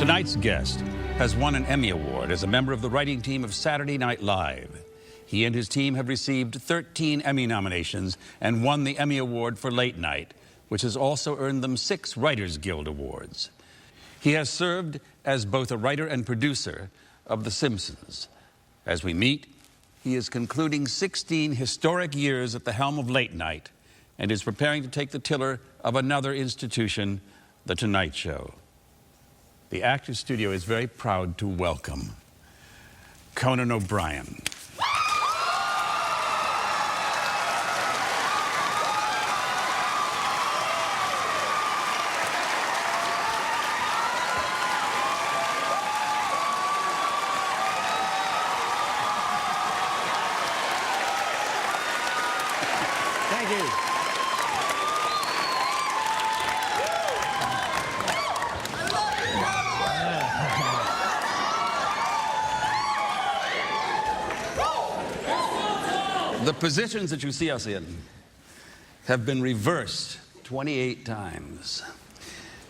Tonight's guest has won an Emmy Award as a member of the writing team of Saturday Night Live. He and his team have received 13 Emmy nominations and won the Emmy Award for Late Night, which has also earned them 6 Writers Guild Awards. He has served as both a writer and producer of The Simpsons. As we meet, he is concluding 16 historic years at the helm of Late Night and is preparing to take the tiller of another institution, The Tonight Show. The Actors Studio is very proud to welcome Conan O'Brien. Thank you. The positions that you see us in have been reversed 28 times.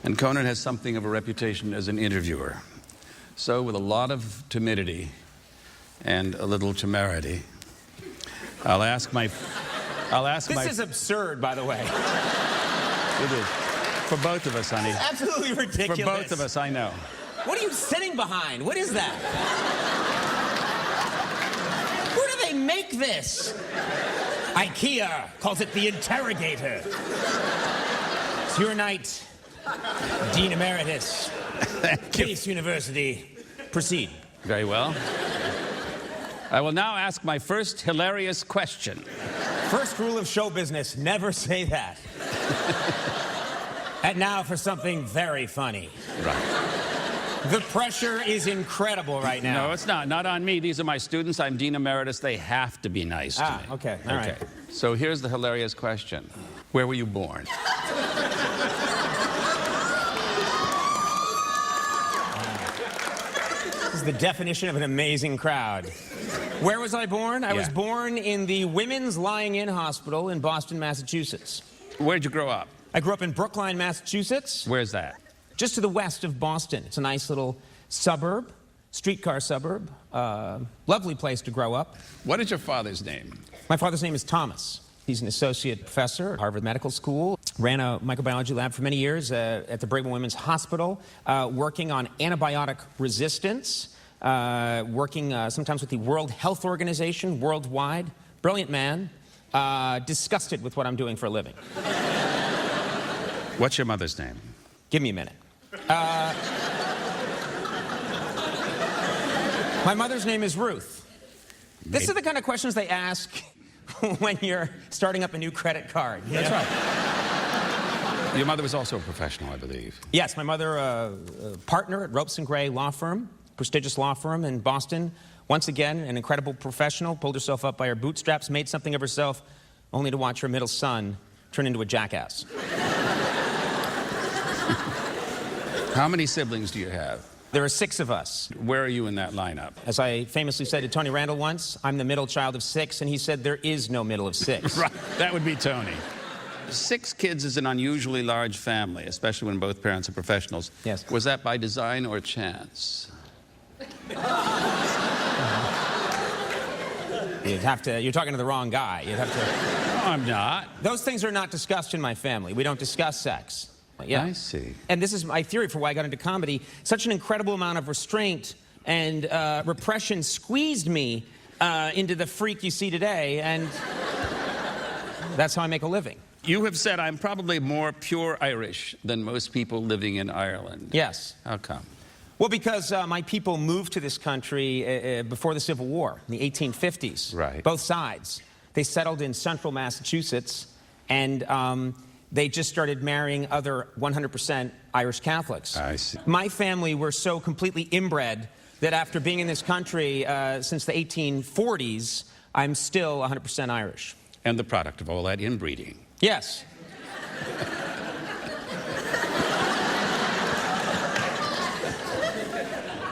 And Conan has something of a reputation as an interviewer. So with a lot of timidity and a little temerity, This is absurd, by the way. It is. For both of us, honey. It's absolutely ridiculous. For both of us, I know. What are you sitting behind? What is that? Where do they make this? IKEA calls it the Interrogator. It's your night, Dean Emeritus. Case University. Proceed. Very well. I will now ask my first hilarious question. First rule of show business, never say that. And now for something very funny. Right. The pressure is incredible right now. No, it's not. Not on me. These are my students. I'm Dean Emeritus. They have to be nice to me. Okay. All right. So here's the hilarious question. Where were you born? This is the definition of an amazing crowd. Where was I born? I was born in the Women's Lying-In Hospital in Boston, Massachusetts. Where'd you grow up? I grew up in Brookline, Massachusetts. Where's that? Just to the west of Boston. It's a nice little suburb, streetcar suburb. Lovely place to grow up. What is your father's name? My father's name is Thomas. He's an associate professor at Harvard Medical School. Ran a microbiology lab for many years at the Brigham and Women's Hospital, working on antibiotic resistance, working sometimes with the World Health Organization worldwide. Brilliant man. Disgusted with what I'm doing for a living. What's your mother's name? Give me a minute. My mother's name is Ruth. This is the kind of questions they ask when you're starting up a new credit card. Yeah. That's right. Your mother was also a professional, I believe. Yes, my mother, a partner at Ropes & Gray Law Firm, prestigious law firm in Boston. Once again, an incredible professional, pulled herself up by her bootstraps, made something of herself, only to watch her middle son turn into a jackass. How many siblings do you have? There are 6 of us. Where are you in that lineup? As I famously said to Tony Randall once, I'm the middle child of 6, and he said there is no middle of 6. Right, that would be Tony. 6 kids is an unusually large family, especially when both parents are professionals. Yes. Was that by design or chance? You're talking to the wrong guy. You'd have to... No, I'm not. Those things are not discussed in my family. We don't discuss sex. Yeah. I see. And this is my theory for why I got into comedy. Such an incredible amount of restraint and repression squeezed me into the freak you see today, and that's how I make a living. You have said I'm probably more pure Irish than most people living in Ireland. Yes. How come? Well, because my people moved to this country before the Civil War, in the 1850s. Right. Both sides. They settled in central Massachusetts, and they just started marrying other 100% Irish Catholics. I see. My family were so completely inbred that after being in this country since the 1840s, I'm still 100% Irish. And the product of all that inbreeding. Yes.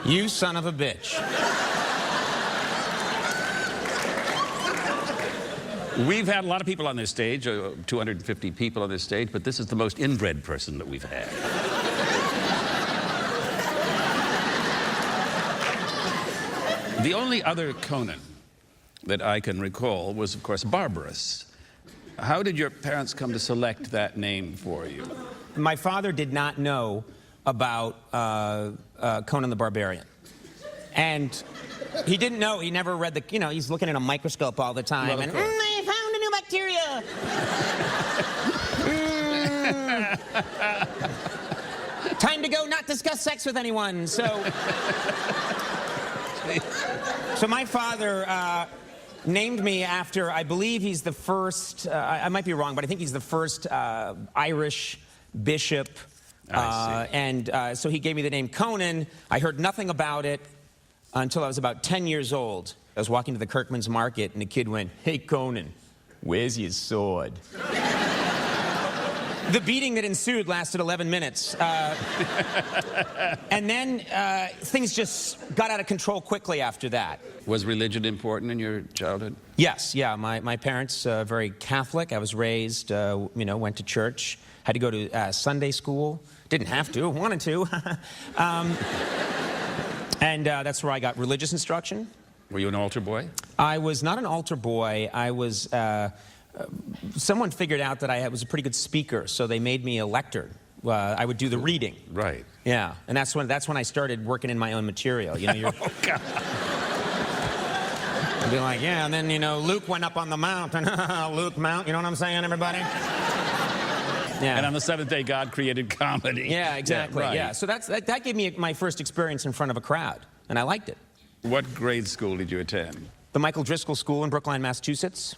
You son of a bitch. We've had a lot of people on this stage, 250 people on this stage, but this is the most inbred person that we've had. The only other Conan that I can recall was, of course, Barbarous. How did your parents come to select that name for you? My father did not know about Conan the Barbarian. And he didn't know, he never read the, he's looking at a microscope all the time. Well, and, I found a new bacteria. Time to go not discuss sex with anyone. So my father named me after, I believe he's the first, I might be wrong, but I think he's the first Irish bishop. So he gave me the name Conan. I heard nothing about it until I was about 10 years old. I was walking to the Kirkman's Market, and a kid went, "Hey, Conan, where's your sword?" The beating that ensued lasted 11 minutes. And then things just got out of control quickly after that. Was religion important in your childhood? Yes, yeah. My parents, very Catholic. I was raised, went to church. Had to go to Sunday school. Didn't have to, wanted to. And that's where I got religious instruction. Were you an altar boy? I was not an altar boy. I was, someone figured out that I was a pretty good speaker, so they made me a lector. I would do the reading. Right. Yeah, and that's when I started working in my own material. You're... Oh, God. I'd be like, yeah, and then, Luke went up on the mountain. Luke Mount, you know what I'm saying, everybody? Yeah. And on the seventh day, God created comedy. Yeah, exactly. Yeah, right. Yeah. So that gave me my first experience in front of a crowd, and I liked it. What grade school did you attend? The Michael Driscoll School in Brookline, Massachusetts.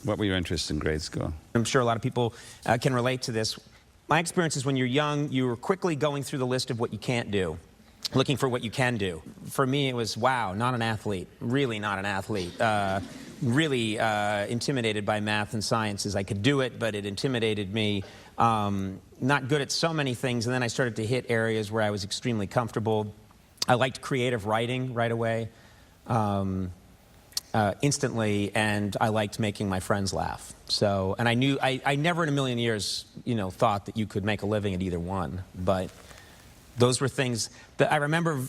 What were your interests in grade school? I'm sure a lot of people can relate to this. My experience is when you're young, you're quickly going through the list of what you can't do, looking for what you can do. For me, it was, wow, not an athlete, really not an athlete. Really intimidated by math and sciences. I could do it, but it intimidated me. Not good at so many things, and then I started to hit areas where I was extremely comfortable. I liked creative writing right away, instantly, and I liked making my friends laugh. So, and I knew, I never in a million years, thought that you could make a living at either one, but those were things that I remember,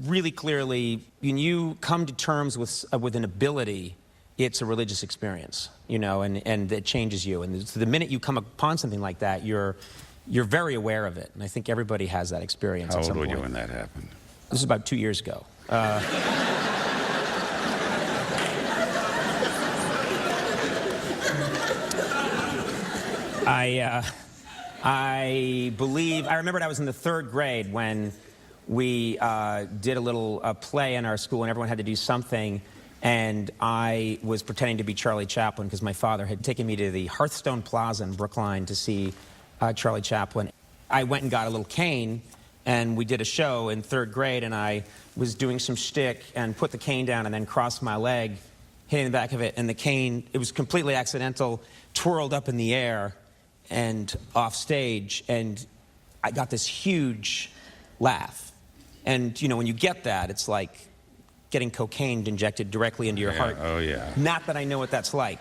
really clearly. When you come to terms with an ability, it's a religious experience, and it changes you. And the minute you come upon something like that, you're very aware of it. And I think everybody has that experience at some point. How old were you when that happened? This is about 2 years ago. I remembered I was in the 3rd grade when we did a little play in our school, and everyone had to do something. And I was pretending to be Charlie Chaplin because my father had taken me to the Hearthstone Plaza in Brookline to see Charlie Chaplin. I went and got a little cane, and we did a show in 3rd grade, and I was doing some shtick and put the cane down and then crossed my leg, hitting the back of it, and the cane, it was completely accidental, twirled up in the air and off stage, and I got this huge laugh. And, when you get that, it's like getting cocaine injected directly into your heart. Oh, yeah. Not that I know what that's like.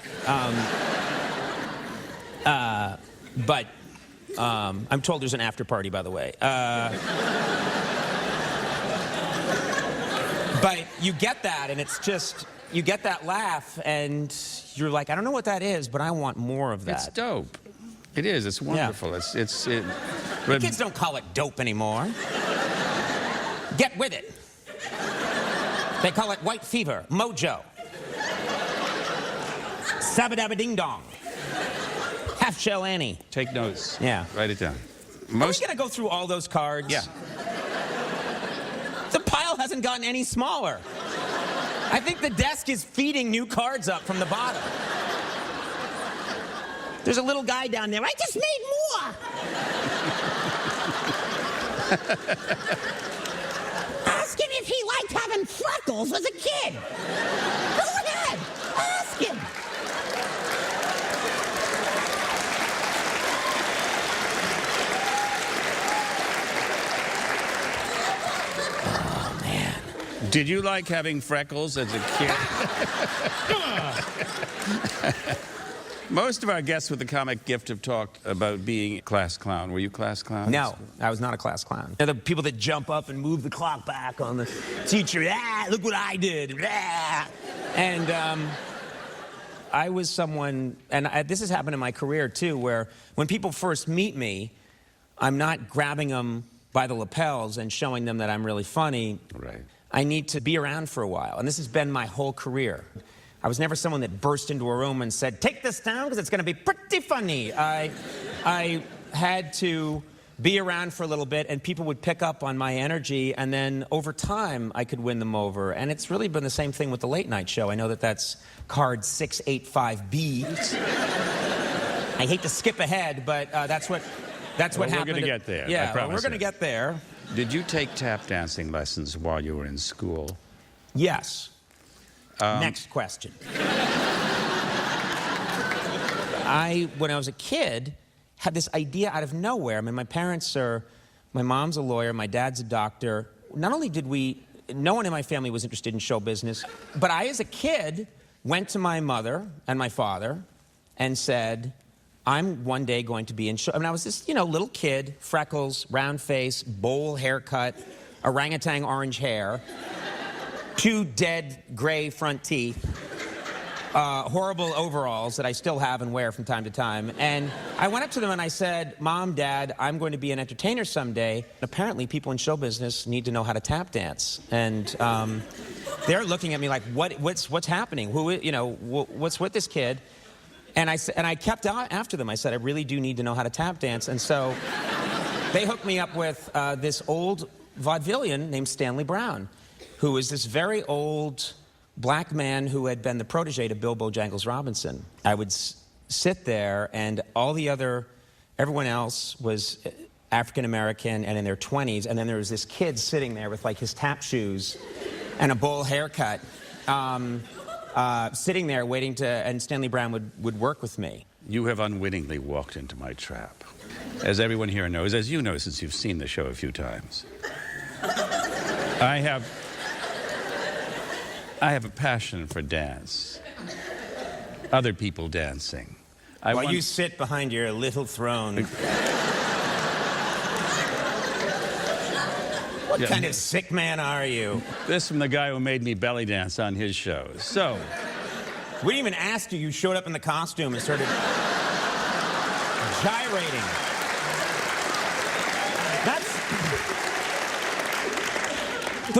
But I'm told there's an after party, by the way. But you get that, and it's just, you get that laugh, and you're like, I don't know what that is, but I want more of that. It's dope. It is. It's wonderful. Yeah. The kids don't call it dope anymore. Get with it. They call it white fever, mojo, sabba-dabba-ding-dong, half-shell Annie. Take notes. Yeah. Write it down. Are we going to go through all those cards? Yeah. The pile hasn't gotten any smaller. I think the desk is feeding new cards up from the bottom. There's a little guy down there. I just need more. Ask him if he liked having freckles as a kid. Go ahead. Ask him. Oh, man. Did you like having freckles as a kid? Most of our guests with the comic gift have talked about being a class clown. Were you a class clown? No, I was not a class clown. They're the people that jump up and move the clock back on the teacher. Ah! look what I did. And I was someone, and this has happened in my career too, where when people first meet me, I'm not grabbing them by the lapels and showing them that I'm really funny. Right. I need to be around for a while, and this has been my whole career. I was never someone that burst into a room and said, take this down because it's going to be pretty funny. I had to be around for a little bit, and people would pick up on my energy, and then over time, I could win them over. And it's really been the same thing with the late night show. I know that that's card 685B. I hate to skip ahead, but that's what happened. We're going to get there. Yeah, I promise we're going to get there. Did you take tap dancing lessons while you were in school? Yes. Next question. When I was a kid, had this idea out of nowhere. I mean, my mom's a lawyer, my dad's a doctor. Not only no one in my family was interested in show business, but I, as a kid, went to my mother and my father and said, I'm one day going to be in show. I mean, I was this, little kid, freckles, round face, bowl haircut, orangutan orange hair, 2 dead gray front teeth, horrible overalls that I still have and wear from time to time. And I went up to them and I said, Mom, Dad, I'm going to be an entertainer someday. Apparently, people in show business need to know how to tap dance. And they're looking at me like, what's happening? What's with this kid? And I kept after them. I said, I really do need to know how to tap dance. And so they hooked me up with this old vaudevillian named Stanley Brown, who was this very old black man who had been the protege to Bilbo Jangles Robinson. I would sit there, and everyone else was African American and in their 20s, and then there was this kid sitting there with like his tap shoes and a bowl haircut, sitting there waiting and Stanley Brown would work with me. You have unwittingly walked into my trap. As everyone here knows, as you know since you've seen the show a few times, I have a passion for dance. Other people dancing. While you sit behind your little throne. What kind of sick man are you? This from the guy who made me belly dance on his shows. So, we didn't even ask you. You showed up in the costume and started gyrating.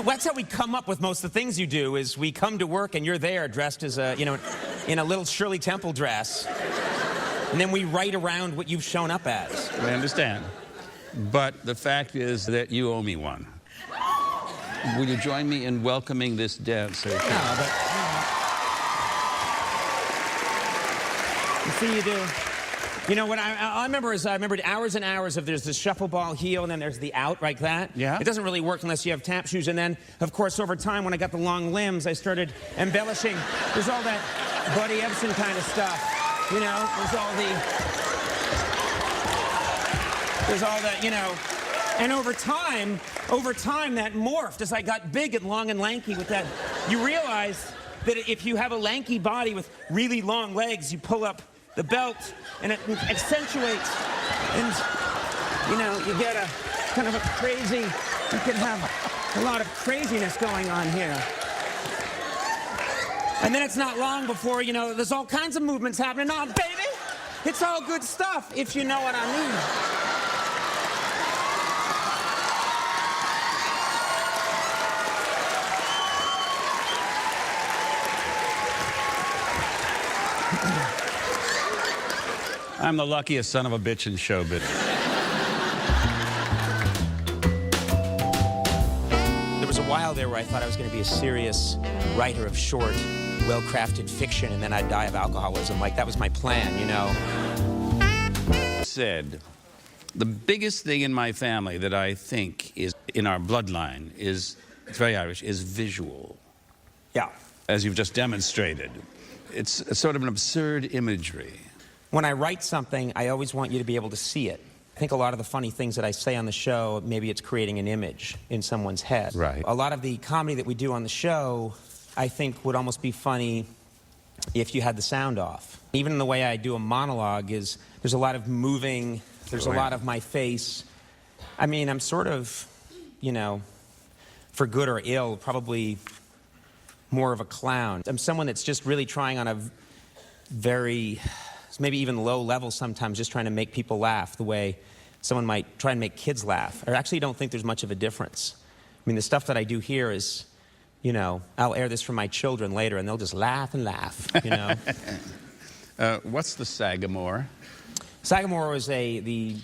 That's how we come up with most of the things you do, is we come to work and you're there dressed as in a little Shirley Temple dress. And then we write around what you've shown up as. I understand. But the fact is that you owe me one. Will you join me in welcoming this dancer? No, but... You see, you do. You know, what I remember is I remembered hours and hours of there's the shuffle ball heel and then there's the out like that. Yeah. It doesn't really work unless you have tap shoes. And then, of course, over time, when I got the long limbs, I started embellishing. There's all that Buddy Ebsen kind of stuff. You know, there's all that, and over time, that morphed as I got big and long and lanky with that. You realize that if you have a lanky body with really long legs, you pull up the belt and it accentuates, and you get a kind of a crazy, you can have a lot of craziness going on here. And then it's not long before, there's all kinds of movements happening. Oh, baby, it's all good stuff, if you know what I mean. I'm the luckiest son of a bitch in show business. There was a while there where I thought I was going to be a serious writer of short, well-crafted fiction, and then I'd die of alcoholism. Like, that was my plan, Said, the biggest thing in my family that I think is in our bloodline it's very Irish, is visual. Yeah. As you've just demonstrated. It's a sort of an absurd imagery. When I write something, I always want you to be able to see it. I think a lot of the funny things that I say on the show, maybe it's creating an image in someone's head. Right. A lot of the comedy that we do on the show, I think would almost be funny if you had the sound off. Even the way I do a monologue there's a lot of moving, there's a lot of my face. I mean, I'm sort of, for good or ill, probably more of a clown. I'm someone that's just really trying on a very, maybe even low level sometimes, just trying to make people laugh the way someone might try and make kids laugh. I actually don't think there's much of a difference. I mean, the stuff that I do here is, you know, I'll air this for my children later, and they'll just laugh and laugh, you know. What's the Sagamore? Sagamore was the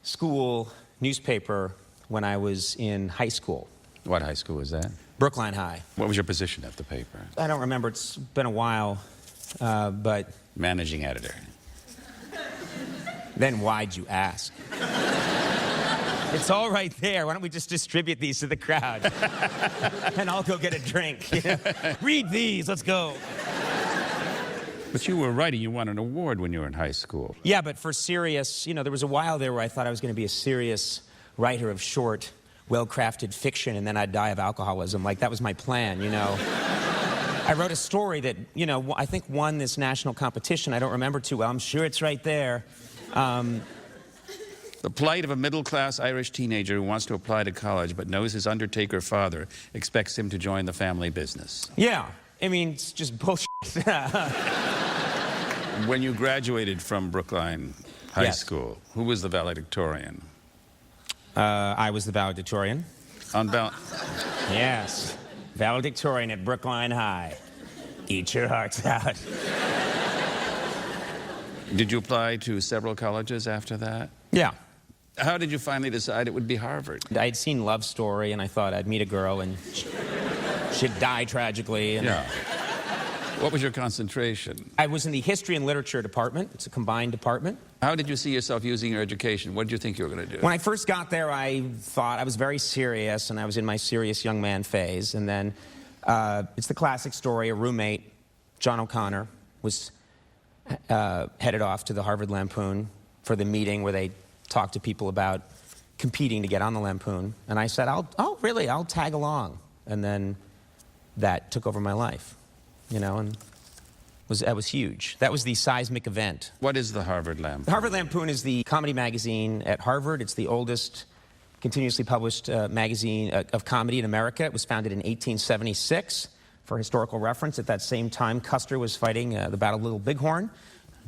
school newspaper when I was in high school. What high school was that? Brookline High. What was your position at the paper? I don't remember. It's been a while, but... Managing editor. Then why'd you ask? It's all right there. Why don't we just distribute these to the crowd? And I'll go get a drink. You know? Read these. Let's go. But you were writing. You won an award when you were in high school. Yeah, but for serious, you know, there was a while there where I thought I was going to be a serious writer of short, well-crafted fiction, and then I'd die of alcoholism. Like, that was my plan, you know. I wrote a story that, you know, I think won this national competition. I don't remember too well. I'm sure it's right there. The plight of a middle-class Irish teenager who wants to apply to college but knows his undertaker father expects him to join the family business. Yeah. I mean, it's just bullshit. When you graduated from Brookline High Yes. School, who was the valedictorian? I was the valedictorian. Yes. Valedictorian at Brookline High. Eat your hearts out. Did you apply to several colleges after that? Yeah. How did you finally decide it would be Harvard? I'd seen Love Story, and I thought I'd meet a girl, and she'd die tragically. And Yeah. What was your concentration? I was in the History and Literature department. It's a combined department. How did you see yourself using your education? What did you think you were going to do? When I first got there, I thought I was very serious, and I was in my serious young man phase. And then it's the classic story. A roommate, John O'Connor, was headed off to the Harvard Lampoon for the meeting where they talked to people about competing to get on the Lampoon. And I said, I'll tag along. And then that took over my life, you know, and that was huge. That was the seismic event. What is the Harvard Lampoon? The Harvard Lampoon is the comedy magazine at Harvard. It's the oldest continuously published magazine of comedy in America. It was founded in 1876. For historical reference, at that same time, Custer was fighting the Battle of Little Bighorn.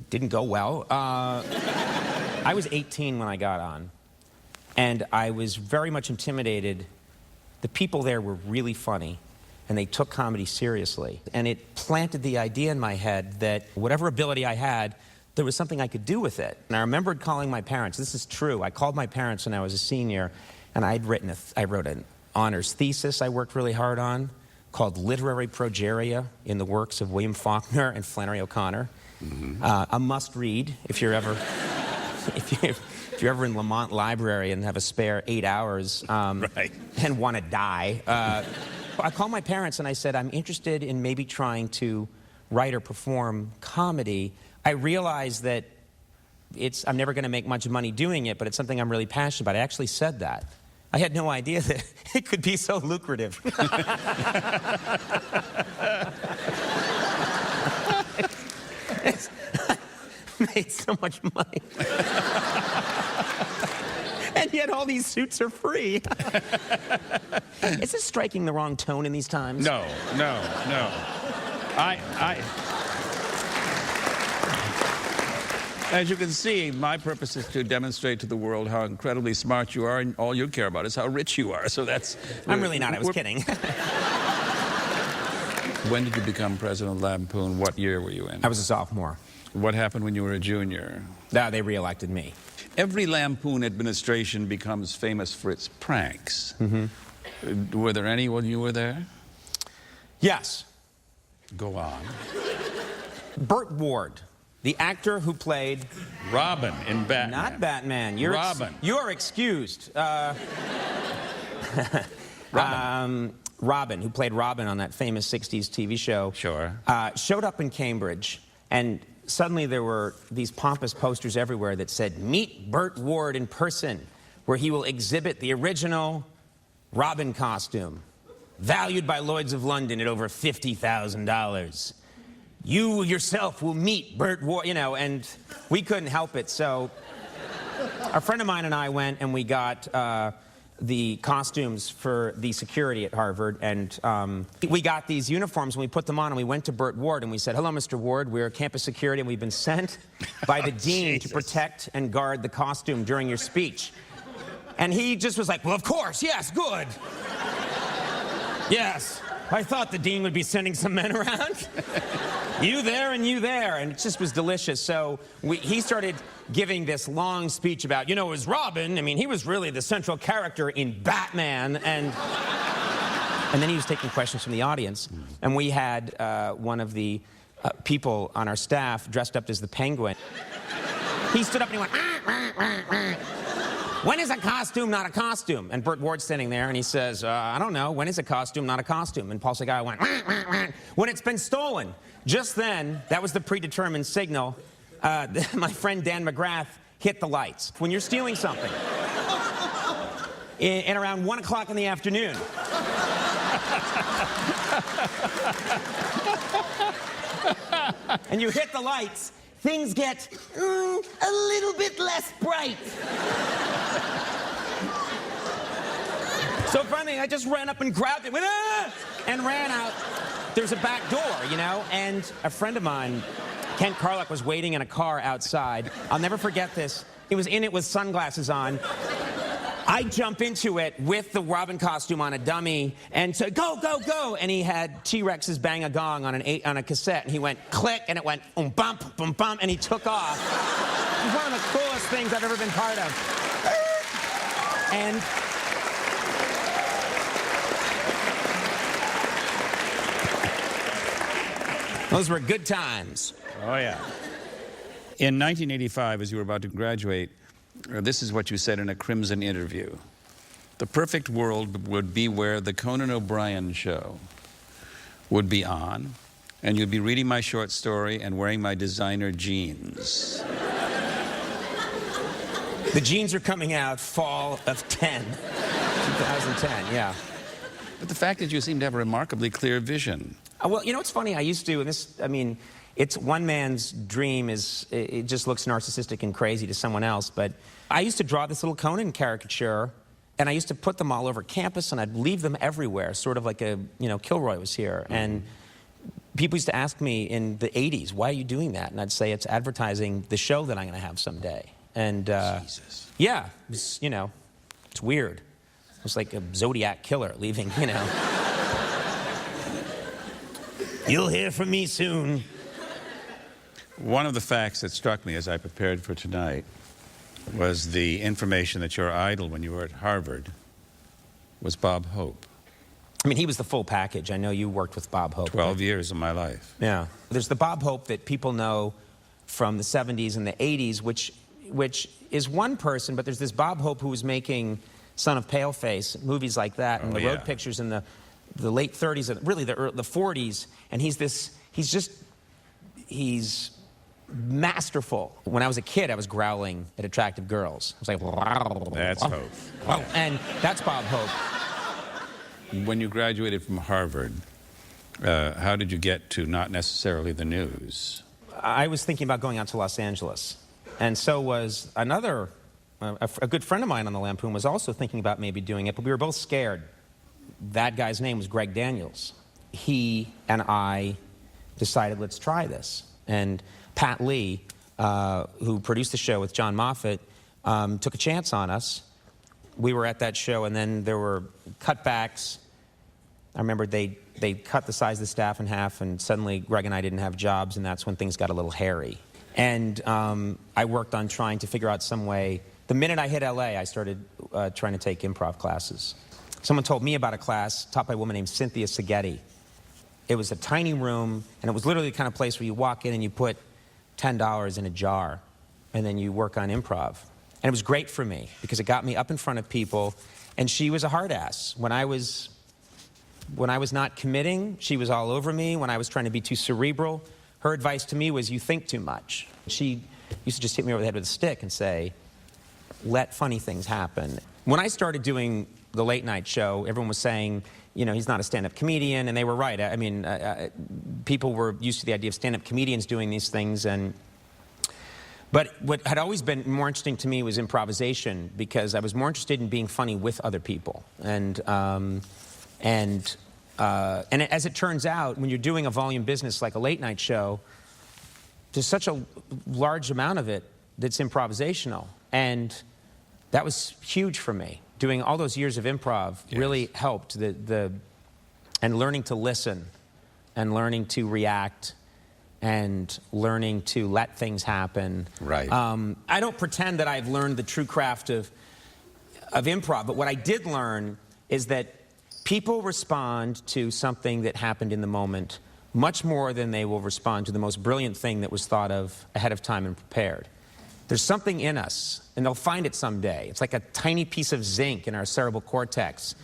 Didn't go well. I was 18 when I got on, and I was very much intimidated. The people there were really funny, and they took comedy seriously. And it planted the idea in my head that whatever ability I had, there was something I could do with it. And I remembered calling my parents. This is true. I called my parents when I was a senior, and I wrote an honors thesis I worked really hard on called Literary Progeria in the works of William Faulkner and Flannery O'Connor. Mm-hmm. A must-read if you're ever if you're ever in Lamont Library and have a spare 8 hours Right. and want to die. I called my parents and I said, I'm interested in maybe trying to write or perform comedy. I realized that I'm never going to make much money doing it, but it's something I'm really passionate about. I actually said that. I had no idea that it could be so lucrative. I made so much money. And yet all these suits are free. Is this striking the wrong tone in these times? No. As you can see, my purpose is to demonstrate to the world how incredibly smart you are, and all you care about is how rich you are. So that's... I'm really not. I was kidding. When did you become president of Lampoon? What year were you in? I was a sophomore. What happened when you were a junior? They reelected me. Every Lampoon administration becomes famous for its pranks. Mm-hmm. Were there any when you were there? Yes. Go on. Burt Ward, the actor who played... Robin in Batman. Not Batman. Robin. You're excused. Robin, who played Robin on that famous 60s TV show. Sure. Showed up in Cambridge, and suddenly there were these pompous posters everywhere that said, "Meet Burt Ward in person, where he will exhibit the original Robin costume, valued by Lloyd's of London at over $50,000. You yourself will meet Burt Ward," you know, and we couldn't help it. So a friend of mine and I went and we got the costumes for the security at Harvard, and we got these uniforms and we put them on and we went to Burt Ward and we said, "Hello, Mr. Ward, we're campus security and we've been sent by the dean to protect and guard the costume during your speech." And he just was like, "Well, of course, yes, good. Yes, I thought the dean would be sending some men around. You there and you there." And it just was delicious. So he started giving this long speech about, you know, it was Robin. I mean, he was really the central character in Batman. And then he was taking questions from the audience. And we had one of the people on our staff dressed up as the Penguin. He stood up and he went, "When is a costume not a costume?" And Burt Ward's standing there and he says, "I don't know. When is a costume not a costume?" And Paul Segala went, "When it's been stolen." Just then, that was the predetermined signal. My friend Dan McGrath hit the lights. When you're stealing something, in around 1 o'clock in the afternoon, and you hit the lights, things get a little bit less bright. So finally, I just ran up and grabbed it, went, "Ah!" and ran out. There's a back door, you know, and a friend of mine, Kent Carlock, was waiting in a car outside. I'll never forget this. He was in it with sunglasses on. I jump into it with the Robin costume on a dummy and said, "Go, go, go!" And he had T-Rex's Bang a Gong on a cassette, and he went click, and it went bump, bum, bump, and he took off. It was one of the coolest things I've ever been part of. And those were good times. Oh, yeah. In 1985, as you were about to graduate, this is what you said in a Crimson interview. "The perfect world would be where the Conan O'Brien show would be on, and you'd be reading my short story and wearing my designer jeans." The jeans are coming out fall of 2010, yeah. But the fact is you seem to have a remarkably clear vision. Well, you know, it's funny, I used to, and this, I mean, it's one man's dream it just looks narcissistic and crazy to someone else, but I used to draw this little Conan caricature, and I used to put them all over campus, and I'd leave them everywhere, sort of like Kilroy was here. And people used to ask me in the 80s, "Why are you doing that?" And I'd say, "It's advertising the show that I'm going to have someday." And, Jesus. yeah, it's weird. It was like a Zodiac killer leaving, "You'll hear from me soon." One of the facts that struck me as I prepared for tonight was the information that your idol when you were at Harvard was Bob Hope. I mean, he was the full package. I know you worked with Bob Hope. 12 years of my life. Yeah. There's the Bob Hope that people know from the 70s and the 80s, which is one person, but there's this Bob Hope who was making Son of Paleface, movies like that, and the road pictures in the late 30s, and really the 40s, and he's masterful. When I was a kid, I was growling at attractive girls. I was like, "That's Hope." Oh, and that's Bob Hope. When you graduated from Harvard, how did you get to not necessarily the news? I was thinking about going out to Los Angeles, and so was another, a good friend of mine on the Lampoon was also thinking about maybe doing it, but we were both scared. That guy's name was Greg Daniels. He and I decided, let's try this. And Pat Lee, who produced the show with John Moffat, took a chance on us. We were at that show, and then there were cutbacks. I remember they cut the size of the staff in half, and suddenly Greg and I didn't have jobs, and that's when things got a little hairy. And I worked on trying to figure out some way. The minute I hit LA, I started trying to take improv classes. Someone told me about a class taught by a woman named Cynthia Seghetti. It was a tiny room, and it was literally the kind of place where you walk in and you put $10 in a jar, and then you work on improv. And it was great for me, because it got me up in front of people, and she was a hard ass. When I was not committing, she was all over me. When I was trying to be too cerebral, her advice to me was, you think too much. She used to just hit me over the head with a stick and say, let funny things happen. When I started doing the late night show, everyone was saying, he's not a stand-up comedian, and they were right. I mean, people were used to the idea of stand-up comedians doing these things, But what had always been more interesting to me was improvisation, because I was more interested in being funny with other people. And as it turns out, when you're doing a volume business like a late-night show, there's such a large amount of it that's improvisational. And that was huge for me. Doing all those years of improv really helped. And learning to listen, and learning to react, and learning to let things happen. Right. I don't pretend that I've learned the true craft of improv, but what I did learn is that people respond to something that happened in the moment much more than they will respond to the most brilliant thing that was thought of ahead of time and prepared. There's something in us, and they'll find it someday. It's like a tiny piece of zinc in our cerebral cortex.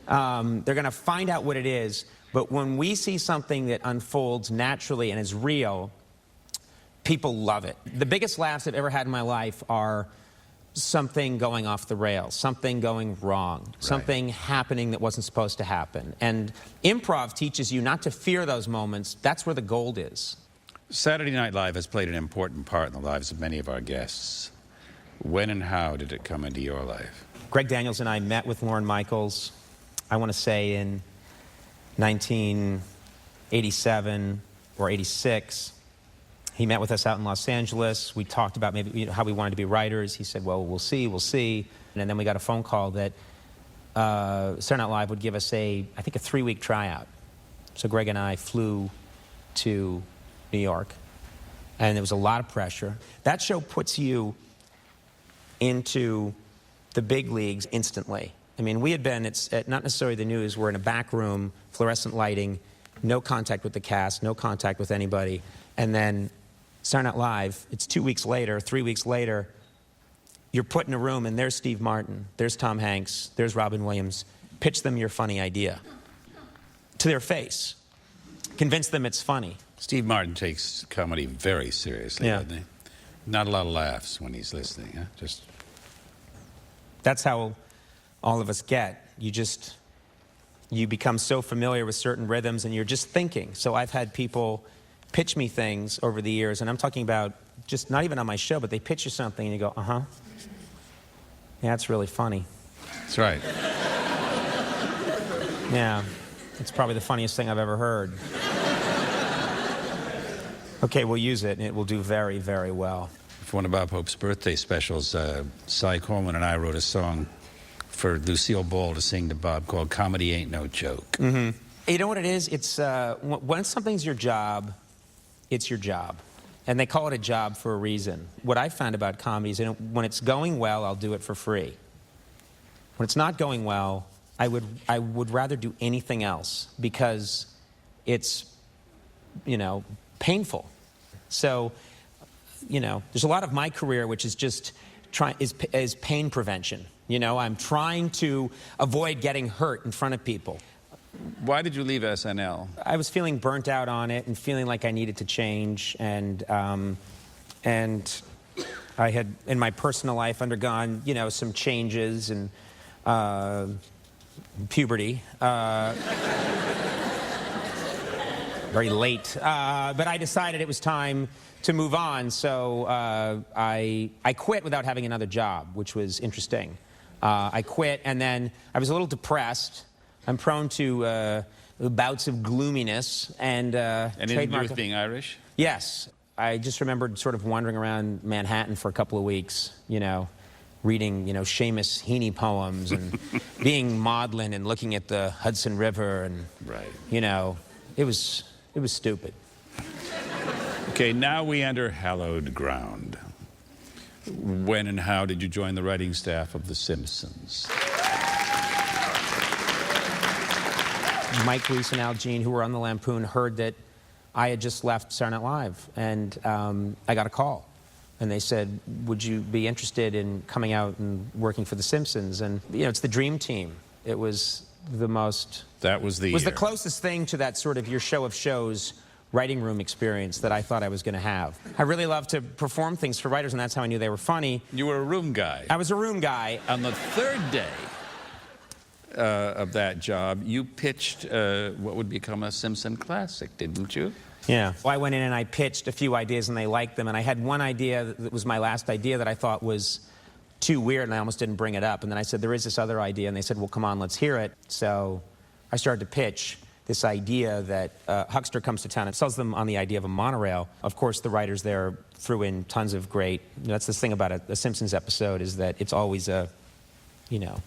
They're going to find out what it is. But when we see something that unfolds naturally and is real, people love it. The biggest laughs I've ever had in my life are something going off the rails, something going wrong, something happening that wasn't supposed to happen. And improv teaches you not to fear those moments. That's where the gold is. Saturday Night Live has played an important part in the lives of many of our guests. When and how did it come into your life? Greg Daniels and I met with Lorne Michaels, I want to say in 1987 or 86. He met with us out in Los Angeles. We talked about maybe how we wanted to be writers. He said, well, we'll see. And then we got a phone call that Saturday Night Live would give us I think a 3-week tryout. So Greg and I flew to New York, and there was a lot of pressure. That show puts you into the big leagues instantly. I mean, we had been, it's not necessarily the news, we're in a back room, fluorescent lighting, no contact with the cast, no contact with anybody. And then Saturday Night Live, it's 2 weeks later, 3 weeks later, you're put in a room and there's Steve Martin, there's Tom Hanks, there's Robin Williams. Pitch them your funny idea to their face. Convince them it's funny. Steve Martin takes comedy very seriously, doesn't he? Not a lot of laughs when he's listening, huh? Just... That's how all of us get. You become so familiar with certain rhythms and you're just thinking. So I've had people pitch me things over the years, and I'm talking about just not even on my show, but they pitch you something and you go, uh-huh. Yeah, that's really funny. That's right. Yeah, it's probably the funniest thing I've ever heard. Okay, we'll use it, and it will do very, very well. For one of Bob Hope's birthday specials, Cy Coleman and I wrote a song for Lucille Ball to sing to Bob called Comedy Ain't No Joke. Mm-hmm. You know what it is? It's when something's your job, it's your job. And they call it a job for a reason. What I found about comedy is when it's going well, I'll do it for free. When it's not going well, I would rather do anything else because it's, painful. So, there's a lot of my career which is just is pain prevention. I'm trying to avoid getting hurt in front of people. Why did you leave SNL? I was feeling burnt out on it and feeling like I needed to change, and I had in my personal life undergone some changes and puberty. Very late, but I decided it was time to move on, so I quit without having another job, which was interesting. I quit, and then I was a little depressed. I'm prone to bouts of gloominess, and anything to do with being Irish? Yes. I just remembered sort of wandering around Manhattan for a couple of weeks, reading, Seamus Heaney poems and being maudlin and looking at the Hudson River, and, it was stupid. Okay, now we enter hallowed ground. When and how did you join the writing staff of The Simpsons? Mike Reiss and Al Jean, who were on the Lampoon, heard that I had just left Saturday Night Live, and I got a call. And they said, would you be interested in coming out and working for The Simpsons? And, it's the dream team. It was the most... That was the... was the closest thing to that sort of your show of shows writing room experience that I thought I was going to have. I really love to perform things for writers, and that's how I knew they were funny. You were a room guy. I was a room guy. On the third day of that job, you pitched what would become a Simpson classic, didn't you? Yeah. Well, I went in and I pitched a few ideas and they liked them. And I had one idea that was my last idea that I thought was too weird and I almost didn't bring it up. And then I said, there is this other idea. And they said, well, come on, let's hear it. So I started to pitch this idea that Huckster comes to town and sells them on the idea of a monorail. Of course, the writers there threw in tons of great, that's the thing about a Simpsons episode, is that it's always a, you know,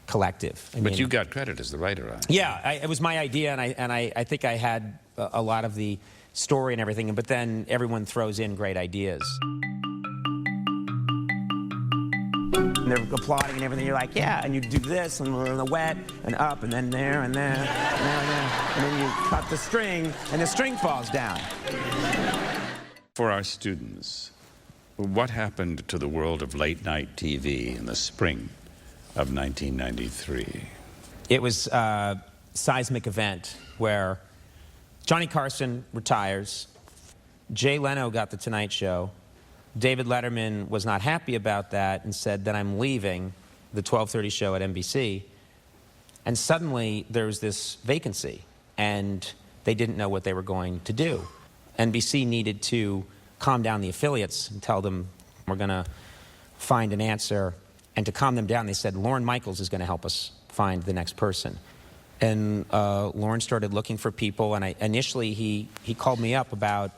collective. But you got credit as the writer on it. Yeah, it was my idea, and I think I had a lot of the story and everything, but then everyone throws in great ideas. And they're applauding and everything. You're like, yeah, and you do this, and the wet, and up, and then there, and there, and there, and there. And then you cut the string, and the string falls down. For our students, what happened to the world of late-night TV in the spring of 1993? It was a seismic event where Johnny Carson retires, Jay Leno got The Tonight Show, David Letterman was not happy about that and said that I'm leaving the 12:30 show at NBC. And suddenly there was this vacancy, and they didn't know what they were going to do. NBC needed to calm down the affiliates and tell them, we're going to find an answer. And to calm them down, they said, Lorne Michaels is going to help us find the next person. And Lorne started looking for people, and initially he called me up about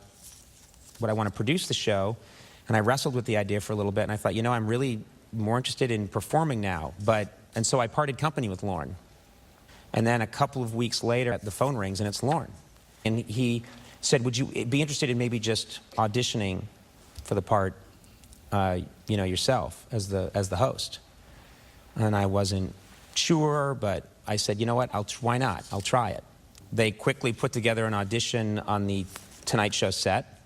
would I want to produce the show. And I wrestled with the idea for a little bit, and I thought, you know, I'm really more interested in performing now. And so I parted company with Lorne. And then a couple of weeks later, the phone rings, and it's Lorne. And he said, would you be interested in maybe just auditioning for the part, you know, yourself as the host? And I wasn't sure, but I said, you know what, why not? I'll try it. They quickly put together an audition on the Tonight Show set,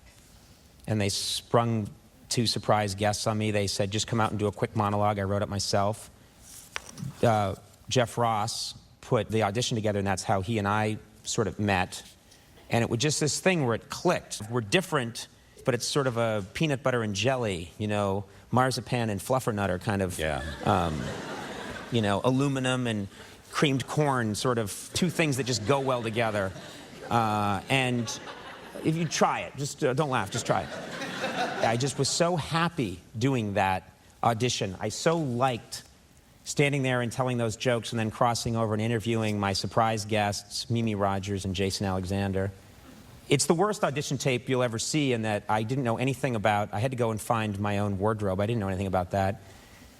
and they sprung 2 surprise guests on me. They said, just come out and do a quick monologue. I wrote it myself. Jeff Ross put the audition together, and that's how he and I sort of met. And it was just this thing where it clicked. We're different, but it's sort of a peanut butter and jelly, you know, marzipan and fluffernutter kind of, you know, aluminum and creamed corn, sort of 2 things that just go well together. And if you try it, just don't laugh, just try it. I just was so happy doing that audition. I so liked standing there and telling those jokes and then crossing over and interviewing my surprise guests, Mimi Rogers and Jason Alexander. It's the worst audition tape you'll ever see in that I didn't know anything about. I had to go and find my own wardrobe. I didn't know anything about that.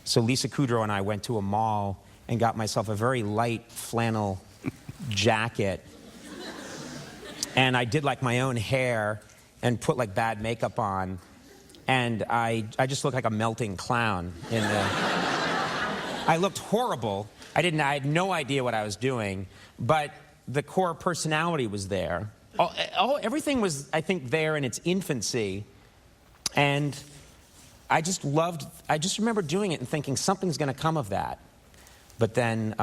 So Lisa Kudrow and I went to a mall and got myself a very light flannel jacket. And I did like my own hair and put like bad makeup on. And I just looked like a melting clown in the... I looked horrible. I had no idea what I was doing, but the core personality was there. Everything was, I think, there in its infancy. And I just remember doing it and thinking something's going to come of that. But then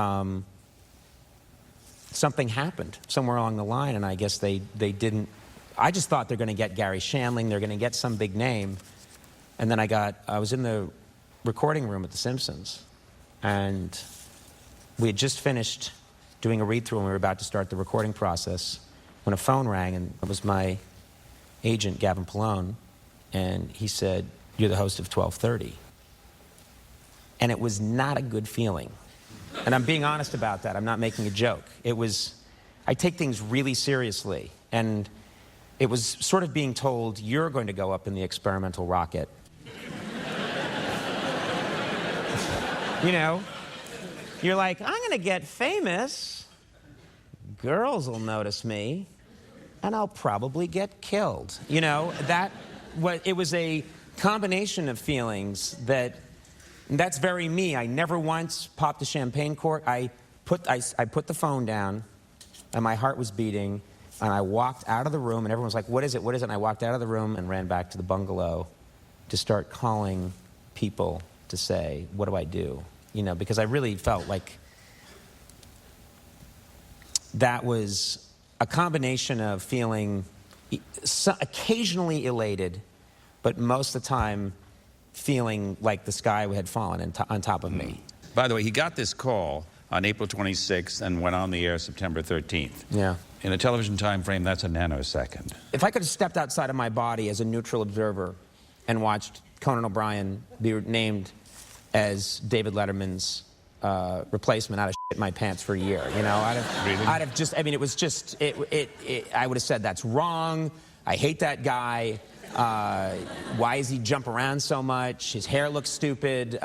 something happened somewhere along the line, and I guess they didn't. I just thought they're going to get Gary Shandling, they're going to get some big name. And then I was in the recording room at The Simpsons, and we had just finished doing a read-through, and we were about to start the recording process when a phone rang, and it was my agent, Gavin Pallone, and he said, you're the host of 12:30. And it was not a good feeling. And I'm being honest about that. I'm not making a joke. I take things really seriously. And it was sort of being told, you're going to go up in the experimental rocket. You know, you're like, I'm going to get famous. Girls will notice me. And I'll probably get killed. You know, it was a combination of feelings that's very me. I never once popped a champagne cork. I put the phone down, and my heart was beating, and I walked out of the room, and everyone was like, what is it, what is it? And I walked out of the room and ran back to the bungalow to start calling people to say, what do I do? You know, because I really felt like that was a combination of feeling occasionally elated, but most of the time feeling like the sky had fallen on top of me. By the way, he got this call on April 26th and went on the air September 13th. Yeah. In a television time frame, that's a nanosecond. If I could have stepped outside of my body as a neutral observer and watched Conan O'Brien be named as David Letterman's replacement, I'd have shit my pants for a year. You know, I'd have just, I mean, it was just, I would have said, that's wrong. I hate that guy. Why does he jump around so much? His hair looks stupid.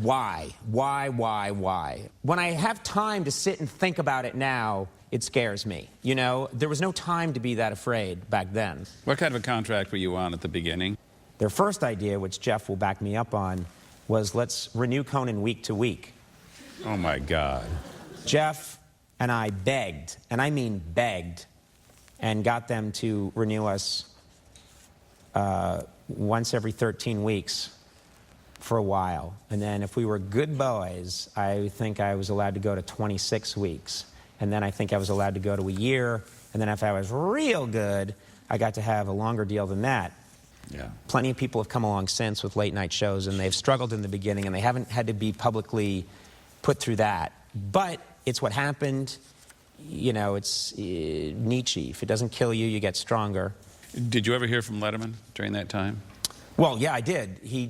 Why? When I have time to sit and think about it now, it scares me. You know, there was no time to be that afraid back then. What kind of a contract were you on at the beginning? Their first idea, which Jeff will back me up on, was let's renew Conan week to week. Oh, my God. Jeff and I begged, and I mean begged, and got them to renew us once every 13 weeks for a while. And then if we were good boys, I think I was allowed to go to 26 weeks. And then I think I was allowed to go to a year. And then if I was real good, I got to have a longer deal than that. Yeah. Plenty of people have come along since with late night shows, and they've struggled in the beginning, and they haven't had to be publicly put through that. But it's what happened. You know, it's Nietzsche. If it doesn't kill you, you get stronger. Did you ever hear from Letterman during that time? Well, yeah, I did. He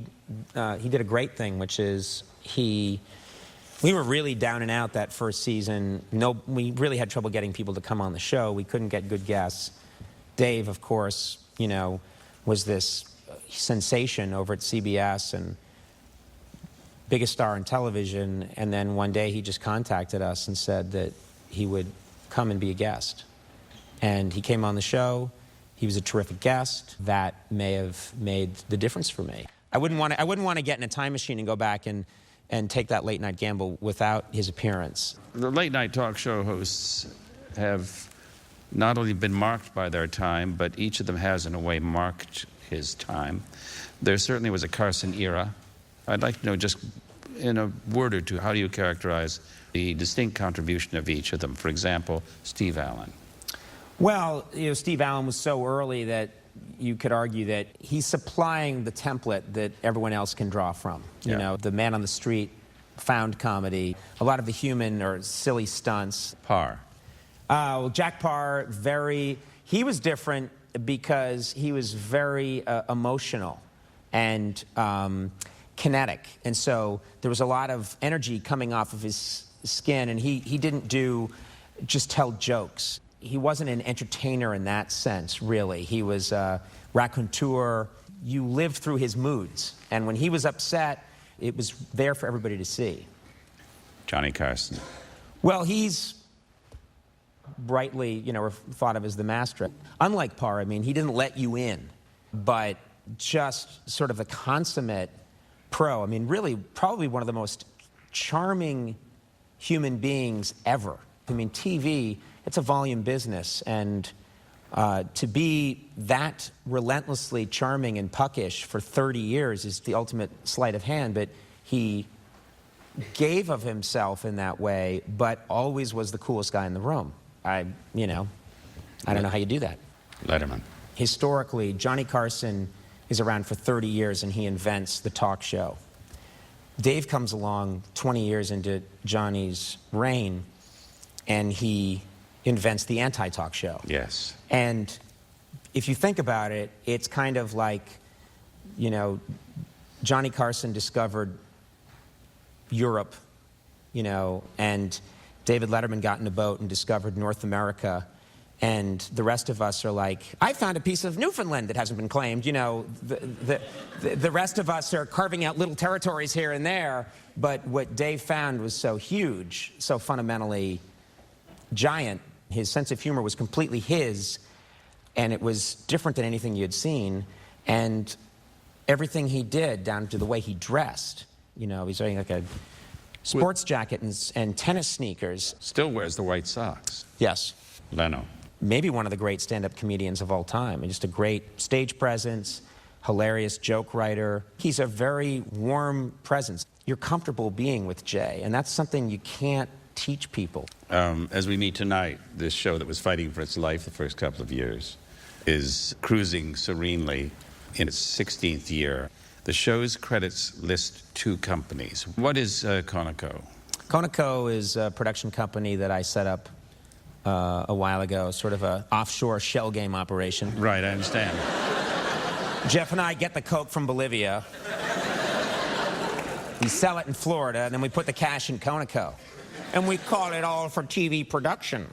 did a great thing, which is we were really down and out that first season. We really had trouble getting people to come on the show. We couldn't get good guests. Dave, of course, you know, was this sensation over at CBS and biggest star in television. And then one day he just contacted us and said that he would come and be a guest. And he came on the show. He was a terrific guest. That may have made the difference for me. I wouldn't want to get in a time machine and go back and take that late night gamble without his appearance. The late night talk show hosts have not only been marked by their time, but each of them has, in a way, marked his time. There certainly was a Carson era. I'd like to know, just in a word or two, how do you characterize the distinct contribution of each of them? For example, Steve Allen. Well, you know, Steve Allen was so early that you could argue that he's supplying the template that everyone else can draw from. You know, the man on the street, found comedy, a lot of the human or silly stunts. Parr. Well, Jack Parr, he was different because he was very emotional and kinetic. And so there was a lot of energy coming off of his skin, and he didn't just tell jokes. He wasn't an entertainer in that sense, really. He was a raconteur. You lived through his moods. And when he was upset, it was there for everybody to see. Johnny Carson. Well, he's rightly, you know, thought of as the master. Unlike Parr, I mean, he didn't let you in, but just sort of a consummate pro. I mean, really, probably one of the most charming human beings ever. I mean, TV, it's a volume business, and to be that relentlessly charming and puckish for 30 years is the ultimate sleight of hand, but he gave of himself in that way, but always was the coolest guy in the room. I don't know how you do that. Letterman. Historically, Johnny Carson is around for 30 years, and he invents the talk show. Dave comes along 20 years into Johnny's reign, and he invents the anti-talk show. Yes. And if you think about it, it's kind of like, you know, Johnny Carson discovered Europe, you know, and David Letterman got in a boat and discovered North America, and the rest of us are like, I found a piece of Newfoundland that hasn't been claimed. You know, the rest of us are carving out little territories here and there, but what Dave found was so huge, so fundamentally giant. His sense of humor was completely his, and it was different than anything you had seen, and everything he did, down to the way he dressed. You know, he's wearing like a sports jacket and tennis sneakers. Still wears the white socks. Yes. Leno. Maybe one of the great stand-up comedians of all time, and just a great stage presence, hilarious joke writer. He's a very warm presence. You're comfortable being with Jay, and that's something you can't teach people. As we meet tonight, this show that was fighting for its life the first couple of years is cruising serenely in its 16th year. The show's credits list 2 companies. What is Conoco? Conoco is a production company that I set up a while ago, sort of a offshore shell game operation. Right, I understand. Jeff and I get the coke from Bolivia. We sell it in Florida, and then we put the cash in Conoco. And we call it all for TV production.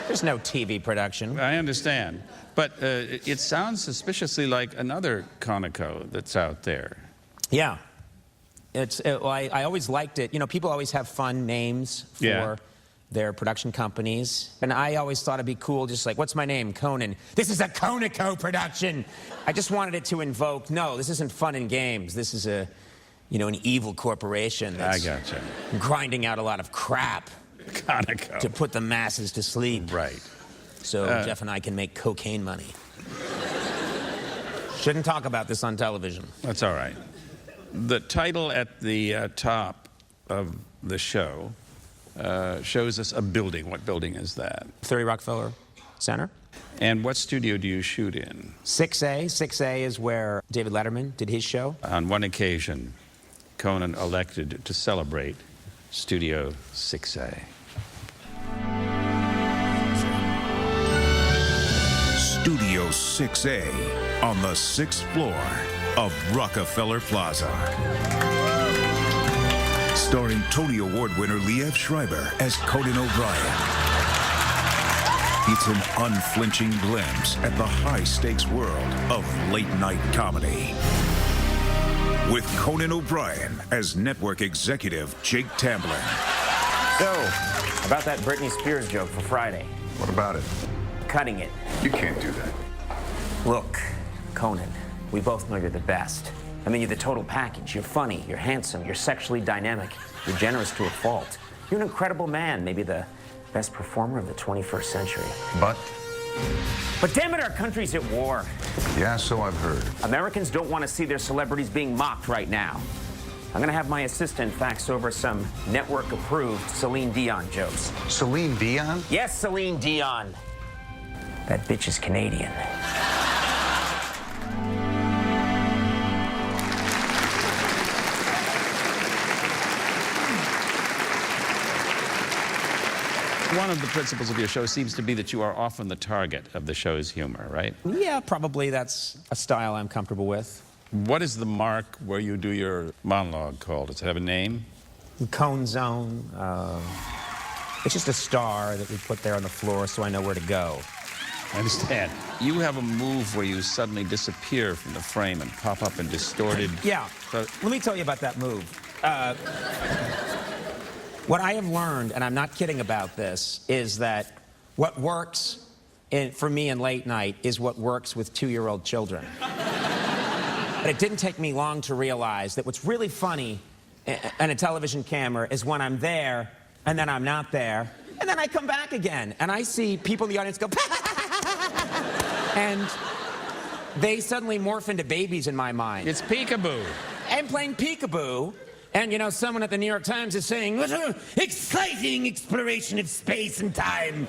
There's no TV production. I understand. But it sounds suspiciously like another Conoco that's out there. Yeah. I always liked it. You know, people always have fun names for their production companies. And I always thought it'd be cool, just like, what's my name? Conan. This is a Conoco production. I just wanted it to invoke, no, this isn't fun and games. This is an evil corporation that's grinding out a lot of crap Conoco. to put the masses to sleep. Right. So Jeff and I can make cocaine money. Shouldn't talk about this on television. That's all right. The title at the top of the show shows us a building. What building is that? 30 Rockefeller Center. And what studio do you shoot in? 6A. 6A is where David Letterman did his show. On one occasion, Conan elected to celebrate Studio 6A. Studio 6A on the 6th floor of Rockefeller Plaza. Starring Tony Award winner Liev Schreiber as Conan O'Brien. It's an unflinching glimpse at the high-stakes world of late-night comedy. With Conan O'Brien as network executive Jake Tamblyn. So, about that Britney Spears joke for Friday. What about it? Cutting it. You can't do that. Look, Conan, we both know you're the best. I mean, you're the total package. You're funny, you're handsome, you're sexually dynamic, you're generous to a fault. You're an incredible man, maybe the best performer of the 21st century. But damn it, our country's at war. yeah, so I've heard. Americans don't want to see their celebrities being mocked right now. I'm gonna have my assistant fax over some network-approved Celine Dion jokes. Celine Dion? Yes, Celine Dion. That bitch is Canadian. One of the principles of your show seems to be that you are often the target of the show's humor, right? Yeah, probably that's a style I'm comfortable with. What is the mark where you do your monologue called? Does it have a name? Cone zone. It's just a star that we put there on the floor so I know where to go. I understand. You have a move where you suddenly disappear from the frame and pop up in distorted... Yeah. Let me tell you about that move. What I have learned, and I'm not kidding about this, is that what works for me in late night is what works with 2-year-old children. But it didn't take me long to realize that what's really funny in a television camera is when I'm there, and then I'm not there, and then I come back again, and I see people in the audience go, and they suddenly morph into babies in my mind. It's peekaboo. I'm playing peekaboo, and, you know, someone at the New York Times is saying, what an exciting exploration of space and time.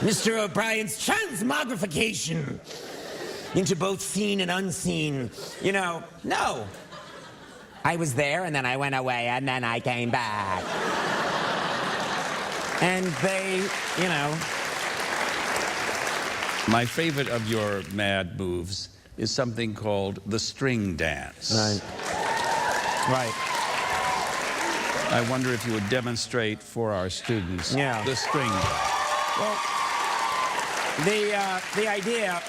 Mr. O'Brien's transmogrification into both seen and unseen. You know, no. I was there, and then I went away, and then I came back. And they, you know... My favorite of your mad moves is something called the string dance. Right. Right. I wonder if you would demonstrate for our students the string dance. Well, the idea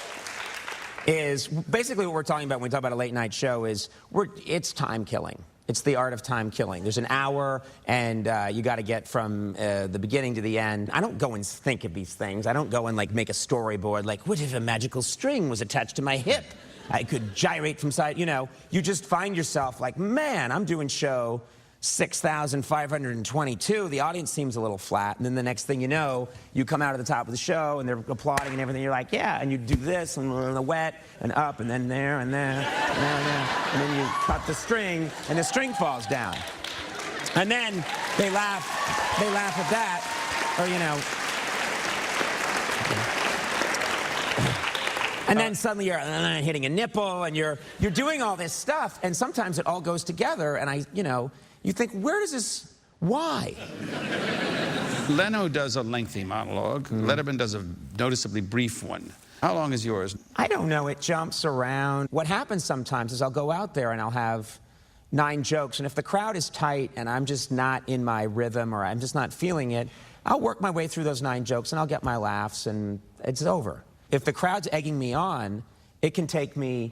is basically what we're talking about when we talk about a late night show is it's time killing. It's the art of time killing. There's an hour, and you got to get from the beginning to the end. I don't go and think of these things. I don't go and like make a storyboard like, what if a magical string was attached to my hip? I could gyrate from side. You know, you just find yourself like, man, I'm doing show 6,522. The audience seems a little flat, and then the next thing you know, you come out of the top of the show, and they're applauding and everything. You're like, yeah, and you do this, and the wet, and up, and then there, and there, and there, and there, and then you cut the string, and the string falls down. And then they laugh at that, or, you know. And then suddenly you're hitting a nipple, and you're doing all this stuff, and sometimes it all goes together, and you know, you think, where does Why? Leno does a lengthy monologue. Letterman does a noticeably brief one. How long is yours? I don't know. It jumps around. What happens sometimes is I'll go out there and I'll have 9 jokes, and if the crowd is tight and I'm just not in my rhythm or I'm just not feeling it, I'll work my way through those 9 jokes and I'll get my laughs and it's over. If the crowd's egging me on, it can take me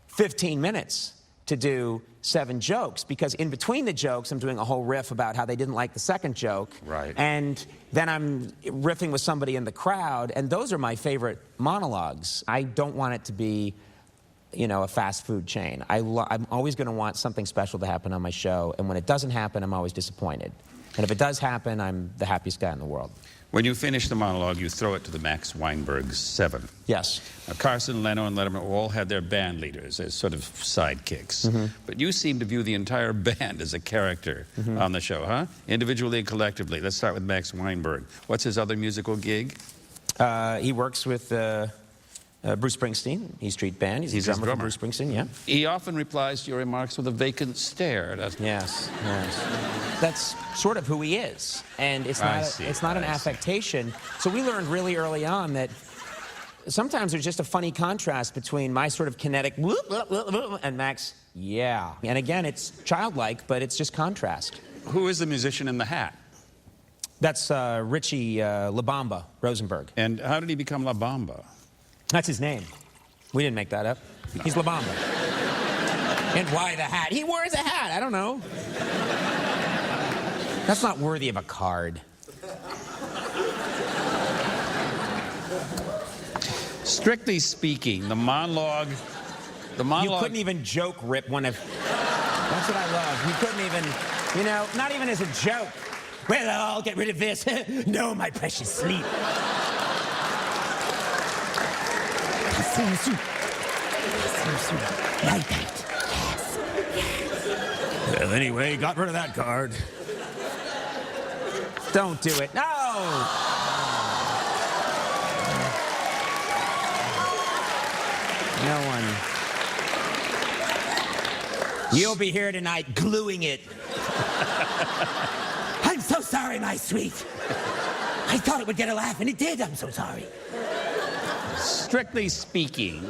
15 minutes to do 7 jokes, because in between the jokes I'm doing a whole riff about how they didn't like the second joke. Right. And then I'm riffing with somebody in the crowd, and those are my favorite monologues. I don't want it to be, you know, a fast food chain. I'm always going to want something special to happen on my show, and when it doesn't happen, I'm always disappointed. And if it does happen, I'm the happiest guy in the world. When you finish the monologue, you throw it to the Max Weinberg 7. Yes. Now, Carson, Leno, and Letterman all had their band leaders as sort of sidekicks. But you seem to view the entire band as a character on the show, huh? Individually and collectively. Let's start with Max Weinberg. What's his other musical gig? He works with Bruce Springsteen. He's street band. He's a drummer for Bruce Springsteen, yeah. He often replies to your remarks with a vacant stare, doesn't he? Yes, yes. That's sort of who he is. And it's not an affectation. So we learned really early on that sometimes there's just a funny contrast between my sort of kinetic whoop, whoop, whoop, whoop, and Max, yeah. And again, it's childlike, but it's just contrast. Who is the musician in the hat? That's Richie La Bamba Rosenberg. And how did he become La Bamba? That's his name. We didn't make that up. No. He's La Bamba. And why the hat? He wears a hat. I don't know. That's not worthy of a card. Strictly speaking, the monologue... You couldn't even joke rip one of... That's what I love. You couldn't even, you know, not even as a joke. Well, I'll get rid of this. No, my precious sleep. Night, night. Yes. Well, anyway, got rid of that card. Don't do it. No! No one. You'll be here tonight gluing it. I'm so sorry, my sweet. I thought it would get a laugh, and it did. I'm so sorry. Strictly speaking,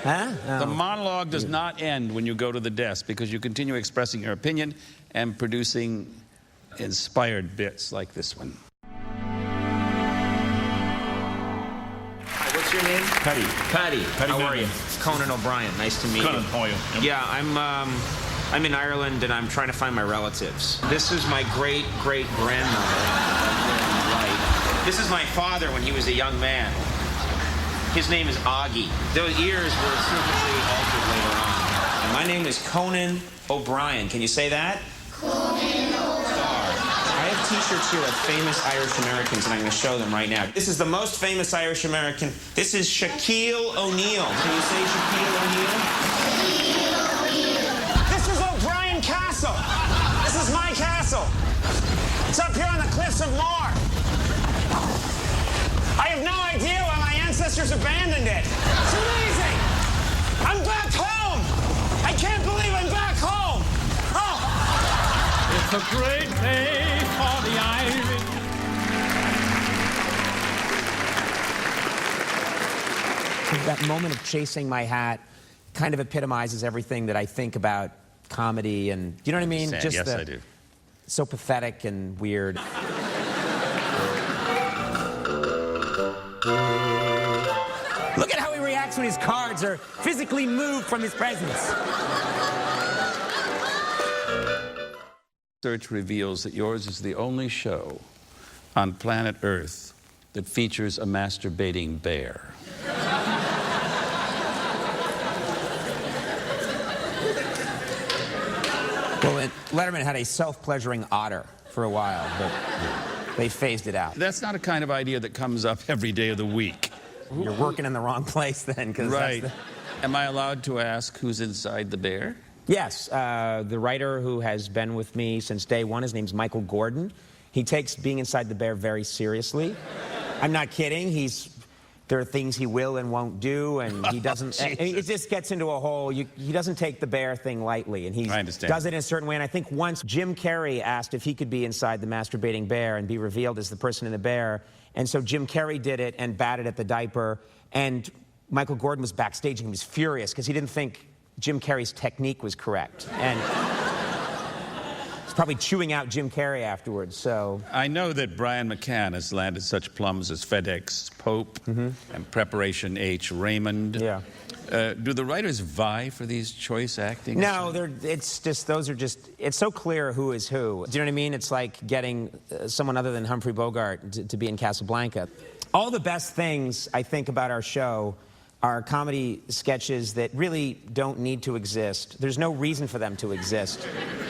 the monologue does not end when you go to the desk, because you continue expressing your opinion and producing inspired bits like this one. Hi, what's your name? Patty. Patty. How are you? Conan O'Brien. Nice to meet you. Conan, how are you? Yeah, I'm in Ireland, and I'm trying to find my relatives. This is my great-great-grandmother. This is my father when he was a young man. His name is Augie. Those ears were surgically altered later on. And my name is Conan O'Brien. Can you say that? Conan O'Brien. I have T-shirts here of famous Irish Americans, and I'm going to show them right now. This is the most famous Irish American. This is Shaquille O'Neal. Can you say Shaquille O'Neal? This is O'Brien Castle. This is my castle. It's up here on the cliffs of Moher. I have no idea why my ancestors abandoned it. It's amazing. I'm back home. I can't believe I'm back home. Oh. It's a great day for the Irish. That moment of chasing my hat kind of epitomizes everything that I think about comedy, and you know what I mean? Yes, I do. So pathetic and weird. Look at how he reacts when his cards are physically moved from his presence. Research reveals that yours is the only show on planet Earth that features a masturbating bear. Well, Letterman had a self-pleasuring otter for a while, but they phased it out. That's not a kind of idea that comes up every day of the week. You're working in the wrong place then, because right. Am I allowed to ask who's inside the bear? Yes, the writer who has been with me since day one, his name's Michael Gordon. He takes being inside the bear very seriously. I'm not kidding. He's there are things he will and won't do, and he doesn't. And it just gets into a whole. He doesn't take the bear thing lightly, and he does it in a certain way. And I think once Jim Carrey asked if he could be inside the masturbating bear and be revealed as the person in the bear, and so Jim Carrey did it and batted at the diaper, and Michael Gordon was backstage and he was furious because he didn't think Jim Carrey's technique was correct, and he's probably chewing out Jim Carrey afterwards. So I know that Brian McCann has landed such plums as FedEx Pope and Preparation H Raymond. Yeah. Do the writers vie for these choice acting? No, it's so clear who is who. Do you know what I mean? It's like getting someone other than Humphrey Bogart to be in Casablanca. All the best things I think about our show are comedy sketches that really don't need to exist. There's no reason for them to exist.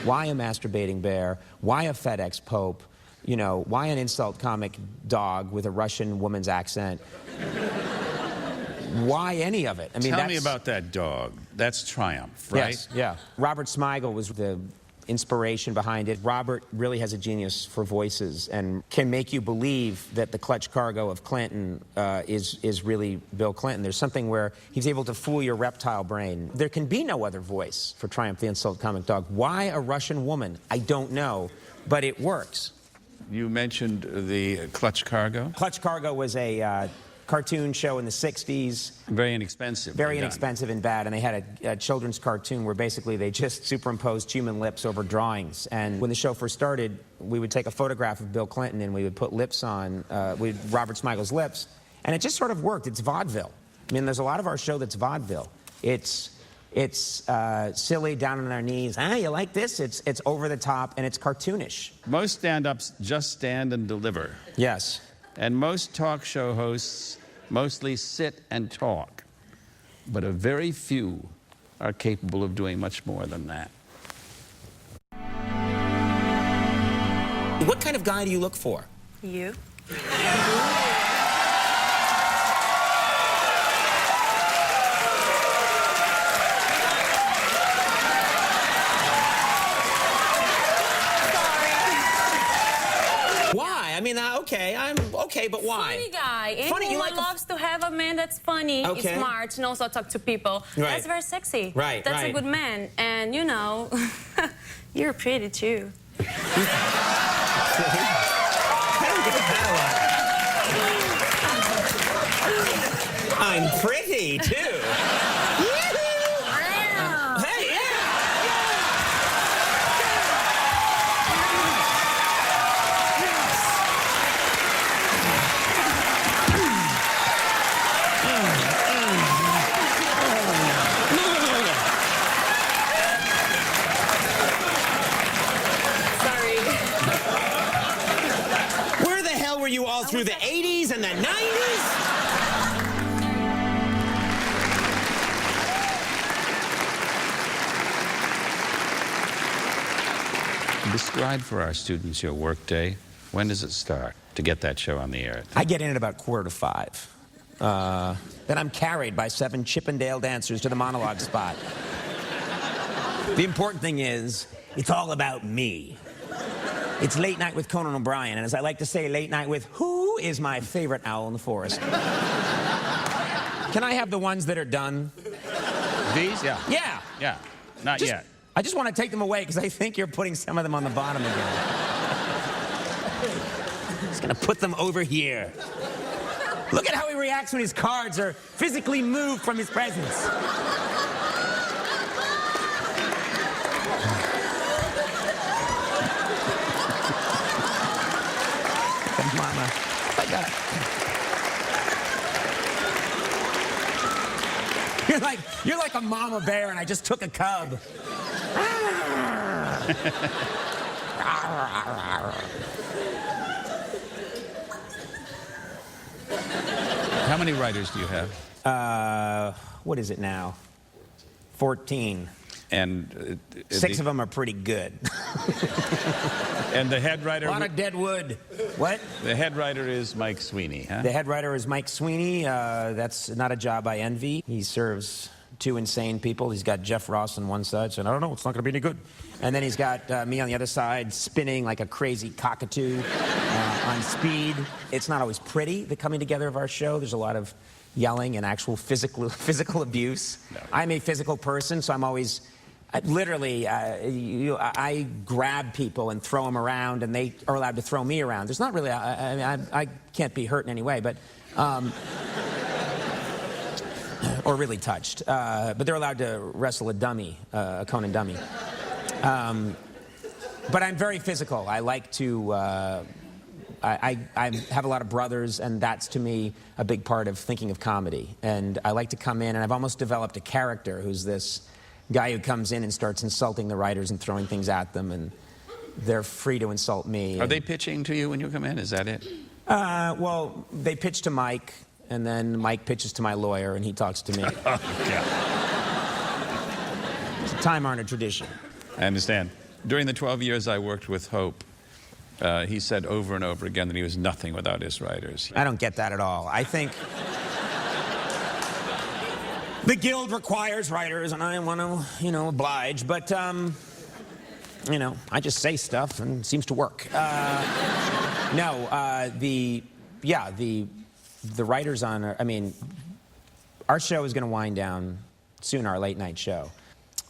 Why a masturbating bear? Why a FedEx Pope? You know, why an insult comic dog with a Russian woman's accent? Why any of it? I mean, Tell me about that dog. That's Triumph, right? Yes, yeah. Robert Smigel was the inspiration behind it. Robert really has a genius for voices and can make you believe that the clutch cargo of Clinton is really Bill Clinton. There's something where he's able to fool your reptile brain. There can be no other voice for Triumph the Insult Comic Dog. Why a Russian woman? I don't know, but it works. You mentioned the Clutch Cargo. Clutch Cargo was a cartoon show in the 60s. Very inexpensive. Very inexpensive and bad. And they had a children's cartoon where basically they just superimposed human lips over drawings. And when the show first started, we would take a photograph of Bill Clinton and we would put lips on, Robert Smigel's lips. And it just sort of worked. It's vaudeville. I mean, there's a lot of our show that's vaudeville. It's silly, down on their knees. Ah, you like this? It's over the top and it's cartoonish. Most stand-ups just stand and deliver. Yes. And most talk show hosts mostly sit and talk. But a very few are capable of doing much more than that. What kind of guy do you look for? You. Why? I mean, okay, I'm okay, but why? Funny guy. Any Funny, you woman like loves to have a man that's funny, Okay. smart, knows how to talk to people. Right. That's very sexy. Right, That's right. a good man. And, you know, you're pretty, too. I don't get that a lot. I'm pretty, too. Hey, yeah. Sorry. Where the hell were you all through the 80s and the 90s? Describe for our students your workday. When does it start to get that show on the air? I get in at about 4:45. Then I'm carried by 7 Chippendale dancers to the monologue spot. The important thing is, it's all about me. It's Late Night with Conan O'Brien, and as I like to say, late night with who is my favorite owl in the forest? Can I have the ones that are done? These? Yeah. Yeah. Yeah. Not yet. I just want to take them away because I think you're putting some of them on the bottom again. Just gonna put them over here. Look at how he reacts when his cards are physically moved from his presence. Mama. I got it. You're like a mama bear, and I just took a cub. How many writers do you have? What is it now? 14. And 6 of them are pretty good. And the head writer. A lot of dead wood. What? The head writer is Mike Sweeney, huh? The head writer is Mike Sweeney. That's not a job I envy. He serves two insane people. He's got Jeff Ross on one side saying, I don't know, it's not going to be any good. And then he's got me on the other side spinning like a crazy cockatoo on speed. It's not always pretty, the coming together of our show. There's a lot of yelling and actual physical abuse. No. I'm a physical person, so I'm always... literally, I grab people and throw them around, and they are allowed to throw me around. There's not really, I can't be hurt in any way, but, or really touched. But they're allowed to wrestle a dummy, a Conan dummy. But I'm very physical. I like to, I have a lot of brothers, and that's, to me, a big part of thinking of comedy. And I like to come in, and I've almost developed a character who's this guy who comes in and starts insulting the writers and throwing things at them, and they're free to insult me. Are they pitching to you when you come in? Is that it? Well, they pitch to Mike, and then Mike pitches to my lawyer, and he talks to me. Yeah. It's a time-honored tradition. I understand. During the 12 years I worked with Hope, he said over and over again that he was nothing without his writers. I don't get that at all. I think the Guild requires writers, and I want to, oblige, but, I just say stuff, and it seems to work. The writers on, our show is going to wind down soon, our late-night show.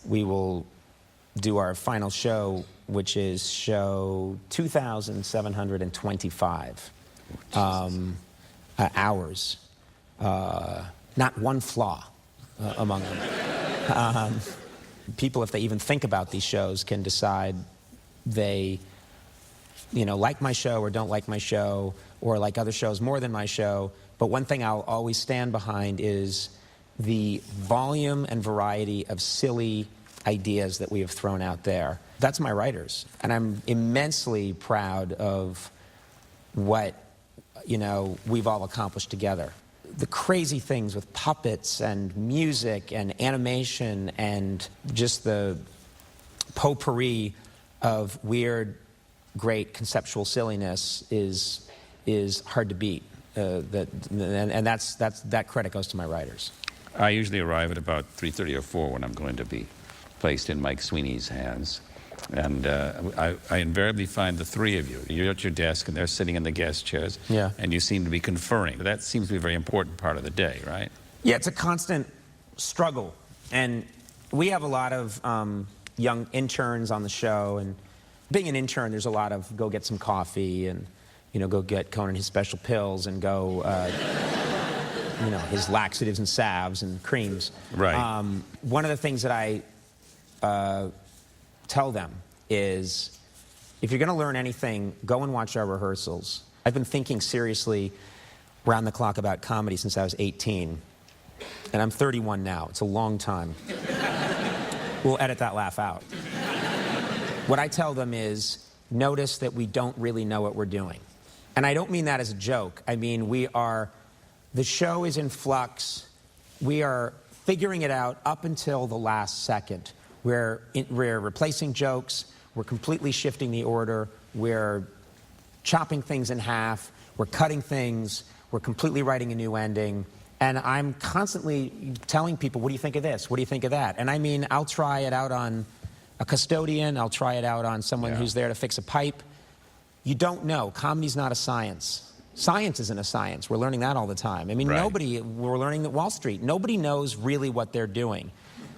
We will do our final show, which is show 2,725 hours. Not one flaw among them. People, if they even think about these shows, can decide they, like my show or don't like my show, or like other shows more than my show. But one thing I'll always stand behind is the volume and variety of silly ideas that we have thrown out there. That's my writers. And I'm immensely proud of what, we've all accomplished together. The crazy things with puppets and music and animation and just the potpourri of weird, great conceptual silliness is hard to beat. That credit goes to my writers. I usually arrive at about 3:30 or 4 when I'm going to be placed in Mike Sweeney's hands. And I invariably find the three of you. You're at your desk, and they're sitting in the guest chairs. Yeah. And you seem to be conferring. That seems to be a very important part of the day, right? Yeah, it's a constant struggle. And we have a lot of young interns on the show. And being an intern, there's a lot of go get some coffee and, go get Conan his special pills and go, his laxatives and salves and creams. Right. One of the things that I tell them is, if you're going to learn anything, go and watch our rehearsals. I've been thinking seriously round the clock about comedy since I was 18, and I'm 31 now. It's a long time. We'll edit that laugh out. What I tell them is, notice that we don't really know what we're doing. And I don't mean that as a joke. I mean, the show is in flux. We are figuring it out up until the last second. We're replacing jokes, we're completely shifting the order, we're chopping things in half, we're cutting things, we're completely writing a new ending, and I'm constantly telling people, what do you think of this? What do you think of that? And I mean, I'll try it out on a custodian, I'll try it out on someone who's there to fix a pipe. You don't know. Comedy's not a science. Science isn't a science. We're learning that all the time. I mean, we're learning that Wall Street, nobody knows really what they're doing.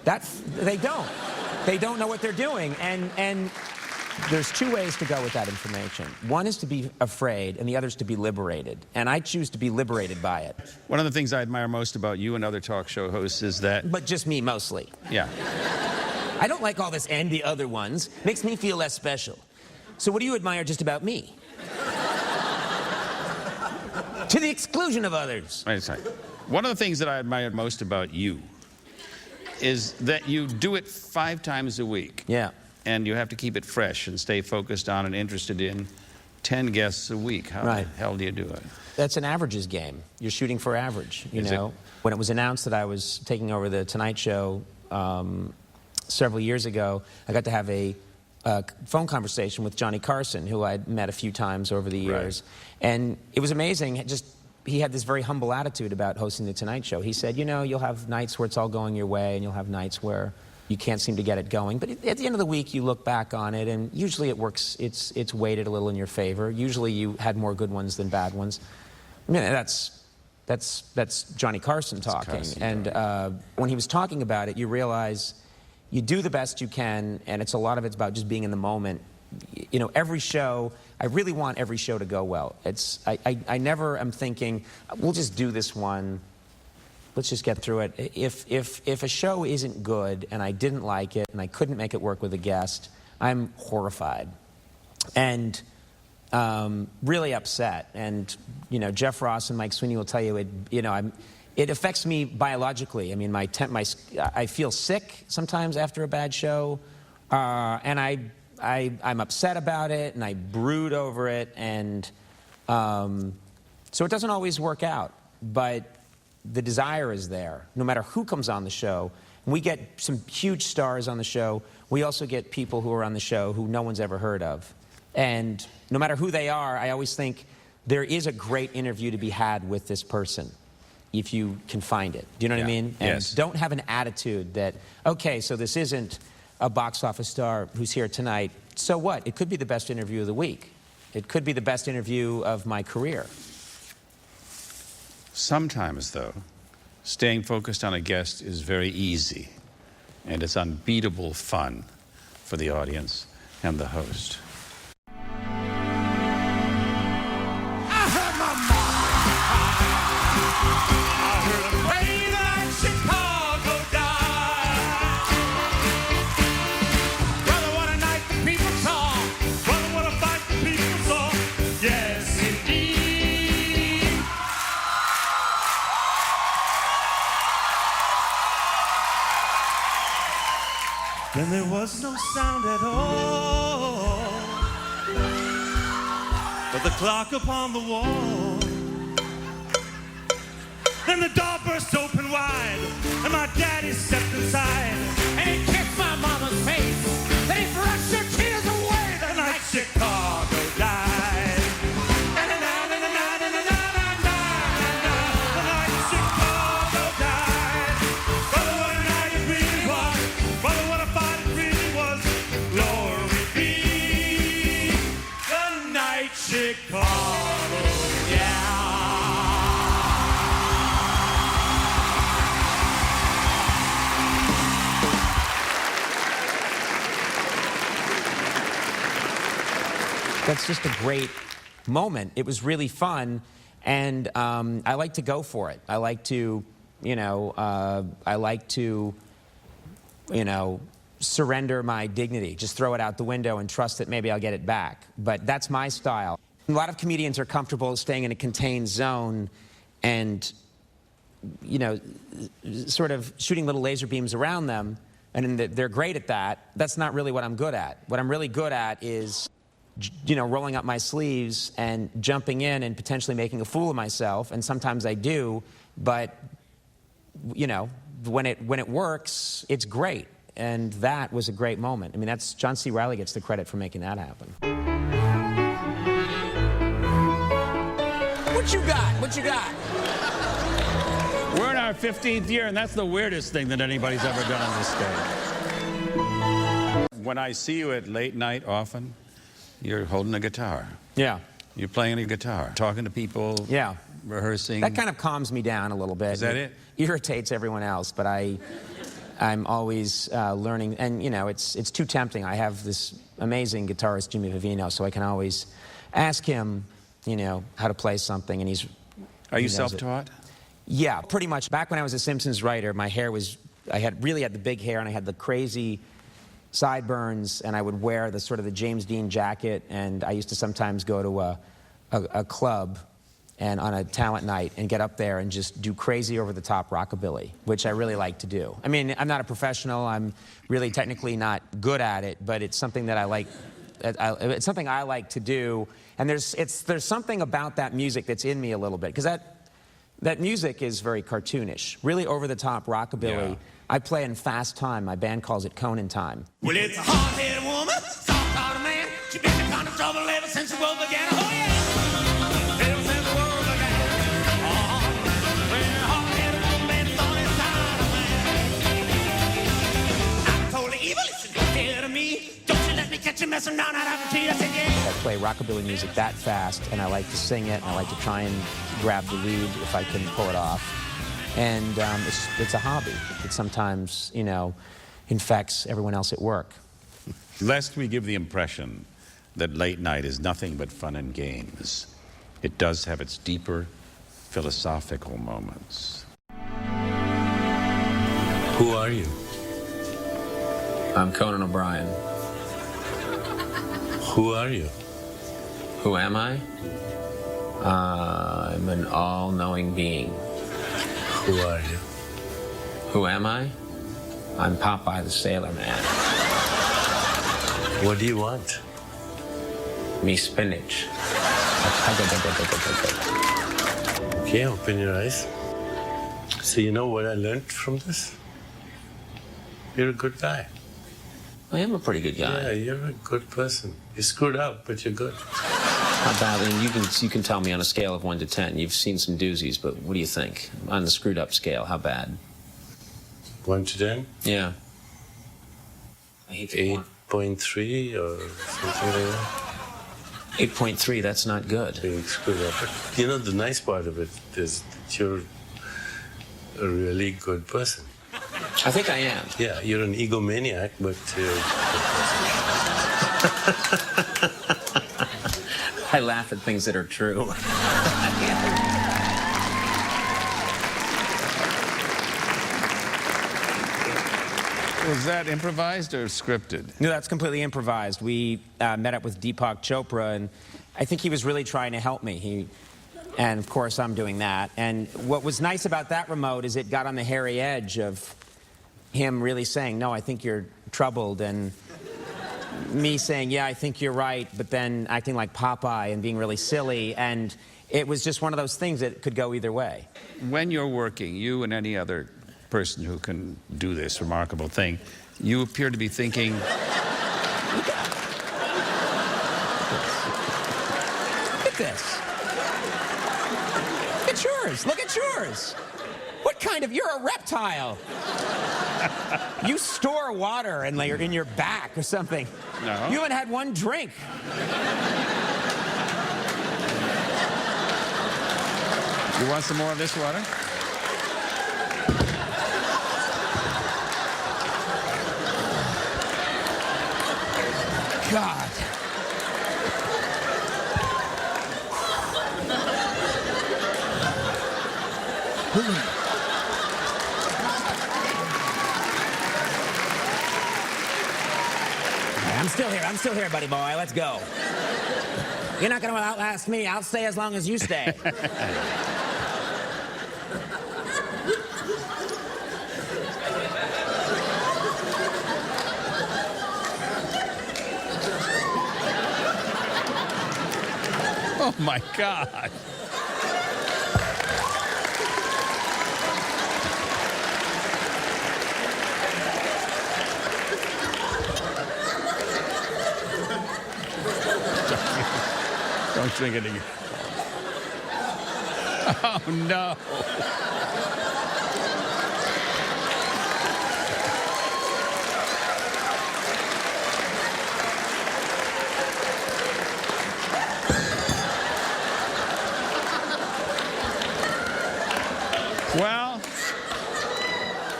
They don't. They don't know what they're doing, and there's two ways to go with that information. One is to be afraid, and the other is to be liberated. And I choose to be liberated by it. One of the things I admire most about you and other talk show hosts is that... But just me, mostly. Yeah. I don't like all this and the other ones. Makes me feel less special. So what do you admire just about me? To the exclusion of others. Wait a second. One of the things that I admire most about you is that you do it 5 times a week. Yeah. And you have to keep it fresh and stay focused on and interested in 10 guests a week. How the hell do you do it? That's an averages game. You're shooting for average, you know. When it was announced that I was taking over the Tonight Show several years ago, I got to have a phone conversation with Johnny Carson, who I'd met a few times over the years. And it was amazing, just he had this very humble attitude about hosting The Tonight Show. He said, you know, you'll have nights where it's all going your way, and you'll have nights where you can't seem to get it going. But at the end of the week, you look back on it, and usually it works. It's weighted a little in your favor. Usually you had more good ones than bad ones. I mean, that's Johnny Carson talking. Carson, and when he was talking about it, you realize you do the best you can, and a lot of it's about just being in the moment. You know, every show, I really want every show to go well. I never am thinking, we'll just do this one, let's just get through it. If a show isn't good and I didn't like it and I couldn't make it work with a guest, I'm horrified and really upset. And, you know, Jeff Ross and Mike Sweeney will tell you, it affects me biologically. I mean, I feel sick sometimes after a bad show, and I'm upset about it, and I brood over it, and so it doesn't always work out, but the desire is there, no matter who comes on the show. And we get some huge stars on the show. We also get people who are on the show who no one's ever heard of. And no matter who they are, I always think there is a great interview to be had with this person, if you can find it. Do you know what I mean? And yes. Don't have an attitude that, okay, so this isn't a box office star who's here tonight. So what? It could be the best interview of the week. It could be the best interview of my career. Sometimes, though, staying focused on a guest is very easy, and it's unbeatable fun for the audience and the host. Then there was no sound at all but the clock upon the wall. Then the door burst open wide, and my daddy stepped inside, and he kissed my mama's face, then he brushed her tears away. The night Chicago died. That's just a great moment. It was really fun, and I like to go for it. I like to, surrender my dignity, just throw it out the window and trust that maybe I'll get it back. But that's my style. A lot of comedians are comfortable staying in a contained zone and, sort of shooting little laser beams around them, and they're great at that. That's not really what I'm good at. What I'm really good at is, rolling up my sleeves and jumping in and potentially making a fool of myself, and sometimes I do, but, when it works, it's great. And that was a great moment. I mean, John C. Reilly gets the credit for making that happen. What you got? What you got? We're in our 15th year, and that's the weirdest thing that anybody's ever done on this stage. When I see you at late night often, you're holding a guitar. Yeah. You're playing a guitar, talking to people, yeah, rehearsing. That kind of calms me down a little bit. Is that it? Irritates everyone else, but I'm always learning, and it's too tempting. I have this amazing guitarist, Jimmy Vivino, so I can always ask him, how to play something, and he's... Are you self-taught? Yeah, pretty much. Back when I was a Simpsons writer, my hair was... I really had the big hair, and I had the crazy sideburns, and I would wear the James Dean jacket, and I used to sometimes go to a club and on a talent night and get up there and just do crazy over-the-top rockabilly, which I really like to do. I mean, I'm not a professional. I'm really technically not good at it, but it's something that I like. It's something I like to do, and there's something about that music that's in me a little bit, because that music is very cartoonish, really over-the-top rockabilly. Yeah. I play in fast time. My band calls it Conan time. Well, it's a hard-headed woman, soft-hearted man. She's been in kind of trouble ever since the world began. Oh, yeah! Ever since the world began. rockabilly music that fast, and I like to sing it, and I like to try and grab the lead if I can pull it off. And it's a hobby that sometimes, you know, infects everyone else at work. Lest we give the impression that late night is nothing but fun and games, it does have its deeper philosophical moments. Who are you? I'm Conan O'Brien. Who are you? Who am I? I'm an all-knowing being. Who are you? Who am I? I'm Popeye the Sailor Man. What do you want? Me spinach. Okay, open your eyes. So you know what I learned from this? You're a good guy. I am a pretty good guy. Yeah, you're a good person. You screwed up, but you're good. How bad? And you can tell me on a scale of 1 to 10. You've seen some doozies, but what do you think? On the screwed up scale, how bad? 1 to 10? Yeah. I hate to 8.3 or something like that. 8.3, that's not good. Being screwed up. You know, the nice part of it is that you're a really good person. I think I am. Yeah, you're an egomaniac, but you're a good person. I laugh at things that are true. Was that improvised or scripted? No, that's completely improvised. We met up with Deepak Chopra, and I think he was really trying to help me. And of course, I'm doing that. And what was nice about that remote is it got on the hairy edge of him really saying, no, I think you're troubled, and me saying, yeah, I think you're right, but then acting like Popeye and being really silly. And it was just one of those things that could go either way. When you're working, you and any other person who can do this remarkable thing, you appear to be thinking, Look at this. Look at yours. Look at yours. What kind of, you're a reptile. You store water and you're in your back or something. No. You haven't had one drink. you want some more of this water? God. I'm still here, buddy boy. Let's go. You're not going to outlast me. I'll stay as long as you stay. Oh, my God. Don't drink it again. Oh, no. Well,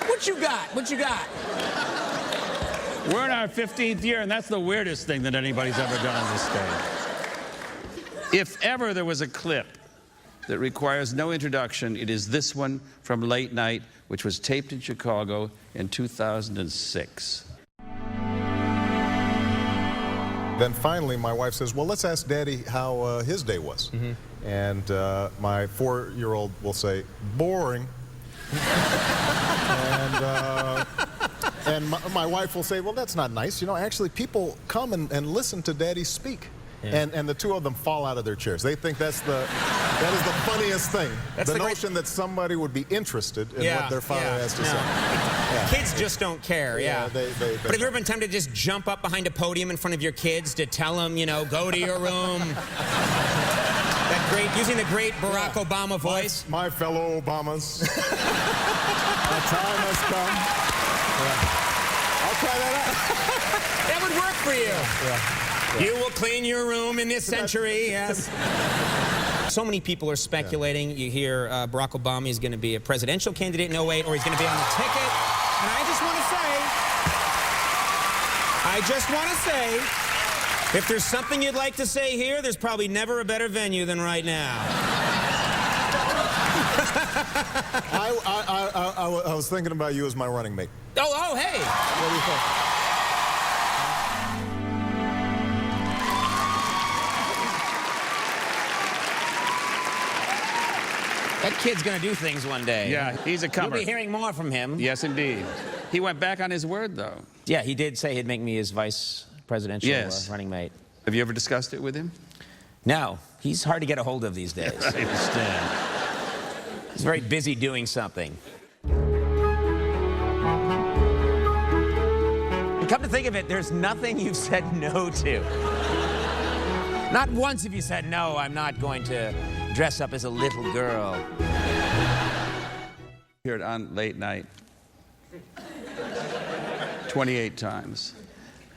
What you got? What you got? we're in our 15th year, and that's the weirdest thing that anybody's ever done on this stage. If ever there was a clip that requires no introduction, it is this one from Late Night, which was taped in Chicago in 2006. Then finally, my wife says, well, let's ask Daddy how his day was. And my 4-year-old will say, boring. And my wife will say, well, that's not nice. You know, actually, people come and listen to Daddy speak. Yeah. And the two of them fall out of their chairs. They think that is the funniest thing. That's the notion that somebody would be interested in what their father has to say. Yeah. Kids just don't care, But have you ever been tempted to just jump up behind a podium in front of your kids to tell them, you know, go to your room? Using the great Barack Obama voice. My fellow Obamas. The time has come. I'll try that out. That would work for you. You will clean your room in this century, yes. So many people are speculating. You hear Barack Obama is going to be a presidential candidate in 08, or he's going to be on the ticket. And I just want to say, if there's something you'd like to say here, there's probably never a better venue than right now. I was thinking about you as my running mate. Oh, hey! What do you think? That kid's going to do things one day. Yeah, he's a comer. You'll be hearing more from him. Yes, indeed. He went back on his word, though. Yeah, he did say he'd make me his vice presidential running mate. Have you ever discussed it with him? No, he's hard to get a hold of these days. I understand. He's very busy doing something. And come to think of it, there's nothing you've said no to. Not once have you said, no, I'm not going to dress up as a little girl. Appeared on Late Night 28 times.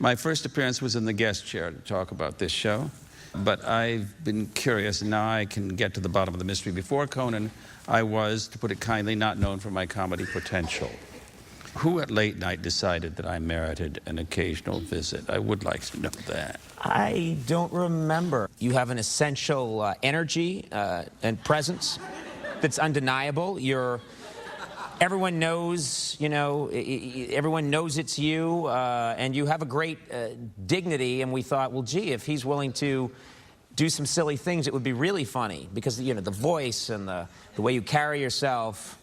My first appearance was in the guest chair to talk about this show, but I've been curious, and now I can get to the bottom of the mystery. Before Conan, I was, to put it kindly, not known for my comedy potential. Who at Late Night decided that I merited an occasional visit? I would like to know that. I don't remember. You have an essential energy and presence that's undeniable. Everyone knows, everyone knows it's you, and you have a great dignity, and we thought, well, gee, if he's willing to do some silly things, it would be really funny, because, the voice and the way you carry yourself,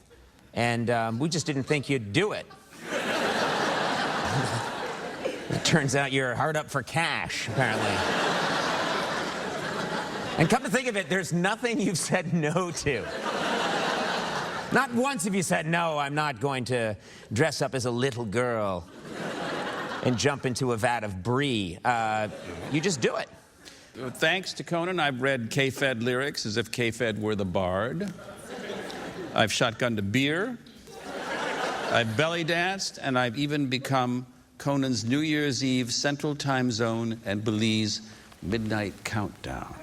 and we just didn't think you'd do it. It turns out you're hard up for cash, apparently. And come to think of it, there's nothing you've said no to. Not once have you said, no, I'm not going to dress up as a little girl and jump into a vat of brie. You just do it. Thanks to Conan, I've read K-Fed lyrics as if K-Fed were the bard. I've shotgunned a beer. I've belly danced, and I've even become Conan's New Year's Eve Central Time Zone and Belize Midnight Countdown.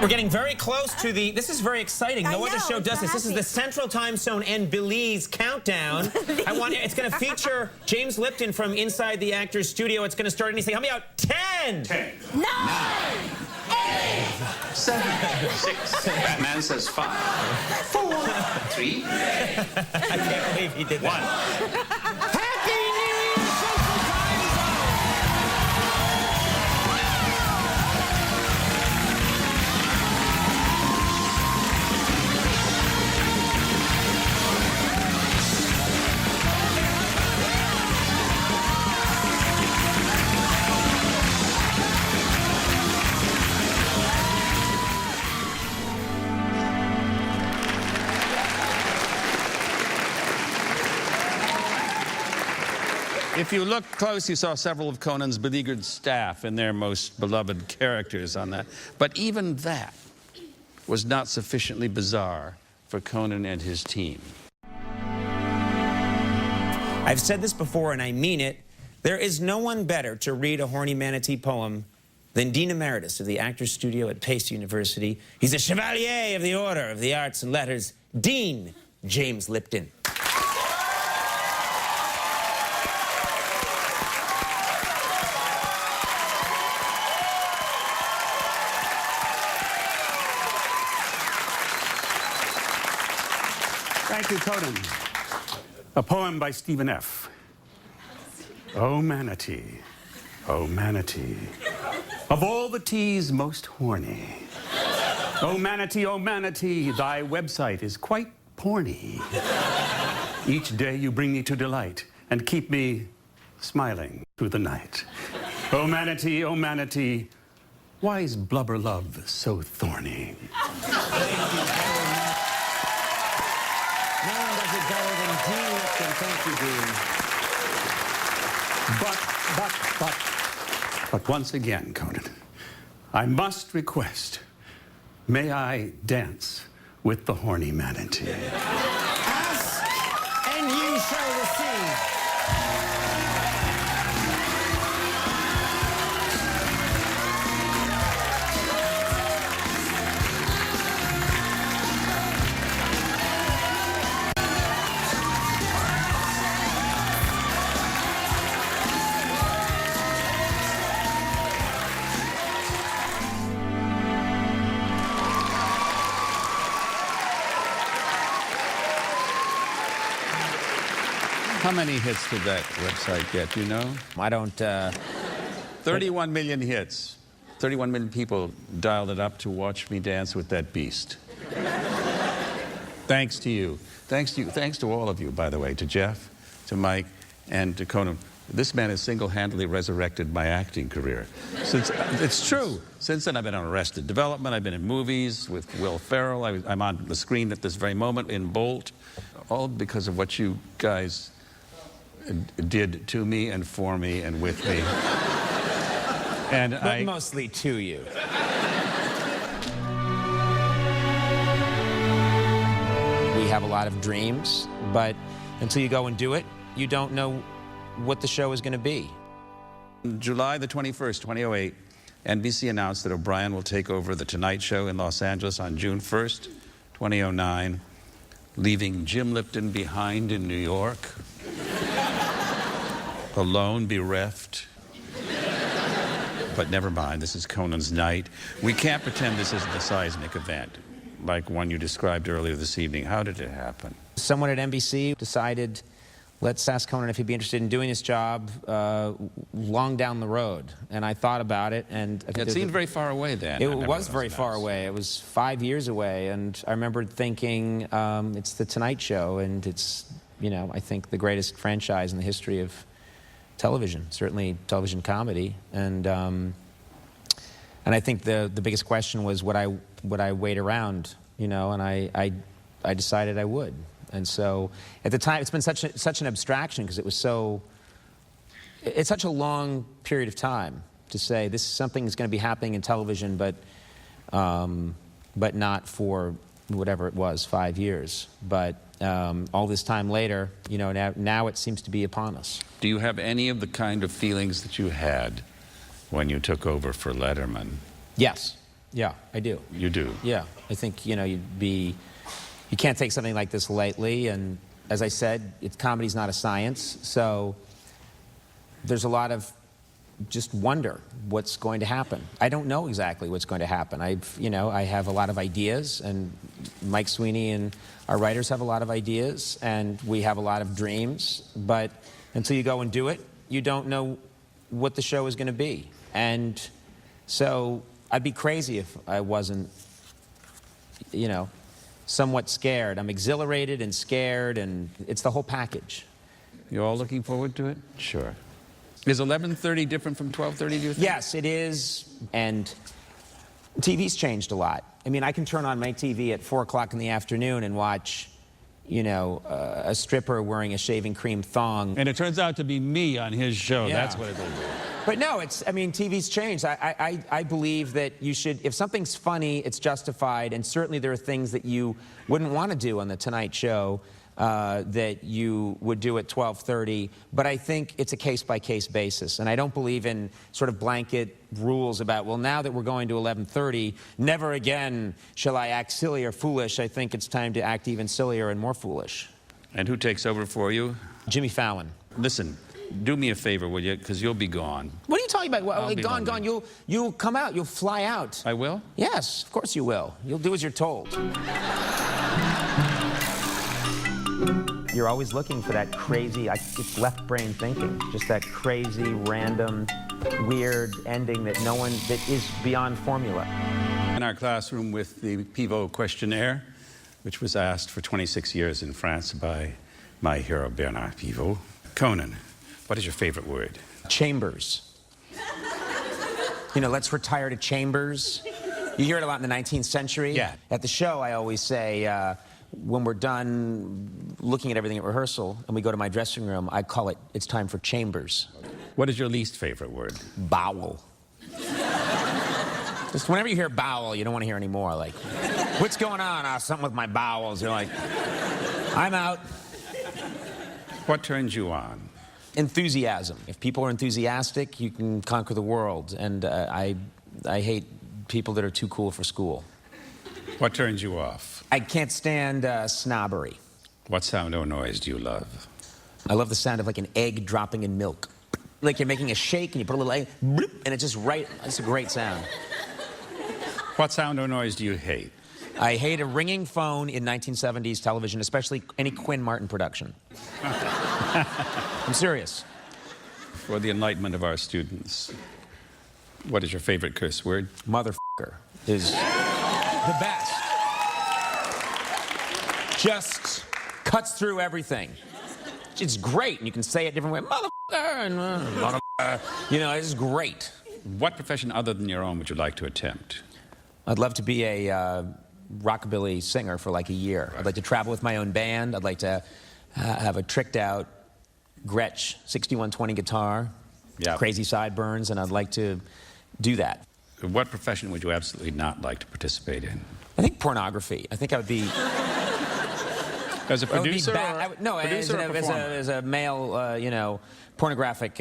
We're getting very close to this is very exciting. No other show does this. This is the Central Time Zone and Belize Countdown. It's going to feature James Lipton from inside the Actors Studio. It's going to start anything. Help me out. 10. 9. 8. 7. 6. Batman says 5. 4. 3. I can't believe he did that. 1. Happy New Year, Central Time Zone! If you look close, you saw several of Conan's beleaguered staff and their most beloved characters on that. But even that was not sufficiently bizarre for Conan and his team. I've said this before, and I mean it. There is no one better to read a horny manatee poem than Dean Emeritus of the Actors Studio at Pace University. He's a Chevalier of the Order of the Arts and Letters, Dean James Lipton. Thank you, Conan. A poem by Stephen F. Oh, manatee, of all the teas most horny. Oh, manatee, thy website is quite porny. Each day you bring me to delight and keep me smiling through the night. Oh, manatee, why is blubber love so thorny? No one does it better than Dean Lipton. Thank you, Dean. But once again, Conan, I must request, may I dance with the horny manatee? Ask, and you shall receive. How many hits did that website get, do you know? I don't... 31 million hits. 31 million people dialed it up to watch me dance with that beast. Thanks to you. Thanks to you. Thanks to all of you, by the way, to Jeff, to Mike, and to Conan. This man has single-handedly resurrected my acting career. It's true. Since then, I've been on Arrested Development. I've been in movies with Will Ferrell. I'm on the screen at this very moment in Bolt. All because of what you guys did to me and for me and with me. But mostly to you. We have a lot of dreams, but until you go and do it, you don't know what the show is going to be. July the 21st, 2008, NBC announced that O'Brien will take over The Tonight Show in Los Angeles on June 1st, 2009, leaving Jim Lipton behind in New York, alone, bereft. But never mind, this is Conan's night. We can't pretend this isn't a seismic event, like one you described earlier this evening. How did it happen? Someone at NBC decided, let's ask Conan if he'd be interested in doing this job long down the road. And I thought about it, and... It seemed very far away then. It was very far away. It was 5 years away, and I remember thinking, it's The Tonight Show, and it's, you know, I think the greatest franchise in the history of television, certainly television comedy, and I think the biggest question was would I wait around, you know, and I decided I would, and so at the time it's been such an abstraction because it's such a long period of time to say this is something that's going to be happening in television, but not for whatever it was, 5 years, but all this time later, you know, now it seems to be upon us. Do you have any of the kind of feelings that you had when you took over for Letterman? Yes. Yeah, I do. You do? Yeah. I think, you know, you can't take something like this lightly, and as I said, comedy's not a science, so there's a lot of just wonder what's going to happen. I don't know exactly what's going to happen. I have a lot of ideas, and Mike Sweeney and our writers have a lot of ideas, and we have a lot of dreams, but until you go and do it, you don't know what the show is going to be. And so I'd be crazy if I wasn't, you know, somewhat scared. I'm exhilarated and scared, and it's the whole package. You all looking forward to it? Sure. Is 11:30 different from 12:30, do you think? Yes, it is, and TV's changed a lot. I mean, I can turn on my TV at 4 o'clock in the afternoon and watch, you know, a stripper wearing a shaving cream thong. And it turns out to be me on his show. Yeah. That's what it is. But no, I mean, TV's changed. I believe that you should, if something's funny, it's justified, and certainly there are things that you wouldn't want to do on The Tonight Show that you would do at 12:30, but I think it's a case-by-case basis, and I don't believe in sort of blanket rules about, well, now that we're going to 11:30, never again shall I act silly or foolish. I think it's time to act even sillier and more foolish. And who takes over for you? Jimmy Fallon. Listen, do me a favor, will you? Because you'll be gone. What are you talking about? Well, gone. lonely. You'll come out. You'll fly out. I will? Yes, of course you will. You'll do as you're told. You're always looking for that crazy, it's left brain thinking, just that crazy, random, weird ending that that is beyond formula. In our classroom with the Pivot questionnaire, which was asked for 26 years in France by my hero Bernard Pivot. Conan, what is your favorite word? Chambers. You know, let's retire to chambers. You hear it a lot in the 19th century. Yeah. At the show, I always say, when we're done looking at everything at rehearsal and we go to my dressing room, I call it, it's time for chambers. What is your least favorite word? Bowel. Just whenever you hear bowel, you don't want to hear any more. Like, what's going on? Something with my bowels. You're like, I'm out. What turns you on? Enthusiasm. If people are enthusiastic, you can conquer the world. And I hate people that are too cool for school. What turns you off? I can't stand snobbery. What sound or noise do you love? I love the sound of like an egg dropping in milk. Like you're making a shake and you put a little egg, bloop, and it's just right. It's a great sound. What sound or noise do you hate? I hate a ringing phone in 1970s television, especially any Quinn Martin production. I'm serious. For the enlightenment of our students, what is your favorite curse word? Motherfucker is the best. Just cuts through everything. It's great, and you can say it different ways. Motherfucker, and motherfucker. You know, it's great. What profession other than your own would you like to attempt? I'd love to be a rockabilly singer for like a year. I'd like to travel with my own band. I'd like to have a tricked out Gretsch 6120 guitar, crazy sideburns, and I'd like to do that. What profession would you absolutely not like to participate in? I think pornography. I think I would be... As a producer? As a male, you know, pornographic,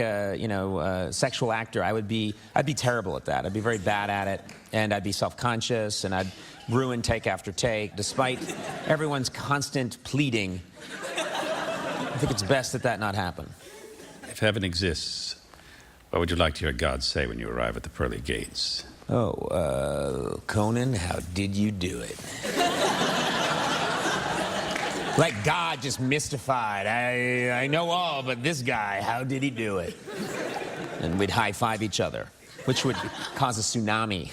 sexual actor, I'd be terrible at that. I'd be very bad at it, and I'd be self-conscious, and I'd ruin take after take, despite everyone's constant pleading. I think it's best that not happen. If heaven exists, what would you like to hear God say when you arrive at the pearly gates? Oh, Conan, how did you do it? Like God just mystified. I know all, but this guy, how did he do it? And we'd high-five each other, which would cause a tsunami.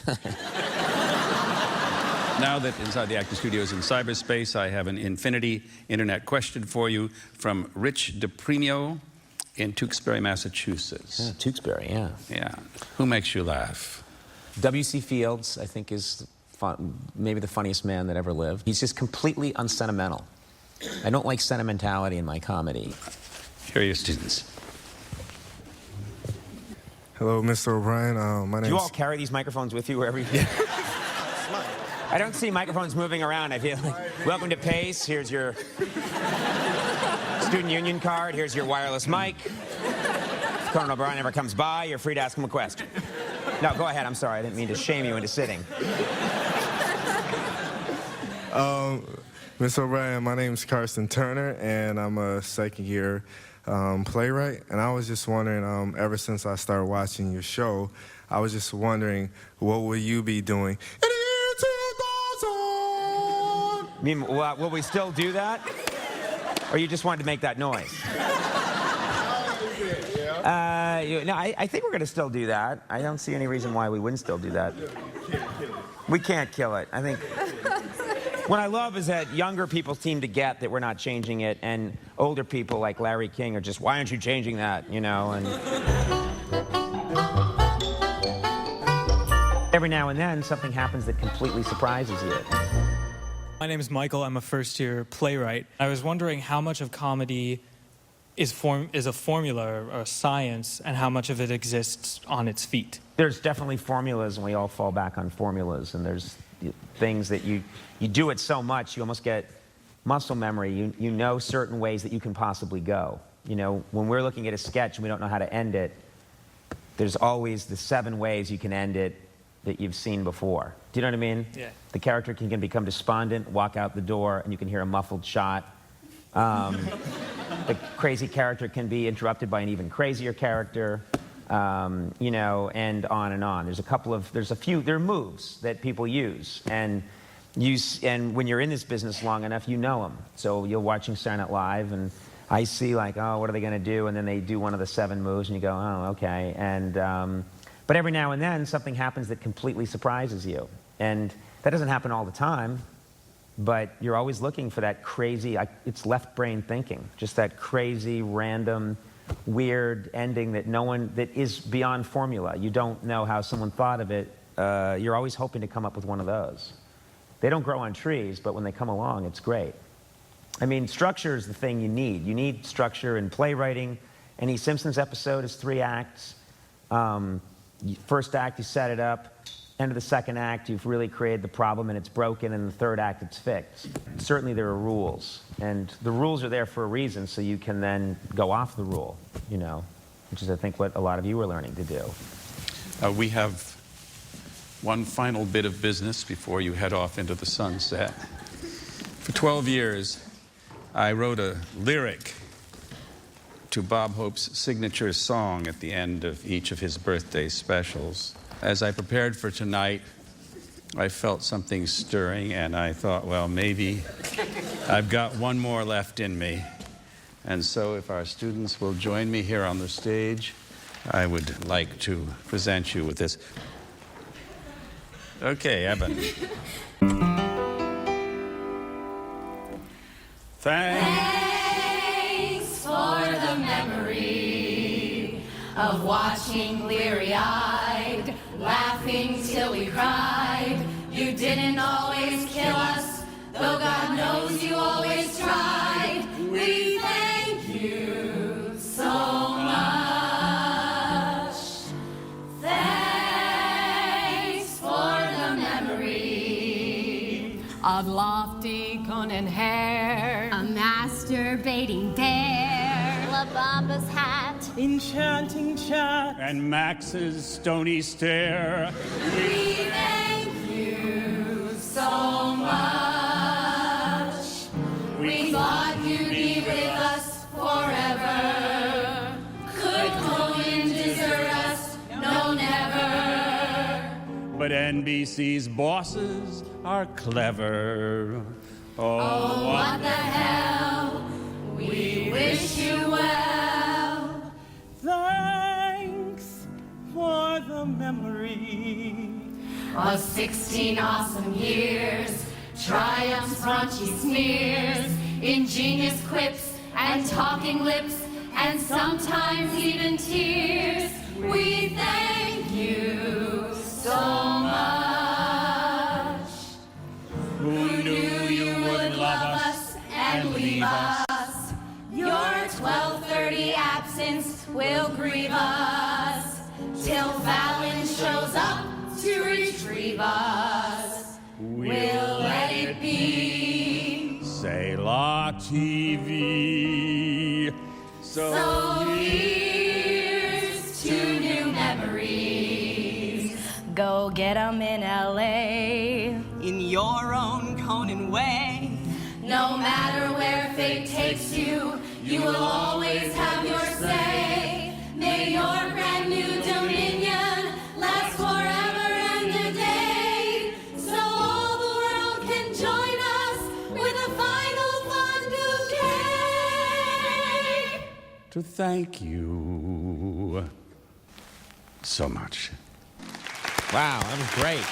Now that Inside the Acting Studio is in cyberspace, I have an infinity internet question for you from Rich DePremio in Tewksbury, Massachusetts. Yeah, Tewksbury, yeah. Yeah. Who makes you laugh? W.C. Fields, I think, is maybe the funniest man that ever lived. He's just completely unsentimental. I don't like sentimentality in my comedy. Here are your students. Hello, Mr. O'Brien. My name Do you all carry these microphones with you wherever you go? I don't see microphones moving around. I feel like, welcome to PACE. Here's your student union card. Here's your wireless mic. If Conan O'Brien ever comes by, you're free to ask him a question. No, go ahead. I'm sorry. I didn't mean to shame you into sitting. Mr. O'Brien, my name is Carson Turner, and I'm a second-year playwright. And I was just wondering, ever since I started watching your show, I was just wondering, what will you be doing in the year 2000? I mean, will we still do that? Or you just wanted to make that noise? No, I think we're going to still do that. I don't see any reason why we wouldn't still do that. We can't kill it. I think... What I love is that younger people seem to get that we're not changing it, and older people like Larry King are just, why aren't you changing that, you know? And every now and then, something happens that completely surprises you. My name is Michael. I'm a first-year playwright. I was wondering how much of comedy is a formula or a science, and how much of it exists on its feet. There's definitely formulas, and we all fall back on formulas, and there's things that you do it so much, you almost get muscle memory. You know certain ways that you can possibly go. You know, when we're looking at a sketch and we don't know how to end it, there's always the 7 ways you can end it that you've seen before. Do you know what I mean? Yeah. The character can become despondent, walk out the door, and you can hear a muffled shot. The crazy character can be interrupted by an even crazier character. You know, and on and on. There are moves that people use, and when you're in this business long enough, you know them. So you're watching Saturday Night Live, and I see like, oh, what are they going to do? And then they do one of the 7 moves, and you go, oh, okay. And but every now and then, something happens that completely surprises you, and that doesn't happen all the time. But you're always looking for that crazy. It's left brain thinking, just that crazy, random, weird ending that is beyond formula. You don't know how someone thought of it. You're always hoping to come up with one of those. They don't grow on trees, but when they come along, it's great. I mean, structure is the thing you need. You need structure in playwriting. Any Simpsons episode is 3 acts. First act, you set it up. End of the second act, you've really created the problem and it's broken, and the third act, it's fixed. Certainly there are rules, and the rules are there for a reason, so you can then go off the rule, you know, which is, I think, what a lot of you are learning to do. We have one final bit of business before you head off into the sunset. For 12 years, I wrote a lyric to Bob Hope's signature song at the end of each of his birthday specials. As I prepared for tonight, I felt something stirring, and I thought, well, maybe I've got one more left in me. And so if our students will join me here on the stage, I would like to present you with this. Okay, Evan. Thanks for the memory of watching bleary-eyed, laughing till we cried. You didn't always kill us, though God knows you always tried. We thank you so much. Thanks for the memory of lofty Conan hair, a masturbating bear, Lopez's hat, Enchanting chat. And Max's stony stare. we thank you so much. We thought you'd be with us forever. Could Conan desert us? No, never. But NBC's bosses are clever. Oh, what the hell? We wish you well. Thanks for the memory Of 16 awesome years, triumphs, raunchy smears, ingenious quips, and talking lips, and sometimes even tears. We thank you so much. Who knew you would love us and leave us? Your 12:30 absence will grieve us till Fallon shows up to retrieve us. We'll let it be. Say La TV. So here's to new memories. Go get 'em in LA. in your own Conan way. No matter where fate takes you, you will always have your say. May your brand new dominion last forever and a day, so all the world can join us with a final fun bouquet. To thank you so much. Wow, that was great.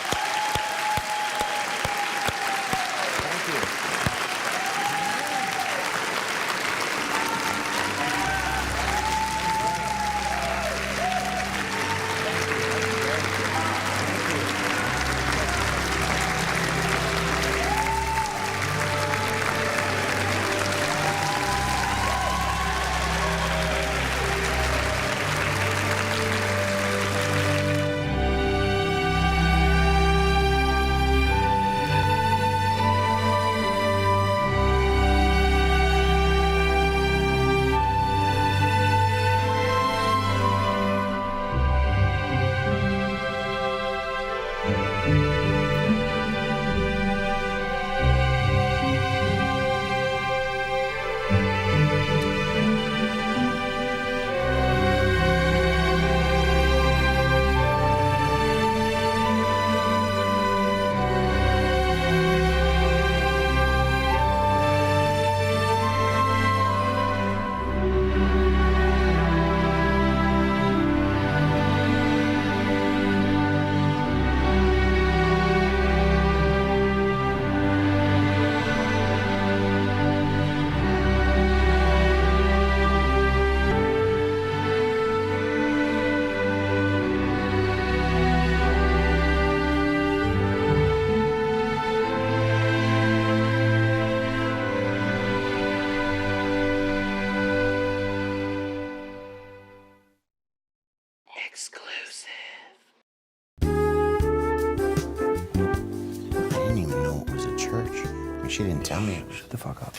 She didn't tell me. Shut the fuck up.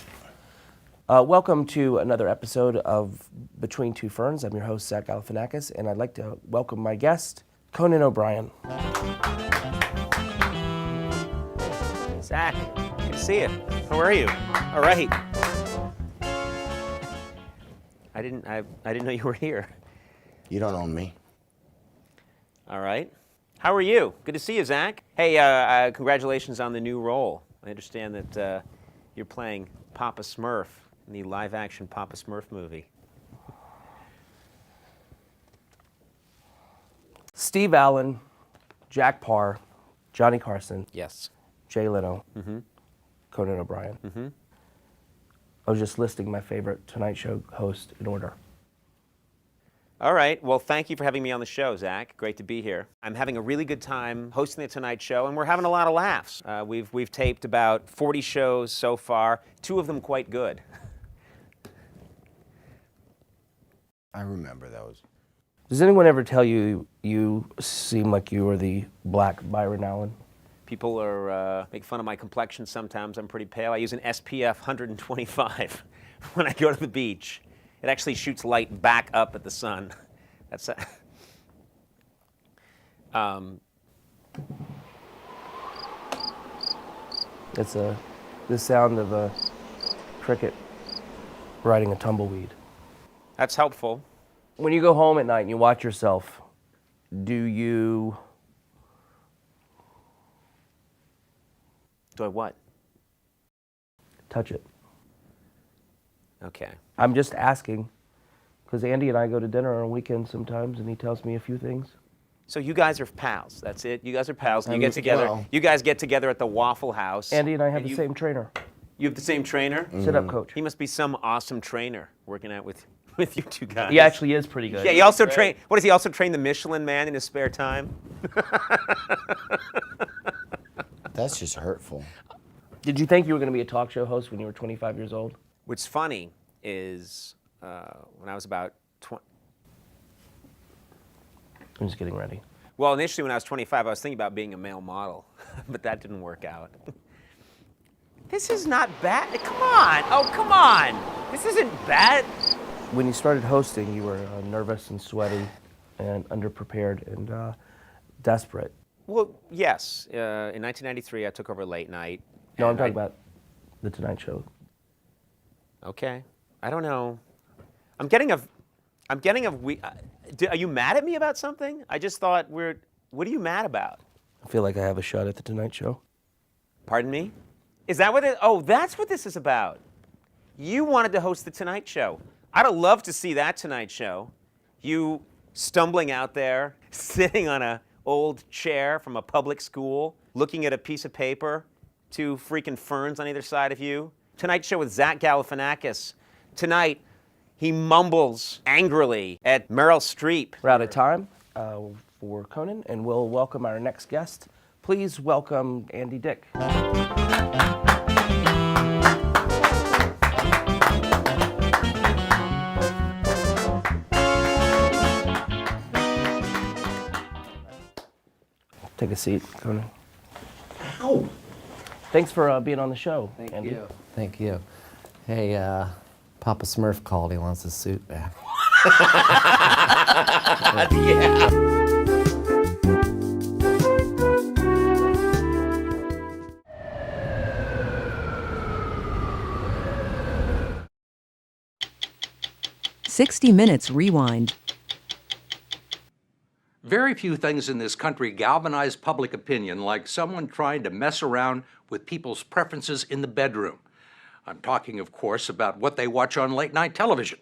Welcome to another episode of Between Two Ferns. I'm your host, Zach Galifianakis, and I'd like to welcome my guest, Conan O'Brien. Zach, good to see you. How are you? All right. I didn't know you were here. You don't own me. All right. How are you? Good to see you, Zach. Hey, congratulations on the new role. I understand that you're playing Papa Smurf in the live-action Papa Smurf movie? Steve Allen, Jack Parr, Johnny Carson. Yes. Jay Leno. Mm-hmm. Conan O'Brien. Mm-hmm. I was just listing my favorite Tonight Show host in order. All right. Well, thank you for having me on the show, Zach. Great to be here. I'm having a really good time hosting the Tonight Show, and we're having a lot of laughs. We've taped about 40 shows so far, 2 of them quite good. I remember those. Does anyone ever tell you you seem like you are the black Byron Allen? People are make fun of my complexion sometimes. I'm pretty pale. I use an SPF 125 when I go to the beach. It actually shoots light back up at the sun. That's It's the sound of a cricket riding a tumbleweed. That's helpful. When you go home at night and you watch yourself, do you... Do I what? Touch it. Okay. I'm just asking, because Andy and I go to dinner on weekends sometimes, and he tells me a few things. So you guys are pals. That's it. You guys are pals. And you get together. Well, you guys get together at the Waffle House. Andy and I have the same trainer. You have the same trainer? Sit-up coach. He must be some awesome trainer working out with you two guys. He actually is pretty good. Yeah, he also train. What does he also train the Michelin Man in his spare time? That's just hurtful. Did you think you were going to be a talk show host when you were 25 years old? What's funny is when I was about 20. I'm just getting ready. Well, initially when I was 25, I was thinking about being a male model, but that didn't work out. This is not bad. Come on. Oh, come on. This isn't bad. When you started hosting, you were nervous and sweaty and underprepared and desperate. Well, yes. In 1993, I took over Late Night. No, I'm talking about The Tonight Show. Okay. I don't know. I'm getting a are you mad at me about something? I just thought what are you mad about? I feel like I have a shot at The Tonight Show. Pardon me? Is that what that's what this is about. You wanted to host The Tonight Show. I'd have loved to see that Tonight Show. You stumbling out there, sitting on an old chair from a public school, looking at a piece of paper, 2 freaking ferns on either side of you. Tonight Show with Zach Galifianakis. Tonight, he mumbles angrily at Meryl Streep. We're out of time for Conan, and we'll welcome our next guest. Please welcome Andy Dick. Take a seat, Conan. Ow. Thanks for being on the show, Andy. You. Thank you. Hey, Papa Smurf called. He wants his suit back. Yeah. 60 Minutes Rewind. Very few things in this country galvanize public opinion like someone trying to mess around with people's preferences in the bedroom. I'm talking, of course, about what they watch on late-night television.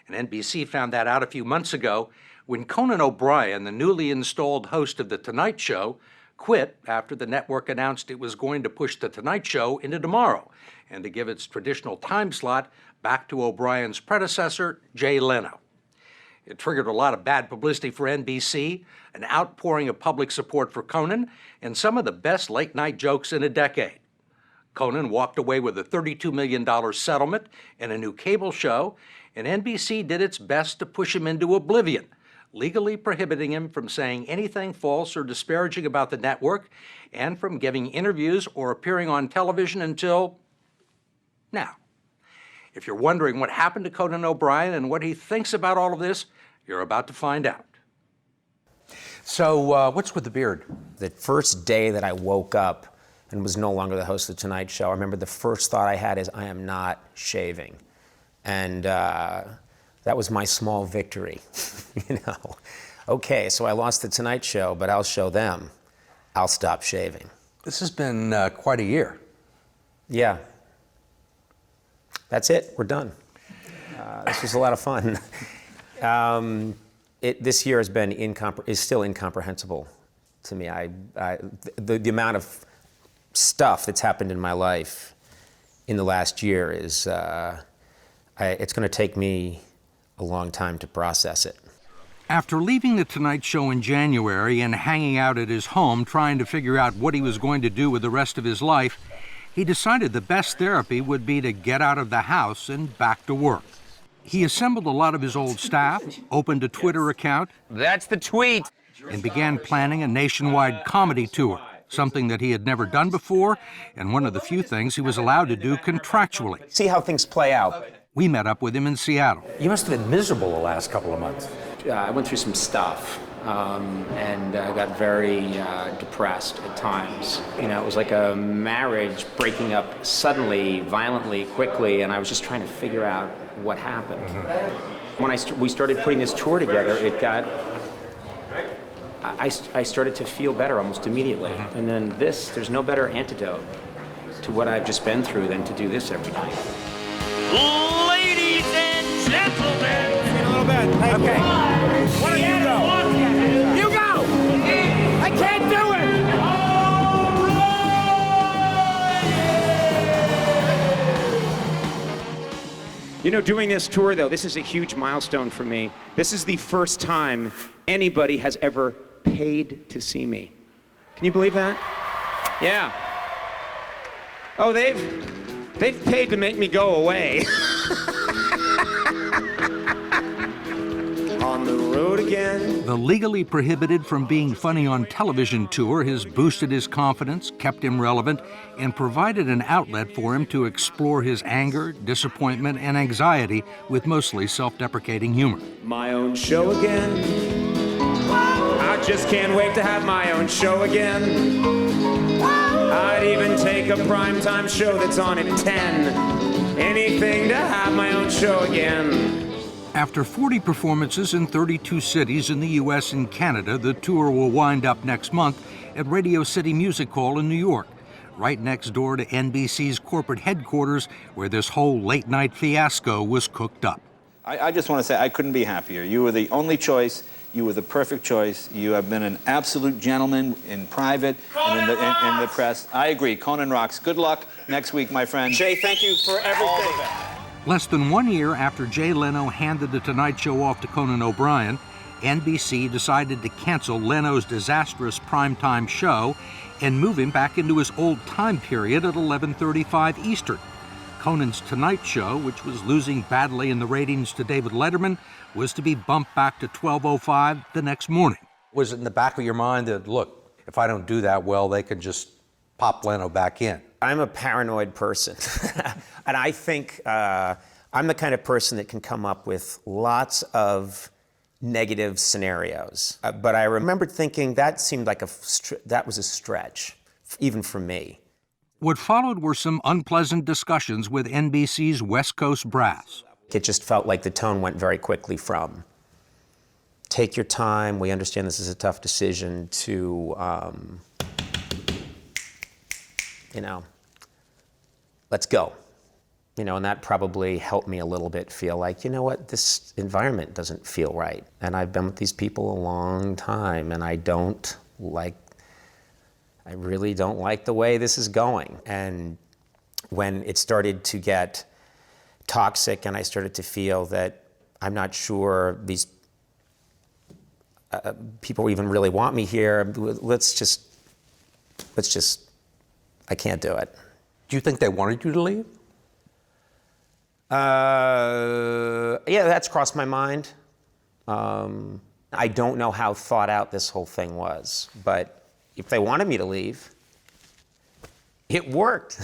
And NBC found that out a few months ago when Conan O'Brien, the newly installed host of The Tonight Show, quit after the network announced it was going to push The Tonight Show into tomorrow and to give its traditional time slot back to O'Brien's predecessor, Jay Leno. It triggered a lot of bad publicity for NBC, an outpouring of public support for Conan, and some of the best late-night jokes in a decade. Conan walked away with a $32 million settlement and a new cable show, and NBC did its best to push him into oblivion, legally prohibiting him from saying anything false or disparaging about the network and from giving interviews or appearing on television until now. If you're wondering what happened to Conan O'Brien and what he thinks about all of this, you're about to find out. So, what's with the beard? The first day that I woke up and was no longer the host of The Tonight Show, I remember the first thought I had is, I am not shaving. And that was my small victory, you know. Okay, so I lost The Tonight Show, but I'll show them. I'll stop shaving. This has been quite a year. Yeah. that's it. We're done. This was a lot of fun. This year has been is still incomprehensible to me. The amount of stuff that's happened in my life in the last year is, it's going to take me a long time to process it. After leaving The Tonight Show in January and hanging out at his home trying to figure out what he was going to do with the rest of his life, he decided the best therapy would be to get out of the house and back to work. He assembled a lot of his old staff, opened a Twitter account. That's the tweet. And began planning a nationwide comedy tour, something that he had never done before, and one of the few things he was allowed to do contractually. See how things play out. We met up with him in Seattle. You must have been miserable the last couple of months. I went through some stuff and got very depressed at times. You know, it was like a marriage breaking up suddenly, violently, quickly, and I was just trying to figure out what happened. When we started putting this tour together, I started to feel better almost immediately. And then there's no better antidote to what I've just been through than to do this every night. Ladies and gentlemen. A little bit. Okay. Why don't you go? You go! I can't do it! You know, doing this tour, though, this is a huge milestone for me. This is the first time anybody has ever paid to see me. Can you believe that? Yeah. Oh, they've paid to make me go away. On the road again. The legally prohibited from being funny on television tour has boosted his confidence, kept him relevant, and provided an outlet for him to explore his anger, disappointment, and anxiety with mostly self-deprecating humor. My own show again. I just can't wait to have my own show again. I'd even take a primetime show that's on at 10. Anything to have my own show again. After 40 performances in 32 cities in the U.S. and Canada, the tour will wind up next month at Radio City Music Hall in New York, right next door to NBC's corporate headquarters, where this whole late-night fiasco was cooked up. I just want to say I couldn't be happier. You were the only choice. You were the perfect choice. You have been an absolute gentleman in private and in the press. I agree. Conan rocks. Good luck next week, my friend. Jay, thank you for everything. Less than 1 year after Jay Leno handed The Tonight Show off to Conan O'Brien, NBC decided to cancel Leno's disastrous primetime show and move him back into his old time period at 11:35 Eastern. Conan's Tonight Show, which was losing badly in the ratings to David Letterman, was to be bumped back to 12:05 the next morning. Was it in the back of your mind that, look, if I don't do that well, they can just pop Leno back in? I'm a paranoid person. And I think I'm the kind of person that can come up with lots of negative scenarios. But I remembered thinking that seemed like that was a stretch, even for me. What followed were some unpleasant discussions with NBC's West Coast brass. It just felt like the tone went very quickly from take your time, we understand this is a tough decision, to, let's go. And that probably helped me a little bit feel like, you know what, this environment doesn't feel right. And I've been with these people a long time, and I really don't like the way this is going. And when it started to get toxic and I started to feel that I'm not sure these people even really want me here, I can't do it. Do you think they wanted you to leave? Yeah, that's crossed my mind. I don't know how thought out this whole thing was, but if they wanted me to leave, it worked.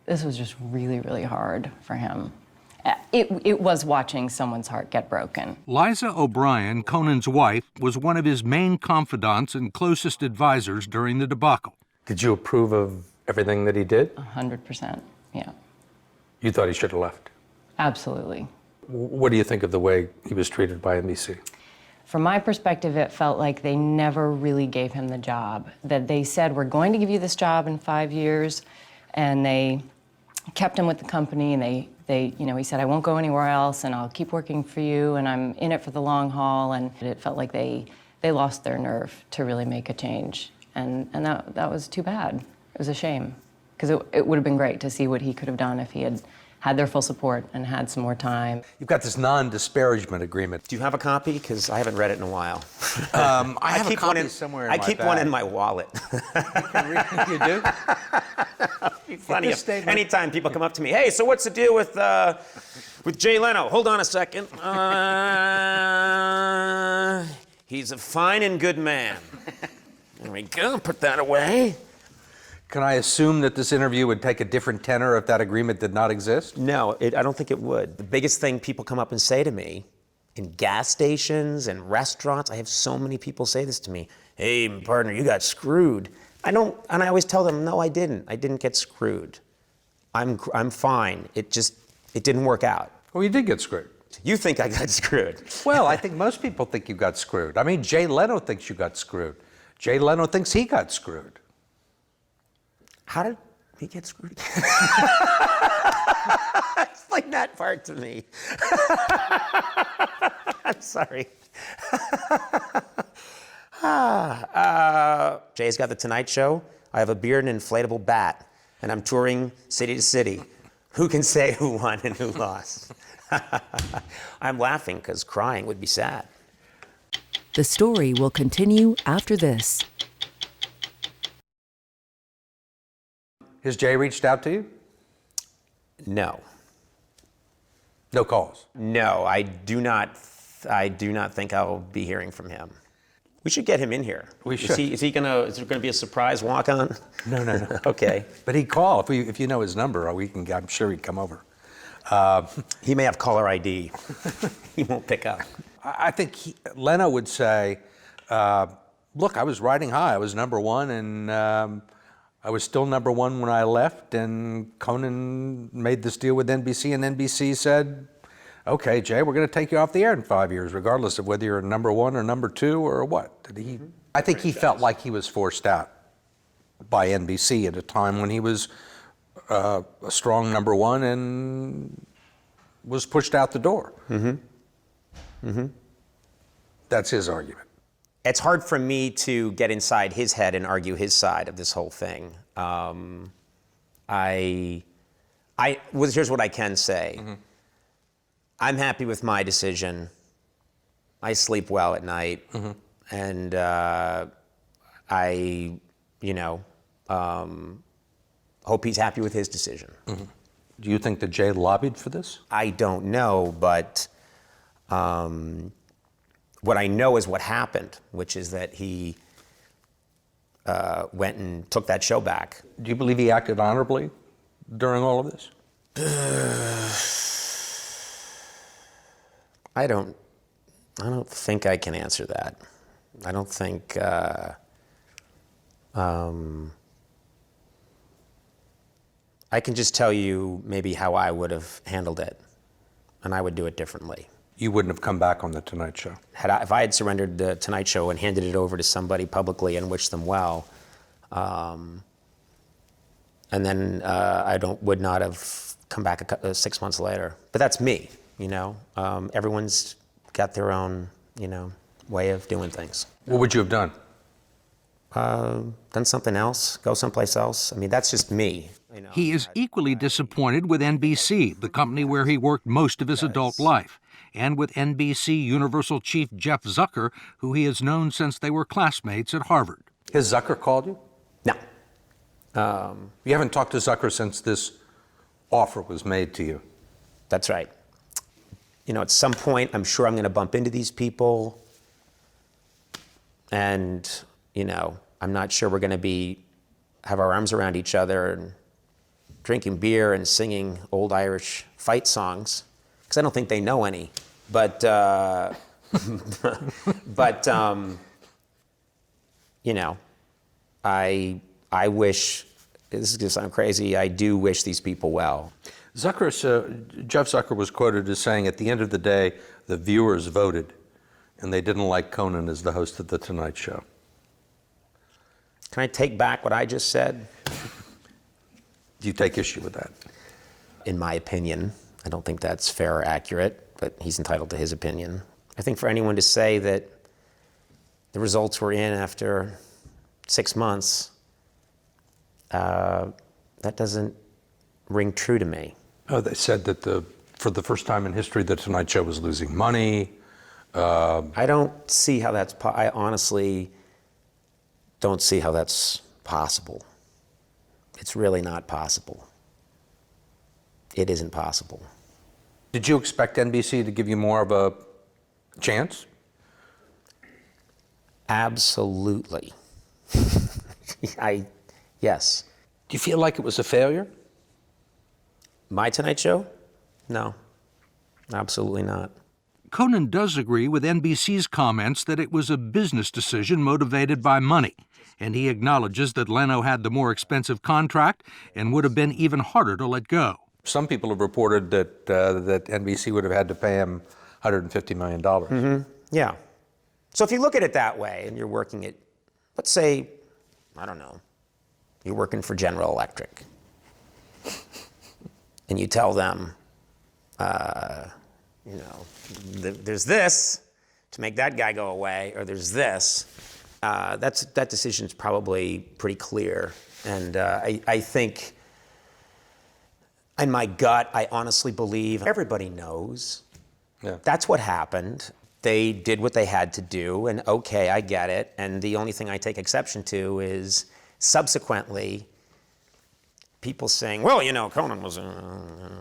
This was just really, really hard for him. It was watching someone's heart get broken. Liza O'Brien, Conan's wife, was one of his main confidants and closest advisors during the debacle. Did you approve of everything that he did? 100%, yeah. You thought he should have left? Absolutely. What do you think of the way he was treated by NBC? From my perspective, it felt like they never really gave him the job. That they said, we're going to give you this job in 5 years, and they kept him with the company, and he said, I won't go anywhere else, and I'll keep working for you, and I'm in it for the long haul. And it felt like they lost their nerve to really make a change, and that was too bad. It was a shame, because it would have been great to see what he could have done if he had their full support and had some more time. You've got this non-disparagement agreement. Do you have a copy? Because I haven't read it in a while. I have a copy somewhere in my I keep bag. one in my wallet. You do? It'd be funny if anytime people come up to me, hey, so what's the deal with Jay Leno? Hold on a second. He's a fine and good man. There we go, put that away. Can I assume that this interview would take a different tenor if that agreement did not exist? No, I don't think it would. The biggest thing people come up and say to me in gas stations and restaurants, I have so many people say this to me, hey, partner, you got screwed. And I always tell them, no, I didn't. I didn't get screwed. I'm fine. It didn't work out. Well, you did get screwed. You think I got screwed. Well, I think most people think you got screwed. I mean, Jay Leno thinks you got screwed. Jay Leno thinks he got screwed. How did he get screwed? Explain that part to me. I'm sorry. Jay's got the Tonight Show. I have a beard and an inflatable bat, and I'm touring city to city. Who can say who won and who lost? I'm laughing because crying would be sad. The story will continue after this. Has Jay reached out to you? No. No calls? No, I do not think I'll be hearing from him. We should get him in here. We should. Is there gonna be a surprise walk-on? No. Okay. But he'd call. If you know his number, I'm sure he'd come over. He may have caller ID. He won't pick up. I think Leno would say, look, I was riding high. I was number one, and I was still number one when I left, and Conan made this deal with NBC, and NBC said, okay, Jay, we're going to take you off the air in 5 years, regardless of whether you're number one or number two or what. I think he felt like he was forced out by NBC at a time when he was a strong number one and was pushed out the door. That's his argument. It's hard for me to get inside his head and argue his side of this whole thing. Here's what I can say. I'm happy with my decision. I sleep well at night, and I, hope he's happy with his decision. Do you think that Jay lobbied for this? I don't know, but what I know is what happened, which is that he went and took that show back. Do you believe he acted honorably during all of this? I don't think I can answer that. I don't think. I can just tell you maybe how I would have handled it, and I would do it differently. You wouldn't have come back on The Tonight Show? If I had surrendered The Tonight Show and handed it over to somebody publicly and wished them well, and then would not have come back 6 months later. But that's me, Everyone's got their own, way of doing things. What would you have done? Done something else, go someplace else. I mean, that's just me. He is equally disappointed with NBC, the company where he worked most of his adult life, and with NBC Universal chief Jeff Zucker, who he has known since they were classmates at Harvard. Has Zucker called you? No. You haven't talked to Zucker since this offer was made to you? That's right. At some point, I'm sure I'm going to bump into these people, and, I'm not sure we're going to have our arms around each other and drinking beer and singing old Irish fight songs, because I don't think they know any. But, I wish, this is going to sound crazy, I do wish these people well. Jeff Zucker was quoted as saying, at the end of the day, the viewers voted, and they didn't like Conan as the host of The Tonight Show. Can I take back what I just said? Do you take issue with that? in my opinion. I don't think that's fair or accurate, but he's entitled to his opinion. I think for anyone to say that the results were in after 6 months, that doesn't ring true to me. Oh, they said that for the first time in history, the Tonight Show was losing money. I don't see how that's, I honestly don't see how that's possible. It's really not possible. It isn't possible. Did you expect NBC to give you more of a chance? Absolutely. Yes. Do you feel like it was a failure? My Tonight Show? No, absolutely not. Conan does agree with NBC's comments that it was a business decision motivated by money, and he acknowledges that Leno had the more expensive contract and would have been even harder to let go. Some people have reported that that NBC would have had to pay him $150 million. Mm-hmm. Yeah. So if you look at it that way, and you're working at, let's say, I don't know, you're working for General Electric, and you tell them, you know, there's this to make that guy go away, or there's this. That decision's probably pretty clear, and I think, in my gut, I honestly believe everybody knows. Yeah. That's what happened. They did what they had to do, and okay, I get it. And the only thing I take exception to is subsequently people saying, well, you know, Conan was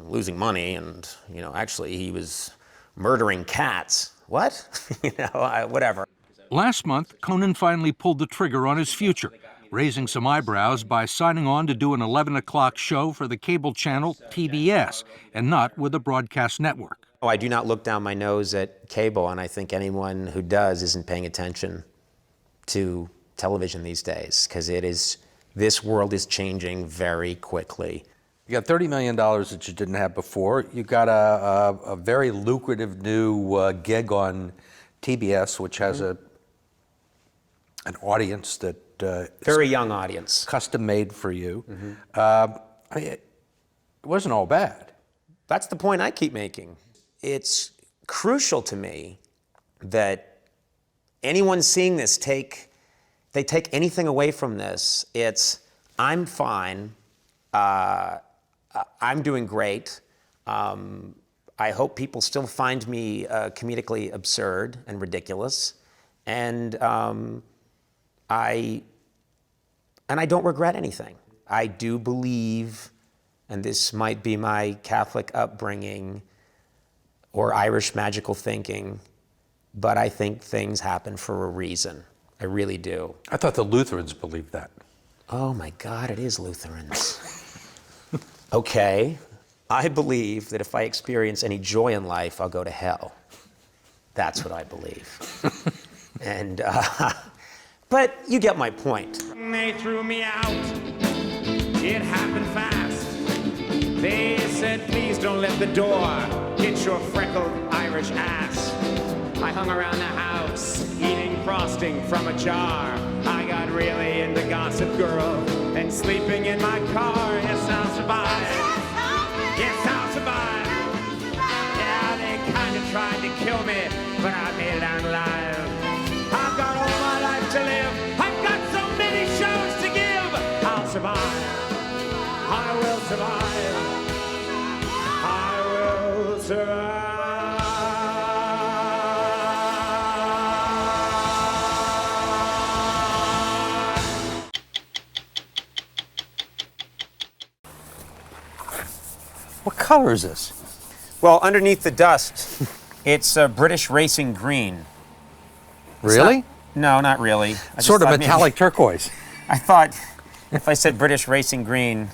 losing money, and, you know, actually he was murdering cats. What? You know, whatever. Last month, Conan finally pulled the trigger on his future, raising some eyebrows by signing on to do an 11 o'clock show for the cable channel PBS, and not with a broadcast network. I do not look down my nose at cable, and I think anyone who does isn't paying attention to television these days, because this world is changing very quickly. You got $30 million that you didn't have before. You got a very lucrative new gig on TBS, which has an audience that very young audience, custom made for you. Mm-hmm. It wasn't all bad. That's the point I keep making. It's crucial to me that anyone seeing this take anything away from this. It's, I'm fine. I'm doing great. I hope people still find me comedically absurd and ridiculous. And I don't regret anything. I do believe, and this might be my Catholic upbringing or Irish magical thinking, but I think things happen for a reason. I really do. I thought the Lutherans believed that. Oh my God, it is Lutherans. Okay, I believe that if I experience any joy in life, I'll go to hell. That's what I believe. And, but you get my point. They threw me out. It happened fast. They said, please don't let the door hit your freckled Irish ass. I hung around the house, eating frosting from a jar. I got really into Gossip Girl and sleeping in my car. Yes, I'll survive. Yes, I'll survive. Yeah, they kind of tried to kill me, but I made it out alive. I've got all my life to live. I've got so many shows to give. I'll survive. I will survive. I will survive. What color is this? Well, underneath the dust, it's British racing green. Really? No, not really. Sort of metallic turquoise. I thought if I said British racing green,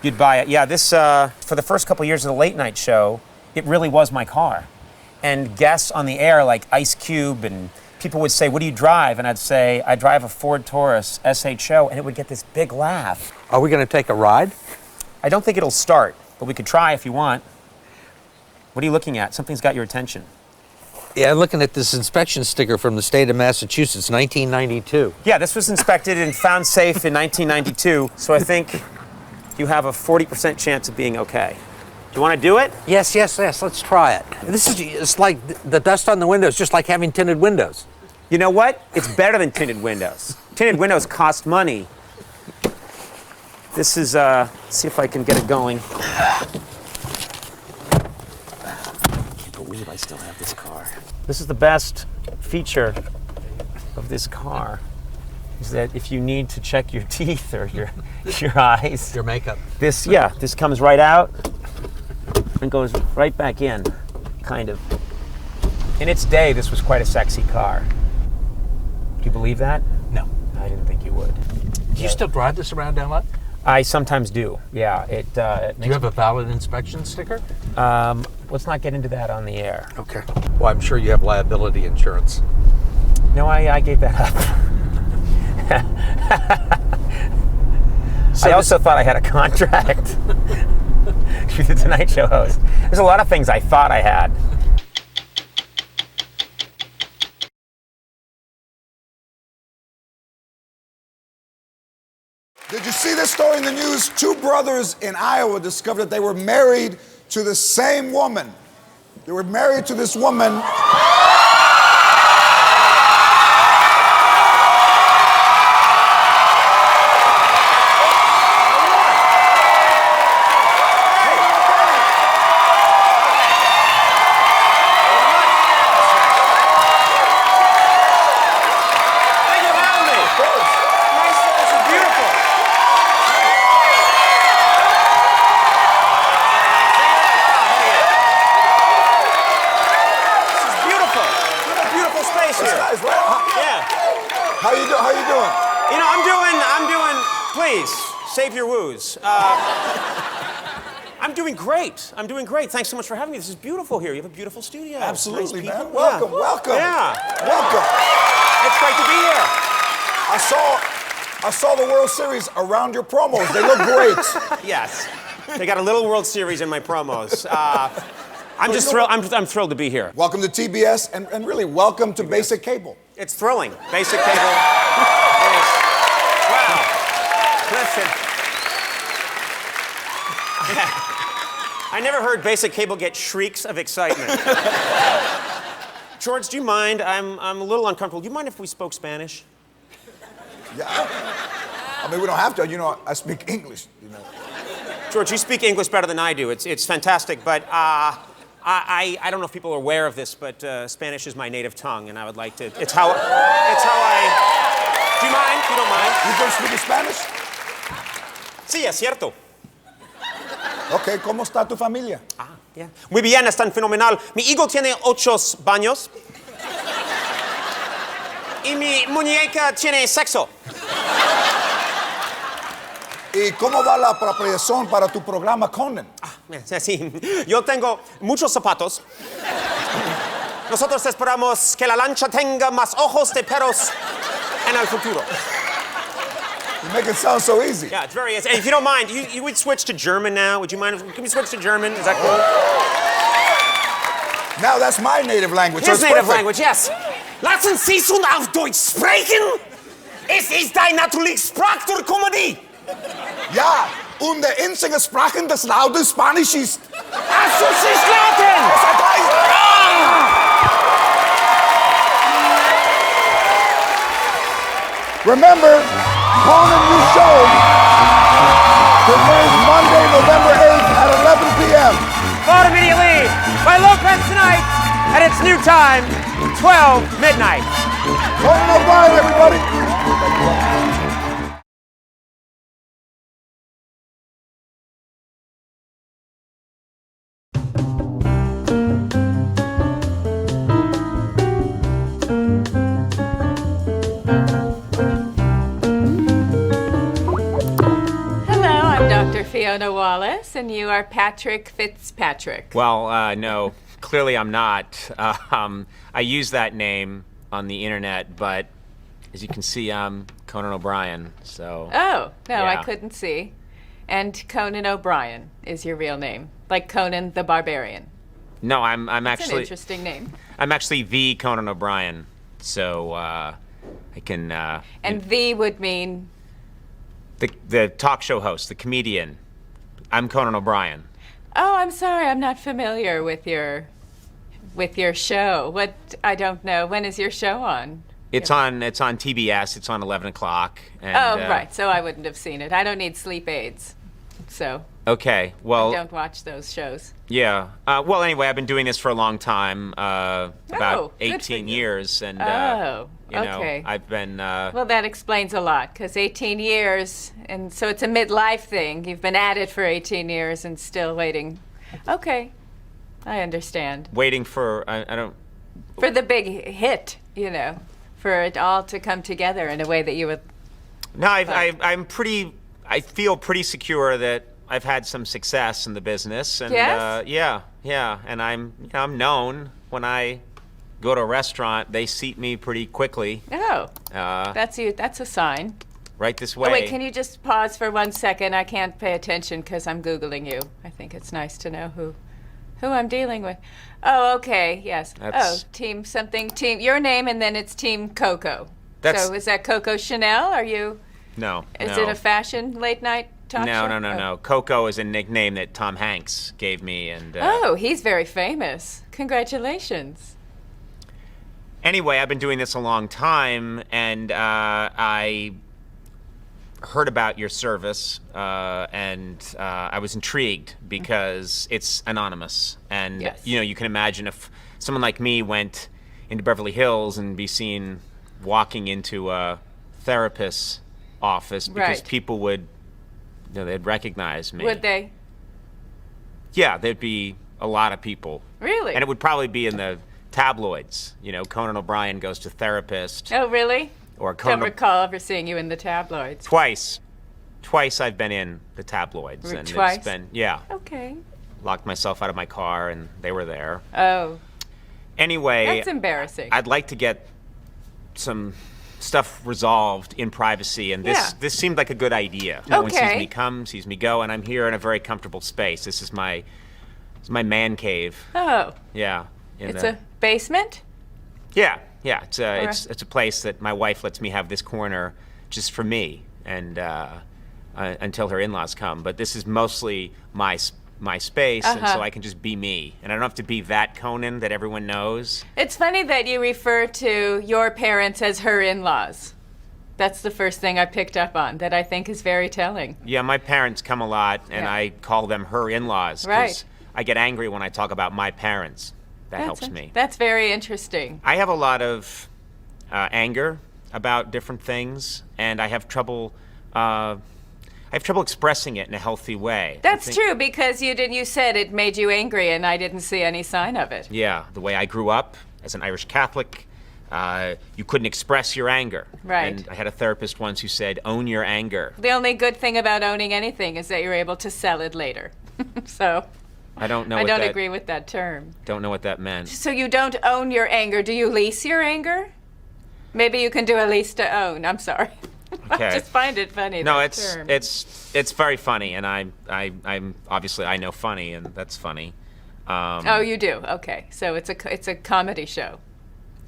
you'd buy it. Yeah, this, for the first couple of years of the late night show, it really was my car. And guests on the air, like Ice Cube, and people would say, what do you drive? And I'd say, I drive a Ford Taurus SHO, and it would get this big laugh. Are we going to take a ride? I don't think it'll start, but we could try if you want. What are you looking at? Something's got your attention. Yeah, I'm looking at this inspection sticker from the state of Massachusetts, 1992. Yeah, this was inspected and found safe in 1992, so I think you have a 40% chance of being okay. you want to do it? Yes, yes, yes. Let's try it. It's like the dust on the windows, just like having tinted windows. You know what? It's better than tinted windows. Tinted windows cost money. This is, let's see if I can get it going. I can't believe I still have this car. This is the best feature of this car, is that if you need to check your teeth or your eyes. Your makeup. This comes right out and goes right back in, kind of. In its day, this was quite a sexy car. Do you believe that? No. I didn't think you would. Do you still drive this around down lot? I sometimes do, yeah. Do you have a valid inspection sticker? Let's not get into that on the air. Okay. Well, I'm sure you have liability insurance. No, I gave that up. I also thought I had a contract to be the Tonight Show host. There's a lot of things I thought I had. Did you see this story in the news? Two brothers in Iowa discovered that they were married to the same woman. They were married to this woman. How you doing? You know, I'm doing, please, save your woos. I'm doing great. Thanks so much for having me. This is beautiful here. You have a beautiful studio. Absolutely, nice man. Welcome. Yeah. Welcome. It's great to be here. I saw the World Series around your promos. They look great. Yes. They got a little World Series in my promos. I'm just thrilled. I'm thrilled to be here. Welcome to TBS, and really welcome to Basic Cable. It's thrilling. Basic Cable is, wow. Listen. I never heard Basic Cable get shrieks of excitement. George, do you mind? I'm a little uncomfortable. Do you mind if we spoke Spanish? Yeah. I mean, we don't have to. You know, I speak English. You know. George, you speak English better than I do. It's fantastic, but I don't know if people are aware of this, but Spanish is my native tongue, and I would like to. It's how I. Do you mind? You don't mind? You can speak Spanish? Sí, es cierto. Okay, ¿cómo está tu familia? Yeah. Muy bien, están fenomenal. Mi hijo tiene 8 años. Y mi muñeca tiene sexo. ¿Y cómo va la preparación para tu programa Conan? Sí, yo tengo muchos zapatos. Nosotros esperamos que la lancha tenga más ojos de perros en el futuro. You make it sound so easy. Yeah, it's very easy. And if you don't mind, you would switch to German now. Would you mind? Can we switch to German? Is that cool? Now that's my native language. His so native perfect. language, yes. Lassen Sie uns auf Deutsch sprechen. Es ist eine natürlich Sprache der Komödie. Ja, und der einzige Sprache, das laute Spanisch ist. Also Sie lauten! Remember, Conan, new show premieres Monday, November 8th at 11 p.m. Vote immediately by Lopez tonight at its new time, 12 midnight. Conan O'Brien, everybody. Fiona Wallace, and you are Patrick Fitzpatrick. Well, no, clearly I'm not. I use that name on the internet, but as you can see, I'm Conan O'Brien, so... Oh, no, yeah. I couldn't see. And Conan O'Brien is your real name, like Conan the Barbarian. No, I'm That's actually... an interesting name. I'm actually the Conan O'Brien, so I can... And the would mean... The talk show host, the comedian. I'm Conan O'Brien. Oh, I'm sorry, I'm not familiar with your show. What, I don't know. When is your show on? It's on TBS. It's on 11 o'clock. And, oh, right. So I wouldn't have seen it. I don't need sleep aids. So Okay. Well. I don't watch those shows. Yeah. Well, anyway, I've been doing this for a long time, about 18 years, and you know, okay. I've been. Well, that explains a lot, because 18 years, and so it's a midlife thing. You've been at it for 18 years and still waiting. Okay, I understand. Waiting for I don't. For the big hit, you know, for it all to come together in a way that you would. No, I'm pretty. I feel pretty secure that I've had some success in the business, and yes? yeah, and I'm known. When I go to a restaurant, they seat me pretty quickly. Oh, that's you. That's a sign. Right this way. Oh, wait, can you just pause for 1 second? I can't pay attention because I'm Googling you. I think it's nice to know who I'm dealing with. Oh, okay, yes. Team something, team, your name, and then it's Team Coco. So is that Coco Chanel? Are you? No. Is it a fashion late night talk show? No. Coco is a nickname that Tom Hanks gave me, and. Oh, he's very famous. Congratulations. Anyway, I've been doing this a long time, and I heard about your service, and I was intrigued because it's anonymous, and you know, you can imagine if someone like me went into Beverly Hills and be seen walking into a therapist's office, because people would, you know, they'd recognize me. Would they? Yeah, there'd be a lot of people. Really? And it would probably be in the tabloids. You know, Conan O'Brien goes to therapist. Oh, really? Or Don't recall ever seeing you in the tabloids. Twice I've been in the tabloids. And twice? It's been, yeah. Okay. Locked myself out of my car and they were there. Oh. Anyway. That's embarrassing. I'd like to get some stuff resolved in privacy, and this seemed like a good idea. No one sees me come, sees me go, and I'm here in a very comfortable space. This is my man cave. Oh. Yeah. It's a basement? Yeah. It's a place that my wife lets me have this corner just for me, and until her in-laws come. But this is mostly my space, and so I can just be me, and I don't have to be that Conan that everyone knows. It's funny that you refer to your parents as her in-laws. That's the first thing I picked up on that I think is very telling. Yeah, my parents come a lot, and I call them her in-laws. Right. I get angry when I talk about my parents. That helps me. That's very interesting. I have a lot of anger about different things, and I have trouble expressing it in a healthy way. That's true, because you said it made you angry, and I didn't see any sign of it. Yeah, the way I grew up as an Irish Catholic, you couldn't express your anger. Right. And I had a therapist once who said, own your anger. The only good thing about owning anything is that you're able to sell it later. So I don't know. I don't agree with that term. Don't know what that meant. So you don't own your anger. Do you lease your anger? Maybe you can do a lease to own. I'm sorry. Okay. I just find it funny. No, that term. it's very funny, and I'm obviously I know funny, and that's funny. Oh, you do? Okay. So it's a comedy show.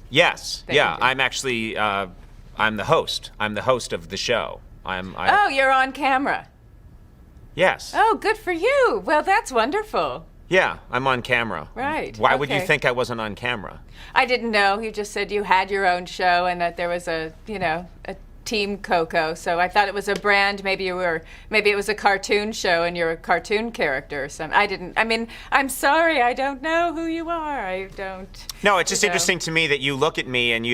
Yes. Yeah. I'm actually I'm the host. I'm the host of the show. Oh, you're on camera. Yes. Oh, good for you. Well, that's wonderful. Yeah, I'm on camera. Right. Why would you think I wasn't on camera? I didn't know. You just said you had your own show and that there was a Team Coco. So I thought it was a brand. Maybe it was a cartoon show and you're a cartoon character or something. I'm sorry. I don't know who you are. I don't. No, it's just interesting to me that you look at me and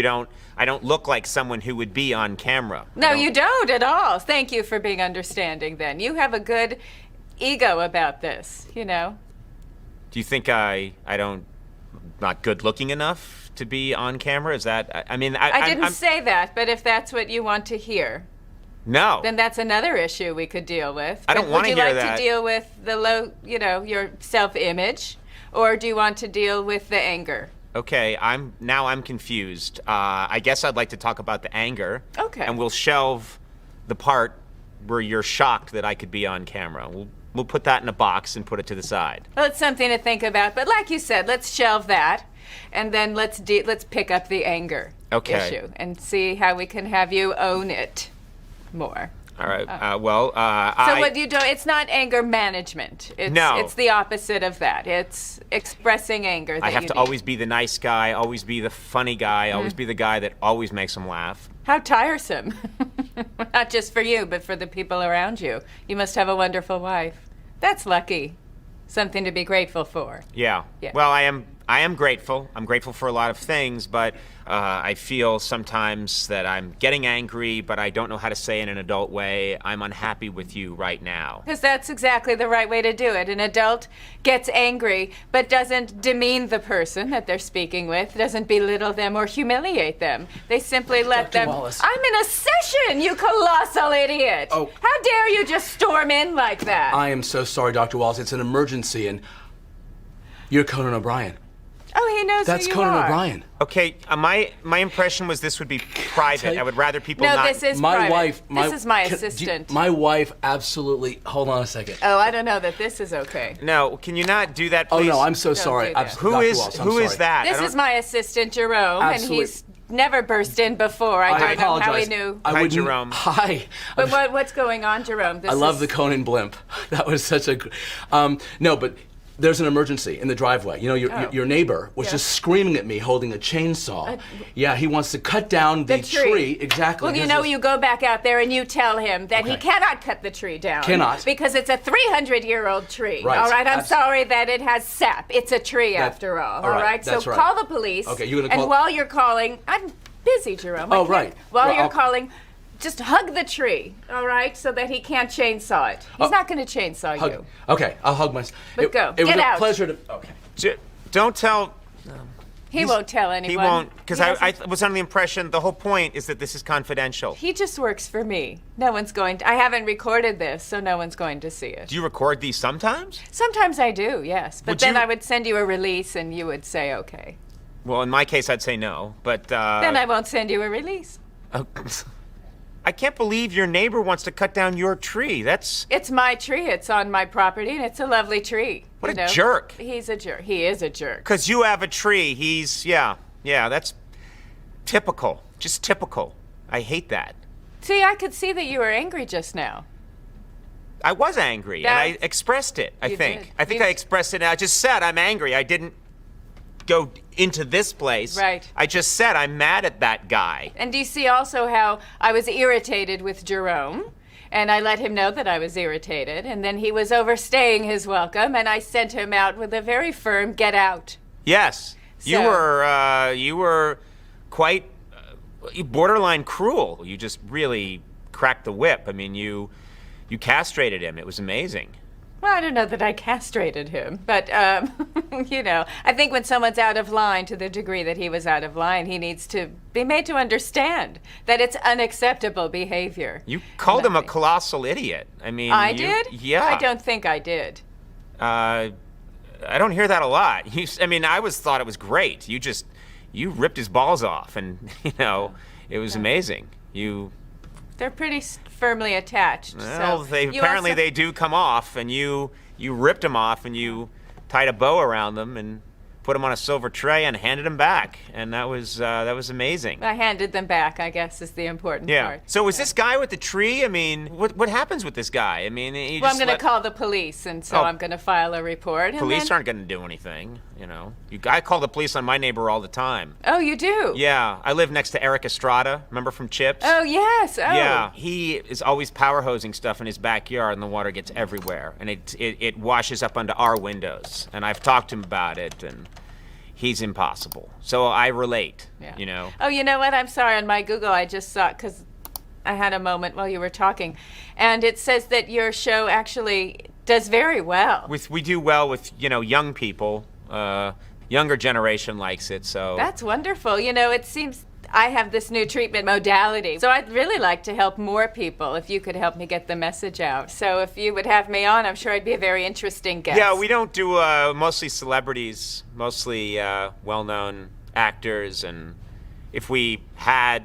I don't look like someone who would be on camera. No, you don't at all. Thank you for being understanding then. You have a good ego about this, you know. Do you think I'm not good looking enough to be on camera? Is that, I didn't say that, but if that's what you want to hear. No. Then that's another issue we could deal with. I don't want to hear that. Would you like to deal with the low, your self-image, or do you want to deal with the anger? Okay, I'm confused. I guess I'd like to talk about the anger. Okay. And we'll shelve the part where you're shocked that I could be on camera. We'll put that in a box and put it to the side. Well, it's something to think about. But like you said, let's shelve that, and then let's pick up the anger issue and see how we can have you own it more. All right. So what do you do? It's not anger management. It's the opposite of that. It's expressing anger. I have to always be the nice guy, always be the funny guy, always be the guy that always makes them laugh. How tiresome. Not just for you, but for the people around you. You must have a wonderful wife. That's lucky. Something to be grateful for. Yeah. Well, I am grateful. I'm grateful for a lot of things, but I feel sometimes that I'm getting angry, but I don't know how to say in an adult way, I'm unhappy with you right now. Because that's exactly the right way to do it. An adult gets angry, but doesn't demean the person that they're speaking with, doesn't belittle them or humiliate them. They simply let them... Wallace. I'm in a session, you colossal idiot! Oh. How dare you just storm in like that? I am so sorry, Dr. Wallace. It's an emergency, and you're Conan O'Brien. Oh, he knows That's who you Conan are. O'Brien. Okay, my impression was this would be private. I would rather people No, not... this is my private. wife. This is my assistant. My wife absolutely. Hold on a second. Oh, I don't know that this is okay. No, can you not do that, Oh please? no, I'm so Don't sorry. do that. Who is that? This is my assistant, Jerome, Absolutely. and he's never burst in before. I don't know how he knew. Hi, Jerome. Hi. But what's going on, Jerome? I love the Conan blimp. That was such a... no, but there's an emergency in the driveway. You know, your neighbor was just screaming at me holding a chainsaw. Yeah, he wants to cut down the tree. Exactly. Well, you know, you go back out there and you tell him that he cannot cut the tree down. Cannot. Because it's a 300-year-old tree. Right. All right, I'm sorry that it has sap. It's a tree after all. All right, so call the police. Okay, you're gonna call... And while you're calling, I'm busy, Jerome. Oh, right. While you're calling, just hug the tree, all right, so that he can't chainsaw it. He's not going to chainsaw you. Okay, I'll hug myself. But go. It was Get a out. pleasure to... Okay. Don't tell... He won't tell anyone. He won't, because I was under the impression the whole point is that this is confidential. He just works for me. No one's going to... I haven't recorded this, so no one's going to see it. Do you record these sometimes? Sometimes I do, yes. But then I would send you a release and you would say, okay. Well, in my case, I'd say no, but... Then I won't send you a release. I can't believe your neighbor wants to cut down your tree. That's... It's my tree. It's on my property, and it's a lovely tree. What a jerk. He's a jerk. He is a jerk. Because you have a tree. He's... Yeah, that's typical. Just typical. I hate that. See, I could see that you were angry just now. I was angry, and I expressed it, I think. did. I think I expressed it, and I just said I'm angry. I didn't go into this place. Right. I just said I'm mad at that guy. And do you see also how I was irritated with Jerome? And I let him know that I was irritated, and then he was overstaying his welcome, and I sent him out with a very firm get out. Yes. You were quite borderline cruel. You just really cracked the whip. I mean, you castrated him. It was amazing. Well, I don't know that I castrated him, but, you know, I think when someone's out of line to the degree that he was out of line, he needs to be made to understand that it's unacceptable behavior. You called him a colossal idiot. I mean, I did? Yeah. I don't think I did. I don't hear that a lot. I thought it was great. You ripped his balls off, and, you know, it was amazing. They're pretty firmly attached. Well, so apparently they do come off, and you ripped them off, and you tied a bow around them, and put them on a silver tray and handed them back, and that was amazing. I handed them back, I guess, is the important part. So was this guy with the tree? I mean, what happens with this guy? I mean, I'm going to call the police, and so I'm going to file a report. Police aren't going to do anything, you know. I call the police on my neighbor all the time. Oh, you do? Yeah, I live next to Eric Estrada. Remember from Chips? Oh, yes. Oh. Yeah, he is always power hosing stuff in his backyard, and the water gets everywhere, and it washes up onto our windows. And I've talked to him about it, and he's impossible. So I relate, you know. Oh, you know what? I'm sorry. On my Google, I just saw it because I had a moment while you were talking, and it says that your show actually does very well. We do well with, you know, young people. Younger generation likes it, so. That's wonderful. You know, it seems I have this new treatment modality, so I'd really like to help more people if you could help me get the message out. So if you would have me on, I'm sure I'd be a very interesting guest. Yeah, we don't do mostly celebrities, mostly well-known actors, and if we had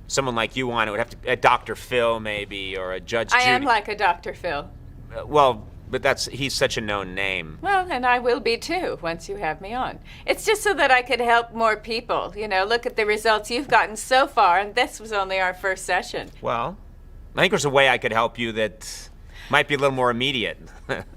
someone like you on, it would have to be a Dr. Phil maybe, or a Judge Judy. I am like a Dr. Phil. Well, but he's such a known name. Well, and I will be too once you have me on. It's just so that I could help more people. You know, look at the results you've gotten so far, and this was only our first session. Well, I think there's a way I could help you that might be a little more immediate.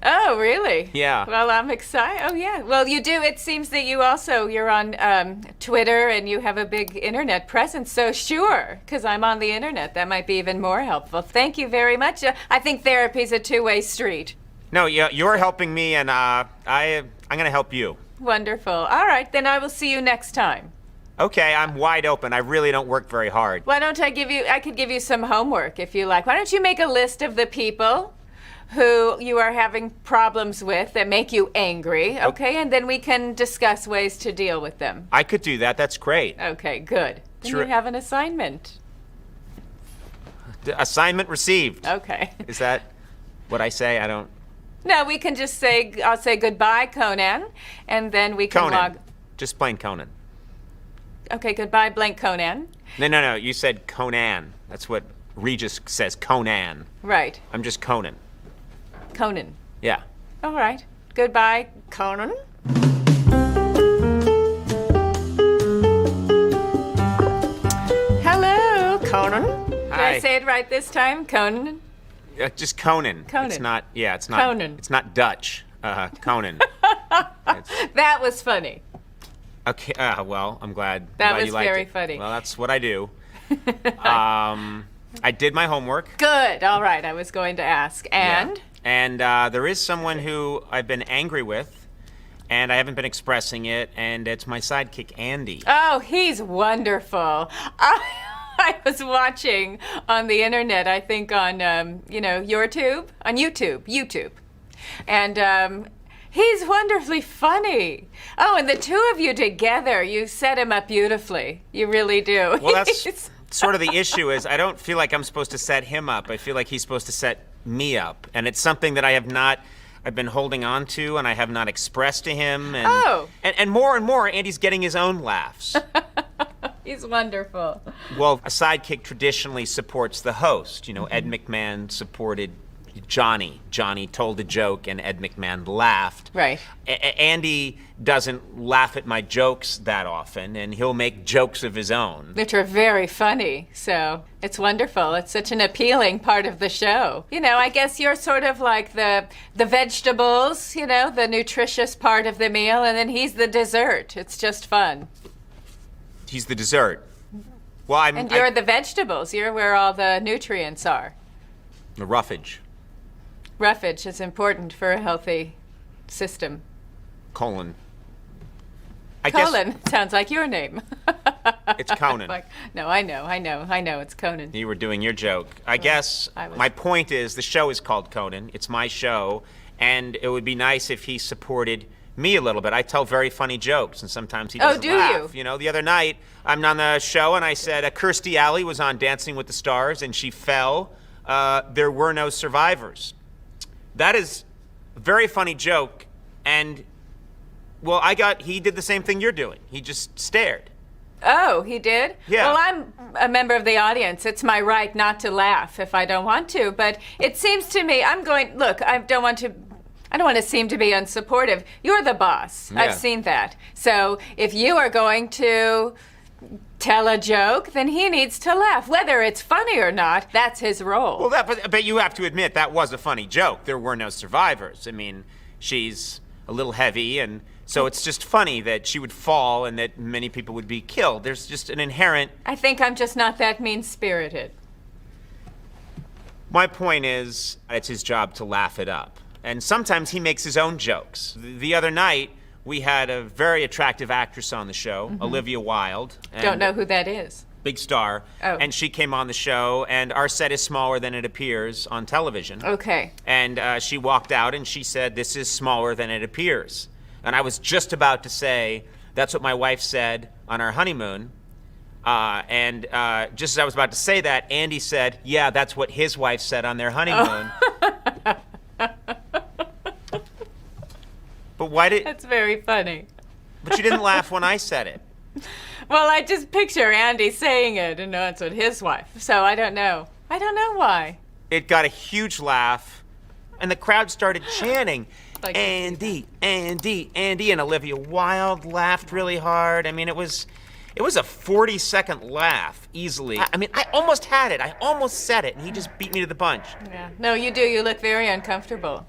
Oh, really? Yeah. Well, I'm excited. Oh, yeah. Well, you do. It seems that you're on Twitter and you have a big internet presence. So sure, because I'm on the internet, that might be even more helpful. Thank you very much. I think therapy's a two-way street. No, you're helping me, and I'm going to help you. Wonderful. All right, then I will see you next time. Okay, I'm wide open. I really don't work very hard. Why don't I could give you some homework if you like. Why don't you make a list of the people who you are having problems with that make you angry, okay? And then we can discuss ways to deal with them. I could do that. That's great. Okay, good. Then Sure. you have an assignment. Assignment received. Okay. Is that what I say? I don't... No, we can just say, I'll say goodbye, Conan, and then we can Conan. log... Just plain Conan. Okay, goodbye, blank Conan. No. You said Conan. That's what Regis says, Conan. Right. I'm just Conan. Conan. Yeah. All right. Goodbye, Conan. Hello, Conan. Did Hi. I say it right this time? Conan? Just Conan. Conan. It's not, it's not. Conan. It's not Dutch. Conan. That was funny. Okay, well, I'm glad. That glad was you liked very it. funny. Well, that's what I do. I did my homework. Good. All right. I was going to ask. And? And there is someone who I've been angry with, and I haven't been expressing it, and it's my sidekick, Andy. Oh, he's wonderful. I was watching on the internet, I think on, YouTube. And he's wonderfully funny. Oh, and the two of you together, you set him up beautifully. You really do. Well, that's sort of the issue is I don't feel like I'm supposed to set him up. I feel like he's supposed to set me up. And it's something that I've been holding on to and I have not expressed to him. And, and more, Andy's getting his own laughs. He's wonderful. Well, a sidekick traditionally supports the host. You know, Ed McMahon supported Johnny. Johnny told a joke and Ed McMahon laughed. Right. Andy doesn't laugh at my jokes that often, and he'll make jokes of his own. Which are very funny, so it's wonderful. It's such an appealing part of the show. You know, I guess you're sort of like the vegetables, the nutritious part of the meal, and then he's the dessert. It's just fun. He's the dessert. Well, And you're the vegetables. You're where all the nutrients are. The roughage. Roughage is important for a healthy system. Colon. Colin sounds like your name. It's Conan. No, I know, it's Conan. You were doing your joke. I guess my point is the show is called Conan. It's my show, and it would be nice if he supported me a little bit. I tell very funny jokes, and sometimes he doesn't laugh. You? The other night, I'm on the show, and I said, Kirstie Alley was on Dancing with the Stars, and she fell. There were no survivors. That is a very funny joke, and, well, he did the same thing you're doing. He just stared. Oh, he did? Yeah. Well, I'm a member of the audience. It's my right not to laugh if I don't want to, but it seems to me, look, I don't want to seem to be unsupportive. You're the boss. Yeah. I've seen that. So if you are going to tell a joke, then he needs to laugh. Whether it's funny or not, that's his role. Well, but you have to admit that was a funny joke. There were no survivors. I mean, she's a little heavy, and so it's just funny that she would fall and that many people would be killed. There's just an inherent... I think I'm just not that mean-spirited. My point is, it's his job to laugh it up. And sometimes he makes his own jokes. The other night, we had a very attractive actress on the show, Olivia Wilde. Don't know who that is. Big star. Oh. And she came on the show, and our set is smaller than it appears on television. Okay. And she walked out, and she said, "This is smaller than it appears." And I was just about to say, that's what my wife said on our honeymoon. And just as I was about to say that, Andy said, "Yeah, that's what his wife said on their honeymoon." But why did... That's very funny. But you didn't laugh when I said it. Well, I just picture Andy saying it, and that's what his wife. So I don't know. I don't know why. It got a huge laugh, and the crowd started chanting, Andy, Andy, Andy, and Olivia Wilde laughed really hard. I mean, it was It was a 40-second laugh, easily. I mean, I almost had it. I almost said it, and he just beat me to the punch. Yeah. No, you do. You look very uncomfortable.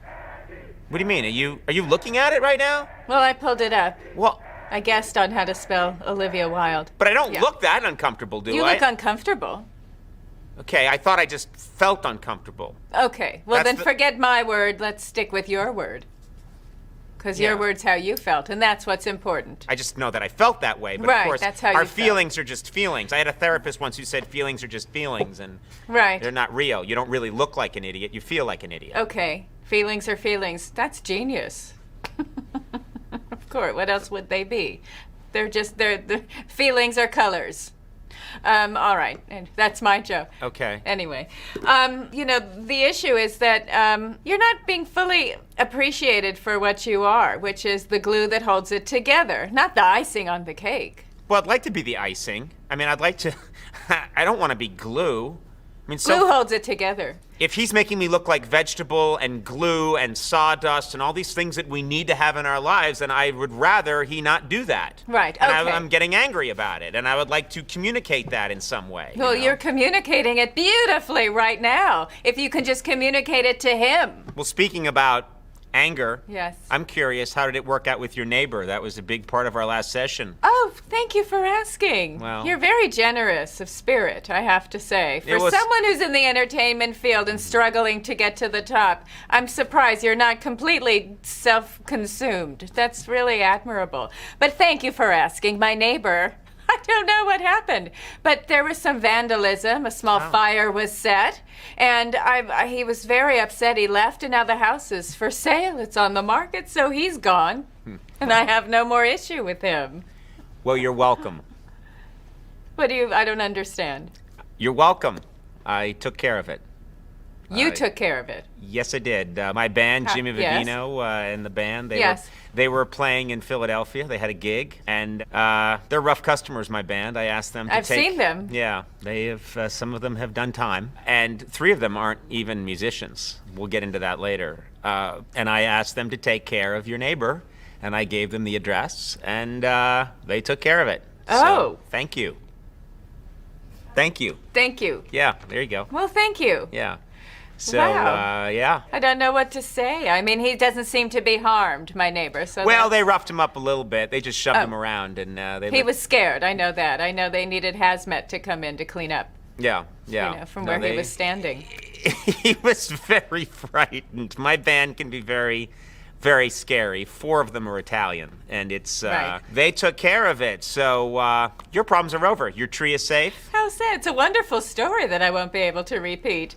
What do you mean? Are you looking at it right now? Well, I pulled it up. Well, I guessed on how to spell Olivia Wilde. but I don't look that uncomfortable, do I? You look uncomfortable. Okay, I thought I just felt uncomfortable. Okay. Well, That's then the- forget my word. Let's stick with your word. Because your word's how you felt, and that's what's important. I just know that I felt that way, but Right, of course, that's how our you felt. feelings are just feelings. I had a therapist once who said feelings are just feelings, and Right. they're not real. You don't really look like an idiot. You feel like an idiot. Okay. Feelings are feelings. That's genius. Of course. What else would they be? The feelings are colors. All right. And that's my joke. Okay. Anyway, the issue is that you're not being fully appreciated for what you are, which is the glue that holds it together, not the icing on the cake. Well, I'd like to be the icing. I mean, I'd like to. I don't want to be glue. I mean, Glue holds it together. if he's making me look like vegetable and glue and sawdust and all these things that we need to have in our lives, then I would rather he not do that. Right, And okay. I'm getting angry about it, and I would like to communicate that in some way. Well, you're communicating it beautifully right now. If you can just communicate it to him. Well, speaking about anger, Yes. I'm curious, how did it work out with your neighbor? That was a big part of our last session. Oh, thank you for asking. Well- You're very generous of spirit, I have to say. For It was- someone who's in the entertainment field and struggling to get to the top, I'm surprised you're not completely self-consumed. That's really admirable. But thank you for asking. My neighbor, I don't know what happened, but there was some vandalism. A small fire was set, and he was very upset. He left, and now the house is for sale. It's on the market, so he's gone, and I have no more issue with him. Well, you're welcome. I don't understand. You're welcome. I took care of it. You took care of it. Yes, I did. My band, Jimmy yes. Vivino, and the band, Yes. they were playing in Philadelphia. They had a gig, and they're rough customers, my band. I asked them to I've seen them. Yeah, they have. Some of them have done time, and 3 of them aren't even musicians. We'll get into that later. And I asked them to take care of your neighbor, and I gave them the address, and they took care of it. Oh. So, thank you. Thank you. Thank you. Yeah, there you go. Well, thank you. Yeah. So, Wow. yeah. I don't know what to say. I mean, he doesn't seem to be harmed, my neighbor. So Well, that's- they roughed him up a little bit. They just shoved Oh. him around, and they. He was scared. I know that. I know they needed hazmat to come in to clean up. Yeah, yeah. You know, from No, where he they- was standing. He was very frightened. My band can be very, very scary. 4 of them are Italian, and it's. Right. They took care of it, so your problems are over. Your tree is safe. How sad. It's a wonderful story that I won't be able to repeat.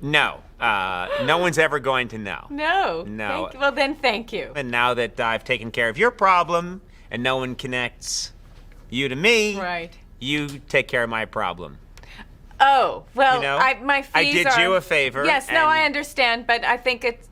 No, no one's ever going to know. No. No. Well, then thank you. And now that I've taken care of your problem, and no one connects you to me, Right. you take care of my problem. Oh, well, You know, my fees I did are... you a favor, Yes, no, and- I understand, but I think it's...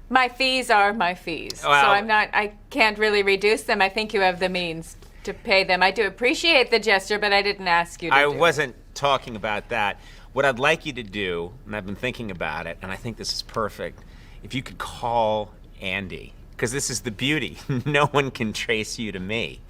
My fees are my fees. Well- So I can't really reduce them. I think you have the means to pay them. I do appreciate the gesture, but I didn't ask you to I do it. wasn't talking about that. What I'd like you to do, and I've been thinking about it, and I think this is perfect, if you could call Andy, because this is the beauty. No one can trace you to me.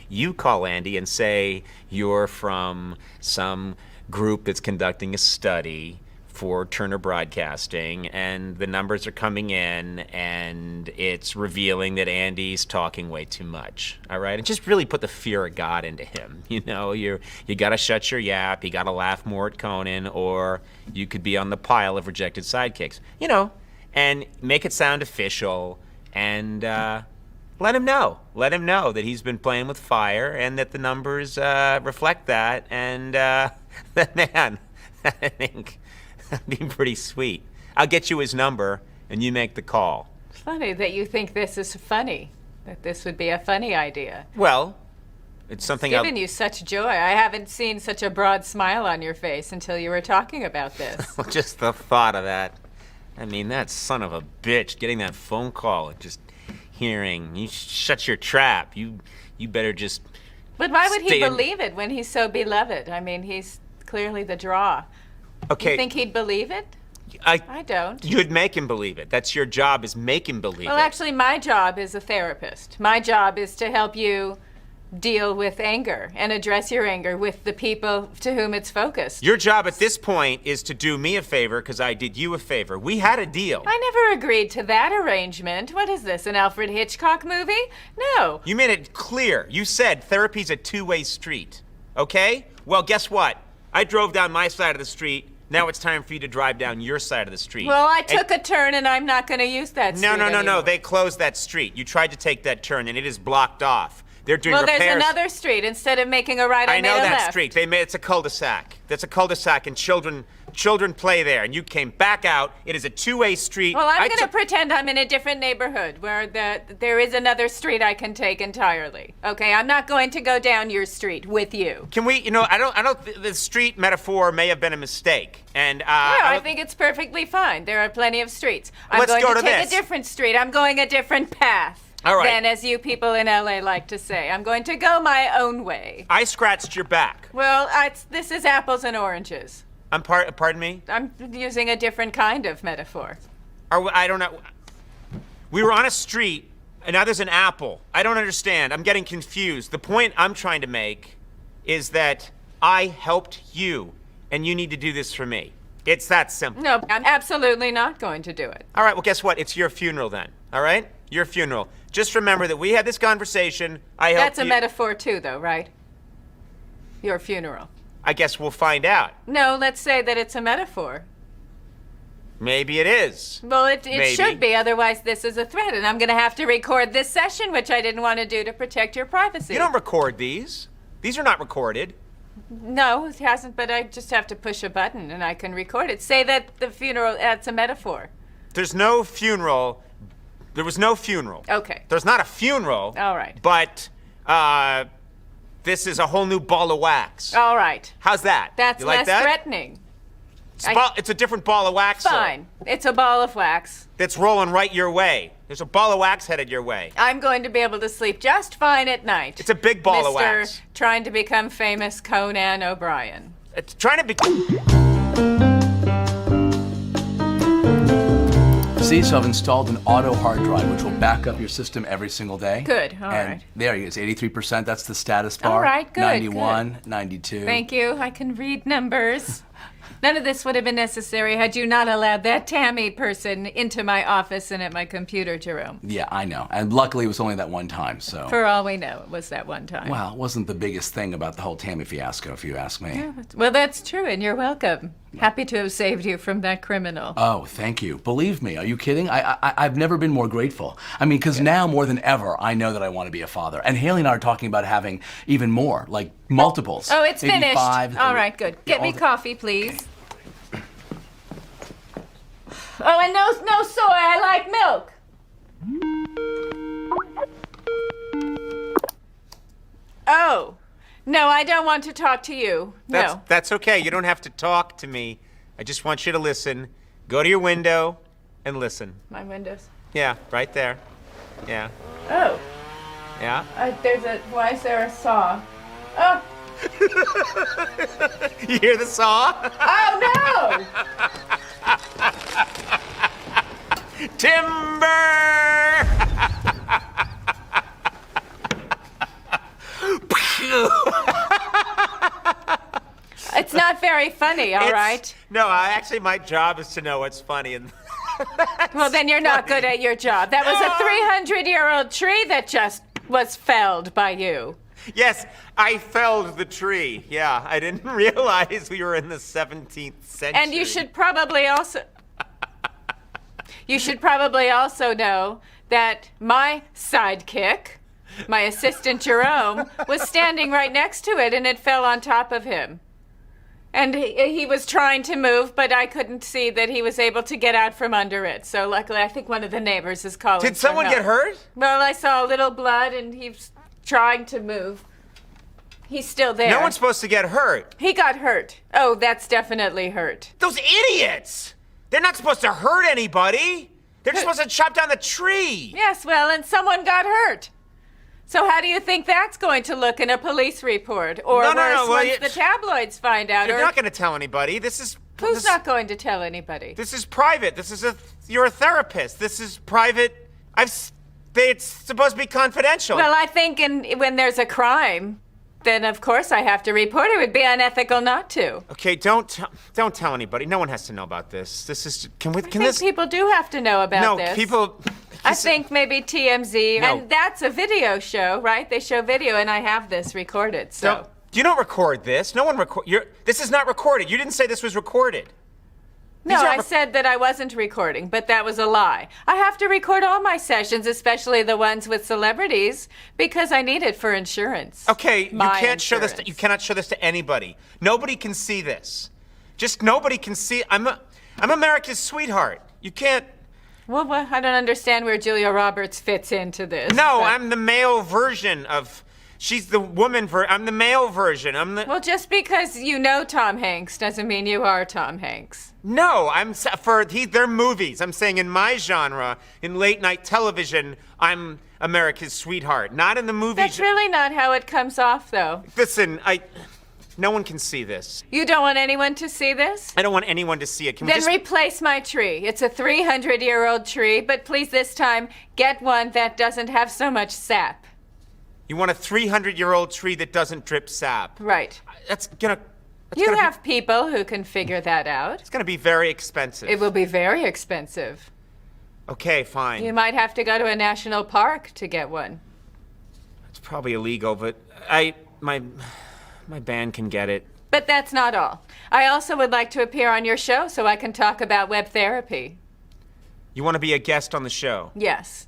You call Andy and say you're from some group that's conducting a study for Turner Broadcasting, and the numbers are coming in, and it's revealing that Andy's talking way too much. All right, and just really put the fear of God into him. You know, you got to shut your yap. You got to laugh more at Conan, or you could be on the pile of rejected sidekicks. You know, and make it sound official, and let him know. Let him know that he's been playing with fire, and that the numbers reflect that. And that man, I think. That'd be pretty sweet. I'll get you his number, and you make the call. Funny that you think this is funny, that this would be a funny idea. Well, it's something It's given you such joy. I haven't seen such a broad smile on your face until you were talking about this. just the thought of that. I mean, that son of a bitch, getting that phone call and just hearing, you shut your trap. You better just... But why would he stay in- believe it when he's so beloved? I mean, he's clearly the draw. Okay. You think he'd believe it? I don't. You'd make him believe it. That's your job, is make him believe Well, it. actually, my job is a therapist. My job is to help you deal with anger and address your anger with the people to whom it's focused. Your job at this point is to do me a favor because I did you a favor. We had a deal. I never agreed to that arrangement. What is this, an Alfred Hitchcock movie? No. You made it clear. You said therapy's a two-way street. Okay? Well, guess what? I drove down my side of the street. Now it's time for you to drive down your side of the street. Well, I took a turn and I'm not going to use that street No. They closed that street. You tried to take that turn and it is blocked off. They're doing repairs. repairs. There's another street. Instead of making a right, I made a left. I know that street. It's a cul-de-sac. That's a cul-de-sac, and children play there. And you came back out. It is a two-way street. Well, I'm going to pretend I'm in a different neighborhood where there is another street I can take entirely. Okay, I'm not going to go down your street with you. Can we? The street metaphor may have been a mistake. And I think it's perfectly fine. There are plenty of streets. I'm going to take a different street. I'm going a different path. All right. Than, as you people in LA like to say. I'm going to go my own way. I scratched your back. Well, this is apples and oranges. Pardon me? I'm using a different kind of metaphor. I don't know. We were on a street, and now there's an apple. I don't understand. I'm getting confused. The point I'm trying to make is that I helped you, and you need to do this for me. It's that simple. No, I'm absolutely not going to do it. All right, well, guess what? It's your funeral then, all right? Your funeral. Just remember that we had this conversation. I helped That's a metaphor too, though, right? Your funeral. I guess we'll find out. No, let's say that it's a metaphor. Maybe it is. Well, it should be, otherwise this is a threat, and I'm going to have to record this session, which I didn't want to do to protect your privacy. You don't record these. These are not recorded. No, it hasn't, but I just have to push a button and I can record it. Say that the funeral, that's a metaphor. There's no funeral. There was no funeral. Okay. There's not a funeral. All right. But this is a whole new ball of wax. All right. How's that? That's you like less that? threatening. It's a different ball of wax. Fine. It's a ball of wax. That's rolling right your way. There's a ball of wax headed your way. I'm going to be able to sleep just fine at night. It's a big ball of wax. Mr. Trying to become famous Conan O'Brien. It's trying to be... See, so I've installed an auto hard drive, which will back up your system every single day. Good, all and right. There you go, it's 83%, that's the status bar. All right, good, 91, good. 92. Thank you, I can read numbers. None of this would have been necessary had you not allowed that Tammy person into my office and at my computer, Jerome. Yeah, I know. And luckily it was only that one time, so. For all we know, it was that one time. Well, it wasn't the biggest thing about the whole Tammy fiasco, if you ask me. Yeah, well, that's true, and you're welcome. Happy to have saved you from that criminal. Oh, thank you. Believe me, are you kidding? I've never been more grateful. I mean, because now more than ever, I know that I want to be a father. And Haley and I are talking about having even more, like multiples. Oh, it's maybe finished. 5. All right, good. Get me coffee, please. Oh, and no soy. I like milk. Oh. No, I don't want to talk to you. No. That's okay. You don't have to talk to me. I just want you to listen. Go to your window and listen. My windows. Yeah, right there. Yeah. Oh. Yeah? Why is there a saw? Oh. You hear the saw? Oh, no! Timber! It's not very funny, all right? No, actually, my job is to know what's funny. And well, then you're not good at your job. That was a 300-year-old tree that just was felled by you. Yes, I felled the tree. Yeah, I didn't realize we were in the 17th century. And you should probably also... You should probably also know that my sidekick, my assistant Jerome, was standing right next to it and it fell on top of him. And he was trying to move, but I couldn't see that he was able to get out from under it. So luckily, I think one of the neighbors is calling. Did someone get hurt? Well, I saw a little blood and he's trying to move. He's still there. No one's supposed to get hurt. He got hurt. Oh, that's definitely hurt. Those idiots! They're not supposed to hurt anybody. They're just supposed to chop down the tree. Yes, well, and someone got hurt. So how do you think that's going to look in a police report? Or worse, once the tabloids find out? You're not going to tell anybody. This is... Who's not going to tell anybody? This is private. You're a therapist. This is private. It's supposed to be confidential. Well, I think when there's a crime, then of course I have to report it. It would be unethical not to. Okay, don't tell anybody. No one has to know about this. This is I think people do have to know about this. No, people. I think maybe TMZ, No. and that's a video show, right? They show video, and I have this recorded. So You don't record this. No one record. This is not recorded. You didn't say this was recorded. no, I said that I wasn't recording, but that was a lie. I have to record all my sessions, especially the ones with celebrities, because I need it for insurance. Okay, you My can't show this. insurance. You cannot show this to anybody. Nobody can see this. Just nobody can see. I'm America's sweetheart. You can't. Well, I don't understand where Julia Roberts fits into this. No, but- I'm the male version of. She's the woman I'm the male version. Well, just because you know Tom Hanks doesn't mean you are Tom Hanks. No, they're movies. I'm saying in my genre, in late night television, I'm America's sweetheart. Not in the movie. That's really not how it comes off, though. Listen, no one can see this. You don't want anyone to see this? I don't want anyone to see it. Can we Then just... replace my tree. It's a 300-year-old tree, but please this time get one that doesn't have so much sap. You want a 300-year-old tree that doesn't drip sap. Right. You have people who can figure that out. It's gonna be very expensive. It will be very expensive. Okay, fine. You might have to go to a national park to get one. It's probably illegal, but my band can get it. But that's not all. I also would like to appear on your show so I can talk about web therapy. You want to be a guest on the show? Yes.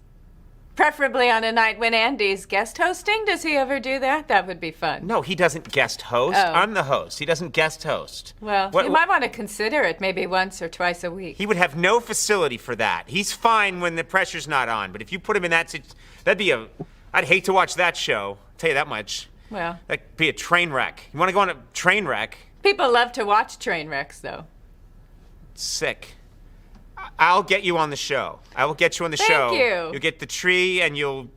Preferably on a night when Andy's guest hosting. Does he ever do that? That would be fun. No, he doesn't guest host. Oh. I'm the host. He doesn't guest host. Well, you might want to consider it maybe once or twice a week. He would have no facility for that. He's fine when the pressure's not on, but if you put him in that I'd hate to watch that show. I'll tell you that much. Well, That'd be a train wreck. You want to go on a train wreck? people love to watch train wrecks, though. Sick. I'll get you on the show. I will get you on the show. Thank you. You'll get the tree, and you'll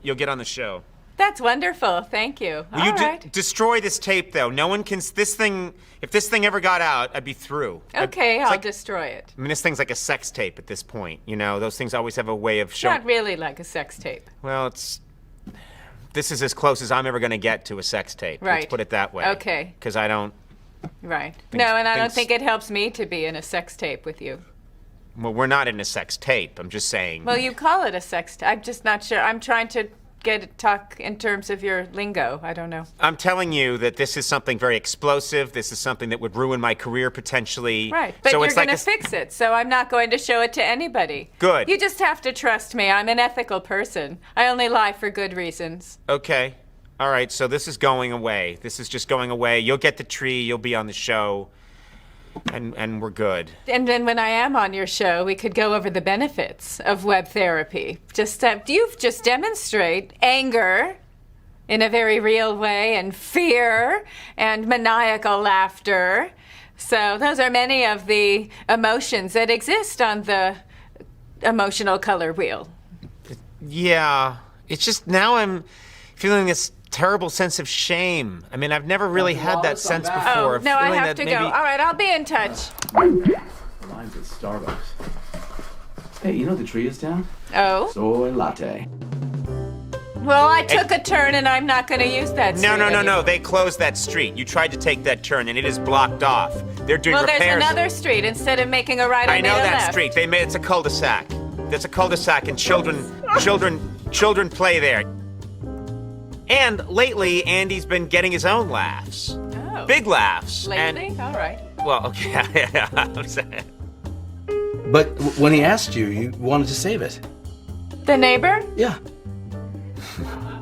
get on the show. That's wonderful. Thank you. Will you destroy this tape, though? No one can. If this thing ever got out, I'd be through. Okay, I'll destroy it. I mean, this thing's like a sex tape at this point. You know, those things always have a way of showing. Not really like a sex tape. Well, this is as close as I'm ever going to get to a sex tape. Right. Let's put it that way. Okay. Because I don't. Right. Things- No, and I don't things- think it helps me to be in a sex tape with you. Well, we're not in a sex tape. I'm just saying. Well, you call it a sex tape. I'm just not sure. I'm trying to talk in terms of your lingo. I don't know. I'm telling you that this is something very explosive. This is something that would ruin my career potentially. Right, but so you're it's going like to fix it, so I'm not going to show it to anybody. Good. You just have to trust me. I'm an ethical person. I only lie for good reasons. Okay. All right. So this is going away. This is just going away. You'll get the tree. You'll be on the show. And we're good. And then when I am on your show, we could go over the benefits of web therapy. You just demonstrate anger in a very real way, and fear, and maniacal laughter. So those are many of the emotions that exist on the emotional color wheel. Yeah. It's just now I'm feeling this terrible sense of shame. I mean, I've never really had that sense before. Oh, of no, I feeling have that to go. maybe- All right, I'll be in touch. Mine's at Starbucks. Hey, you know the tree is down? Oh? Soy latte. Well, I took a turn, and I'm not going to use that No, street no, no, no. anymore. They closed that street. You tried to take that turn, and it is blocked off. They're doing Well, repairs. there's another street. Instead of making a right, I I know made a that left. street. It's a cul-de-sac. There's a cul-de-sac, and children play there. And lately, Andy's been getting his own laughs. Oh. Big laughs. Lately? And, All right. well, okay. I'm saying. But when he asked you, you wanted to save it. The neighbor? Yeah.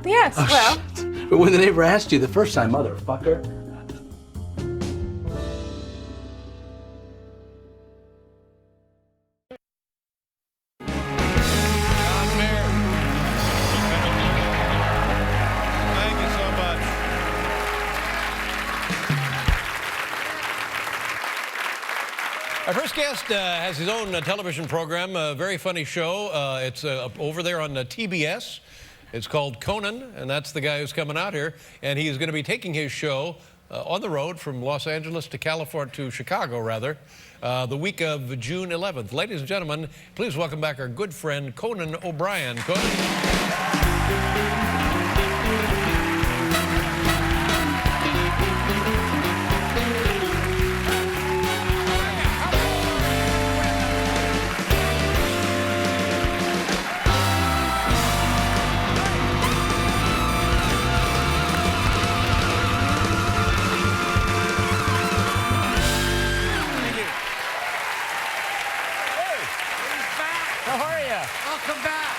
Yes, Oh, well. shit. But when the neighbor asked you the first time, motherfucker. Thank you so much. Our first guest has his own television program, a very funny show. It's over there on TBS. It's called Conan, and that's the guy who's coming out here. And he is going to be taking his show on the road from Los Angeles to California, to Chicago, rather, the week of June 11th. Ladies and gentlemen, please welcome back our good friend Conan O'Brien. Conan. How are you? Welcome back.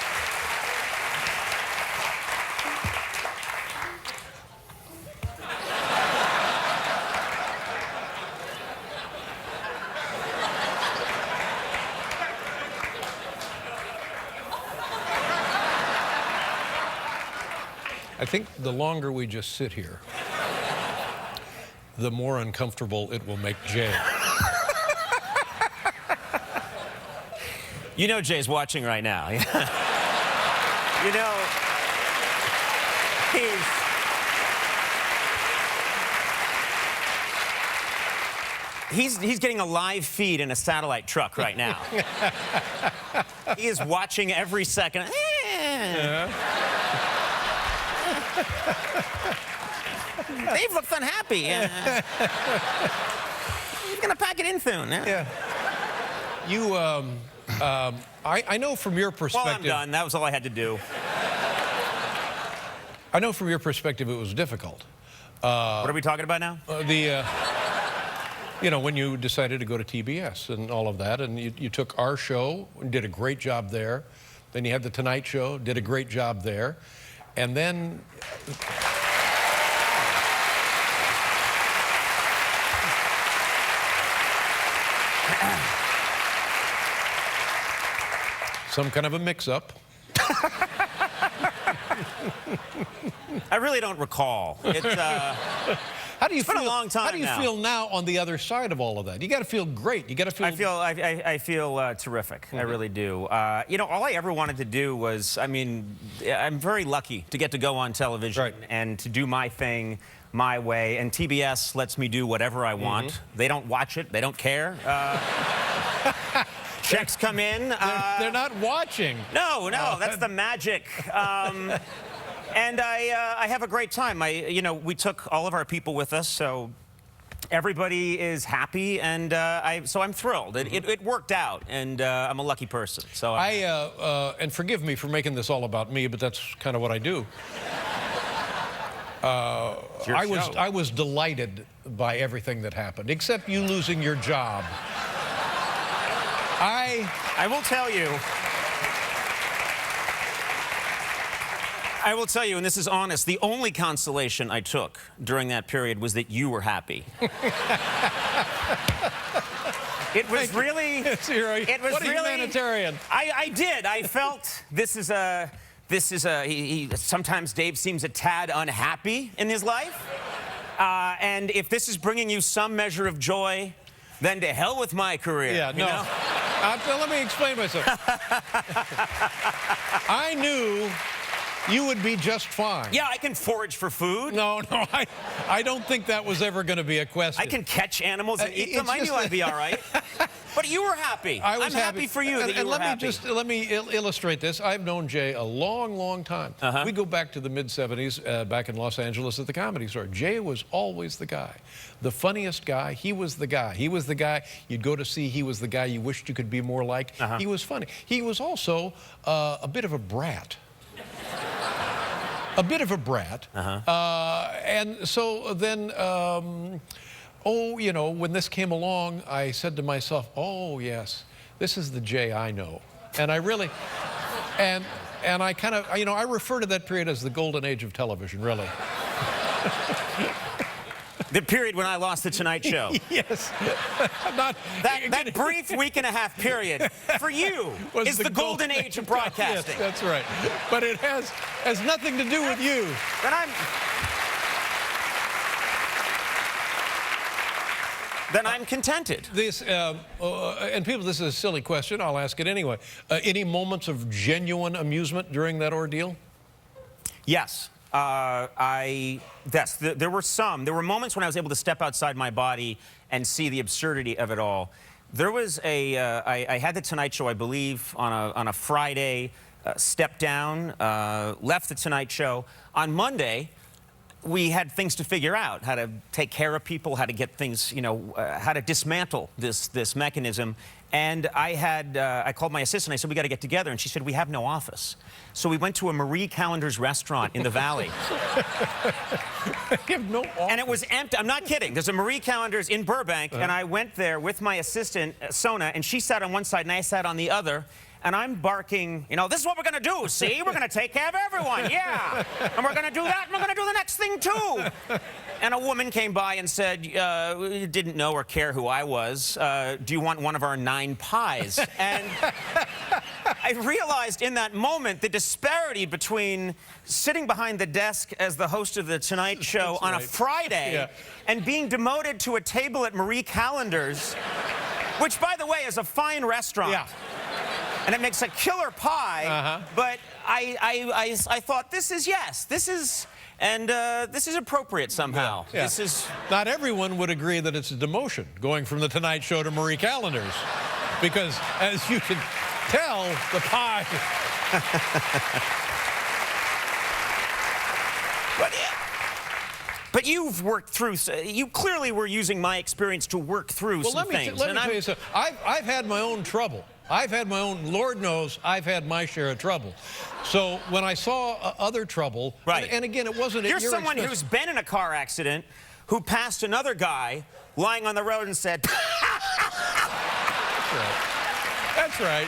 I think the longer we just sit here, the more uncomfortable it will make Jay. You know Jay's watching right now. You know, he's getting a live feed in a satellite truck right now. He is watching every second. Dave looks unhappy. He's gonna pack it in soon. Yeah. You, I know from your perspective... Well, I'm done. That was all I had to do. I know from your perspective it was difficult. What are we talking about now? You know, when you decided to go to TBS and all of that, and you took our show and did a great job there. Then you had The Tonight Show, did a great job there. And then... some kind of a mix-up. I really don't recall. It's, how do you it's been a long time How do you feel now on the other side of all of that? You got to feel great. You got to feel. I feel terrific. I really do. You know, all I ever wanted to do was, I mean, I'm very lucky to get to go on television and to do my thing my way. And TBS lets me do whatever I want. They don't watch it. They don't care. Checks come in. They're not watching. No, that's the magic. And I have a great time. You know, we took all of our people with us, so everybody is happy, and so I'm thrilled. It worked out, and I'm a lucky person. So and forgive me for making this all about me, but that's kind of what I do. I was delighted by everything that happened, except you losing your job. I will tell you. I will tell you, and this is honest, the only consolation I took during that period was that you were happy. It was really... It was really humanitarian. I did. I felt this is a... sometimes Dave seems a tad unhappy in his life. And if this is bringing you some measure of joy, then to hell with my career. Yeah, no. You know? Let me explain myself. I knew you would be just fine. Yeah, I can forage for food. No, I don't think that was ever going to be a question. I can catch animals and eat them. I knew I'd be all right. But you were happy. I'm happy for you that you were happy. Let me illustrate this. I've known Jay a long, long time. We go back to the mid-'70s, back in Los Angeles at the Comedy Store. Jay was always the guy. The funniest guy. He was the guy. He was the guy you'd go to see. He was the guy you wished you could be more like. He was funny. He was also a bit of a brat. A bit of a brat. And so then... oh, you know, when this came along, I said to myself, oh, yes, this is the Jay I know. And I really, and I kind of, you know, I refer to that period as the golden age of television, really. The period when I lost The Tonight Show. Yes. That brief week and a half period for you is the golden age of broadcasting. Yes, that's right. But it has nothing to do with you. But then I'm contented. This, and people, this is a silly question. I'll ask it anyway. Any moments of genuine amusement during that ordeal? Yes. There were moments when I was able to step outside my body and see the absurdity of it all. There was I had the Tonight Show, I believe, on a Friday, stepped down, left the Tonight Show. On Monday, we had things to figure out, how to take care of people, how to get things, how to dismantle this mechanism. And I called my assistant, I said, we got to get together. And she said, we have no office. So we went to a Marie Callender's restaurant in the Valley. You have no office. And it was empty. I'm not kidding. There's a Marie Callender's in Burbank, and I went there with my assistant, Sona, and she sat on one side and I sat on the other. And I'm barking, this is what we're going to do, see? We're going to take care of everyone, yeah. And we're going to do that, and we're going to do the next thing, too. And a woman came by and said, didn't know or care who I was. Do you want one of our 9 pies? And I realized in that moment the disparity between sitting behind the desk as the host of The Tonight Show on a Friday and being demoted to a table at Marie Callender's, which, by the way, is a fine restaurant. Yeah. And it makes a killer pie, but I thought, this is appropriate somehow. Yeah. This is... Not everyone would agree that it's a demotion, going from The Tonight Show to Marie Callender's, because, as you can tell, the pie... But you've worked through, you clearly were using my experience to work through some things. Let me tell you something. I've had my own trouble. I've had my own, Lord knows, I've had my share of trouble. So when I saw other trouble, and again, it wasn't at your You're someone expense. who's been in a car accident, who passed another guy lying on the road and said, That's right. That's right.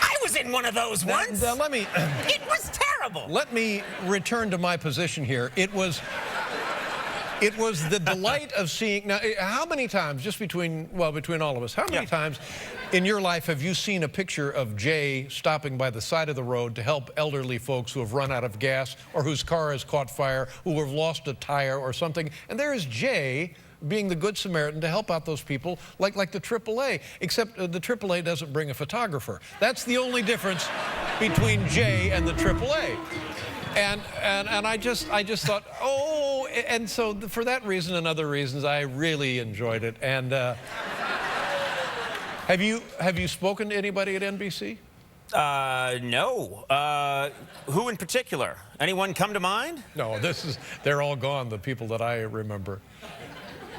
I was in one of those once. Let me... It was terrible. Let me return to my position here. It was the delight of seeing... Now, how many times, just between all of us, how many times in your life have you seen a picture of Jay stopping by the side of the road to help elderly folks who have run out of gas or whose car has caught fire, who have lost a tire or something? And there is Jay being the Good Samaritan to help out those people, like the AAA, except the AAA doesn't bring a photographer. That's the only difference between Jay and the AAA. And I just thought, oh, and so for that reason and other reasons, I really enjoyed it. And have you spoken to anybody at NBC? No. Who in particular? Anyone come to mind? No, they're all gone, the people that I remember.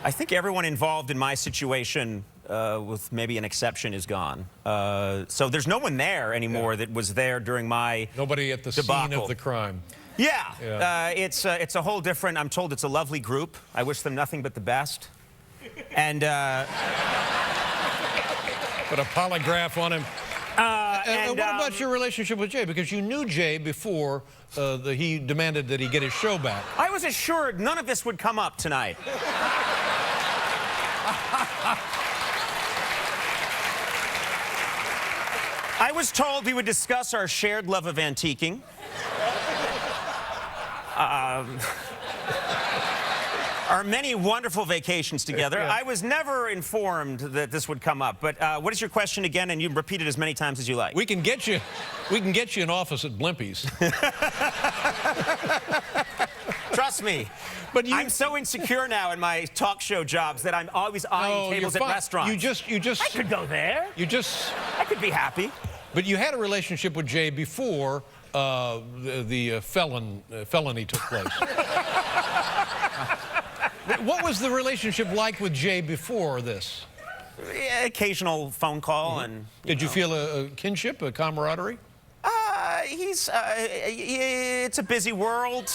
I think everyone involved in my situation, with maybe an exception, is gone. So there's no one there anymore that was there during my Nobody at the debacle. scene of the crime. Yeah. It's a whole different, I'm told it's a lovely group. I wish them nothing but the best. And... Put a polygraph on him. And what about your relationship with Jay? Because you knew Jay before he demanded that he get his show back. I was assured none of this would come up tonight. I was told we would discuss our shared love of antiquing. Our many wonderful vacations together. I was never informed that this would come up. But what is your question again? And you can repeat it as many times as you like. We can get you an office at Blimpie's. Trust me. But I'm so insecure now in my talk show jobs that I'm always eyeing tables at restaurants. You just. I could go there. I could be happy. But you had a relationship with Jay before the felony took place. What was the relationship like with Jay before this? Occasional phone call and... Did you feel a kinship, a camaraderie? It's a busy world.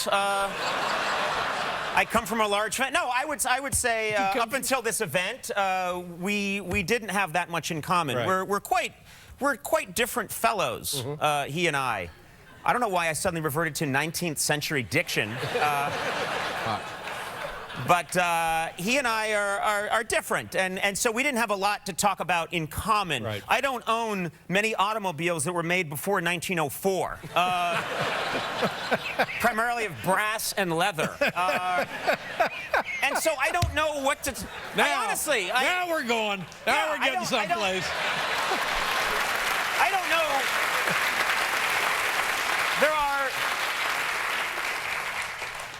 I come from a large family. No, I would say up until this event, we didn't have that much in common. Right. We're quite different fellows, he and I. I don't know why I suddenly reverted to 19th century diction. But he and I are different, and so we didn't have a lot to talk about in common. Right. I don't own many automobiles that were made before 1904, primarily of brass and leather. And so I don't know what to... Now we're going. Now we're getting someplace. I don't know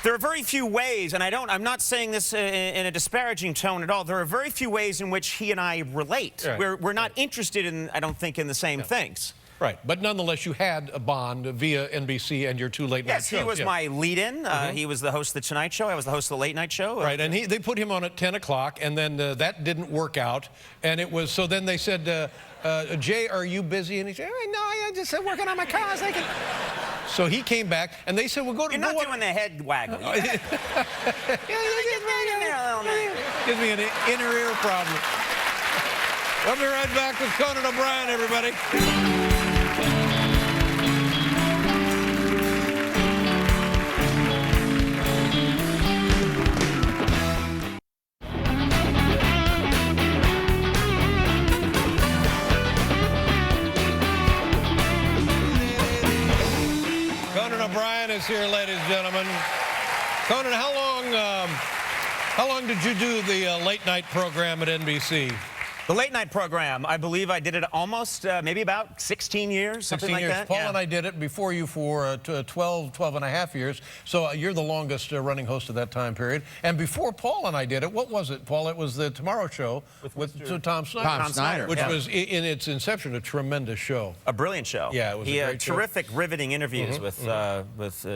There are very few ways, and I'm not saying this in a disparaging tone at all. There are very few ways in which he and I relate. Right. We're not interested in, I don't think, in the same things. Right, but nonetheless, you had a bond via NBC and your two late-night shows. Yes, he was my lead-in. He was the host of The Tonight Show. I was the host of The Late Night Show. Right, and they put him on at 10 o'clock, and then that didn't work out. And it was, so then they said, Jay, are you busy? And he said, no, I'm just working on my cars. So he came back, and they said, well, go to... You're not doing the head waggle. Gives me an inner ear problem. We'll be right back with Conan O'Brien, everybody. Conan O'Brien is here, ladies and gentlemen. Conan, how long did you do the late night program at NBC? The late night program, I believe I did it almost, maybe about 16 years, something like that. Paul and I did it before you for 12 and a half years. So you're the longest running host of that time period. And before Paul and I did it, what was it, Paul? It was the Tomorrow Show with Tom Snyder. Tom Snyder. Which was, in its inception, a tremendous show. A brilliant show. Yeah, it was he a had great show. terrific, riveting interviews with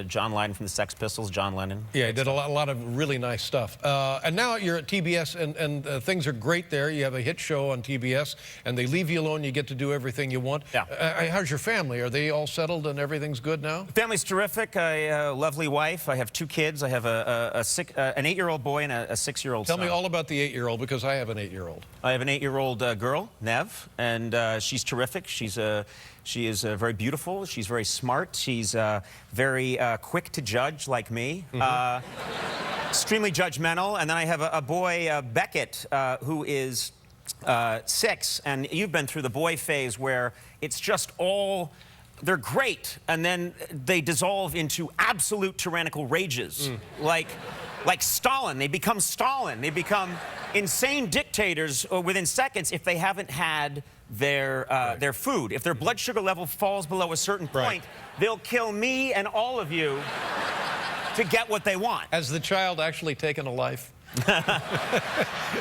John Lydon from the Sex Pistols, John Lennon. Yeah, he did a lot of really nice stuff. And now you're at TBS, and things are great there. You have a hit show on TBS, and they leave you alone. You get to do everything you want. Yeah. How's your family? Are they all settled and everything's good now? Family's terrific. I have a lovely wife. I have 2 kids. I have an 8-year-old boy and a 6-year-old son. Tell me all about the 8-year-old, because I have an 8-year-old. I have an 8-year-old girl, Nev, and she's terrific. She is very beautiful. She's very smart. She's very quick to judge, like me. Extremely judgmental. And then I have a boy, Beckett, who is 6, and you've been through the boy phase where it's just all, they're great, and then they dissolve into absolute tyrannical rages. Like Stalin. They become Stalin. They become insane dictators within seconds if they haven't had their food. If their blood sugar level falls below a certain point, they'll kill me and all of you to get what they want. Has the child actually taken a life?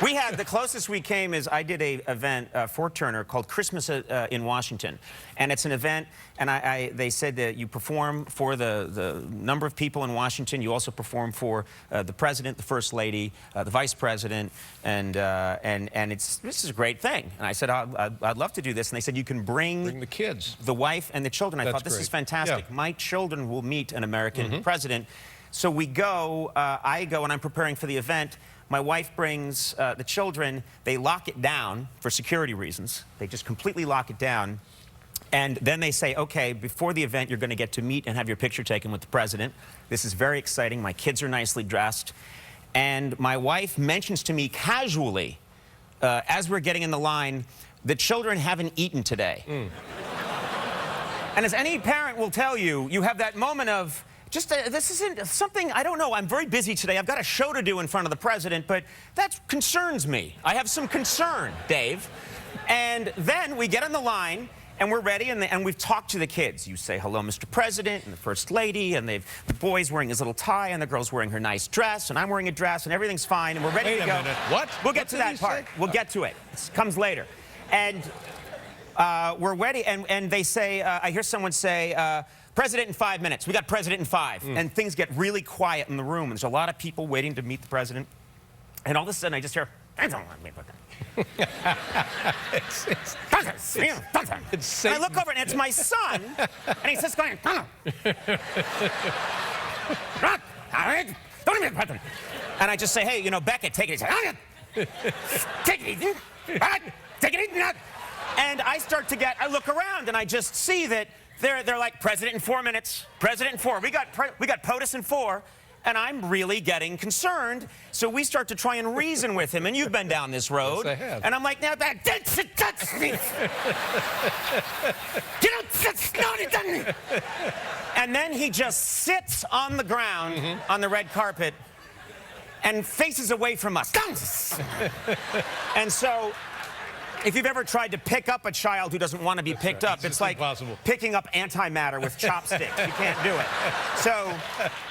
We had, the closest we came is I did a event for Turner called Christmas in Washington. And it's an event, and they said that you perform for the number of people in Washington. You also perform for the president, the first lady, the vice president, and this is a great thing. And I said, I'd love to do this. And they said, you can bring the kids, the wife, and the children. I thought, this is fantastic. My children will meet an American president. So we go, I go, and I'm preparing for the event. My wife brings the children. They lock it down for security reasons. They just completely lock it down. And then they say, okay, before the event, you're going to get to meet and have your picture taken with the president. This is very exciting. My kids are nicely dressed. And my wife mentions to me casually, as we're getting in the line, the children haven't eaten today. And as any parent will tell you, you have that moment of, this isn't something, I don't know, I'm very busy today. I've got a show to do in front of the president, but that concerns me. I have some concern, Dave. And then we get on the line, and we're ready, and we've talked to the kids. You say, hello, Mr. President, and the First Lady, and the boy's wearing his little tie, and the girl's wearing her nice dress, and I'm wearing a dress, and everything's fine, and we're ready to go. Wait a minute. What? We'll get to that part. We'll get to it. It comes later. And we're ready, and they say, I hear someone say, President in 5 minutes. We got President in 5. And things get really quiet in the room. And there's a lot of people waiting to meet the president. And all of a sudden, I just hear, I look over, and it's my son. And he's just going, and I just say, hey, you know, Beckett, take it easy. Take it easy. Take it easy. And I start to get, I look around, and I just see that they're like, President in 4 minutes, President in 4. We got POTUS in 4, and I'm really getting concerned. So we start to try and reason with him, and you've been down this road. Yes, I have. And I'm like, now that, and then he just sits on the ground on the red carpet and faces away from us. And so If you've ever tried to pick up a child who doesn't want to be picked up, it's like picking up antimatter with chopsticks. You can't do it. So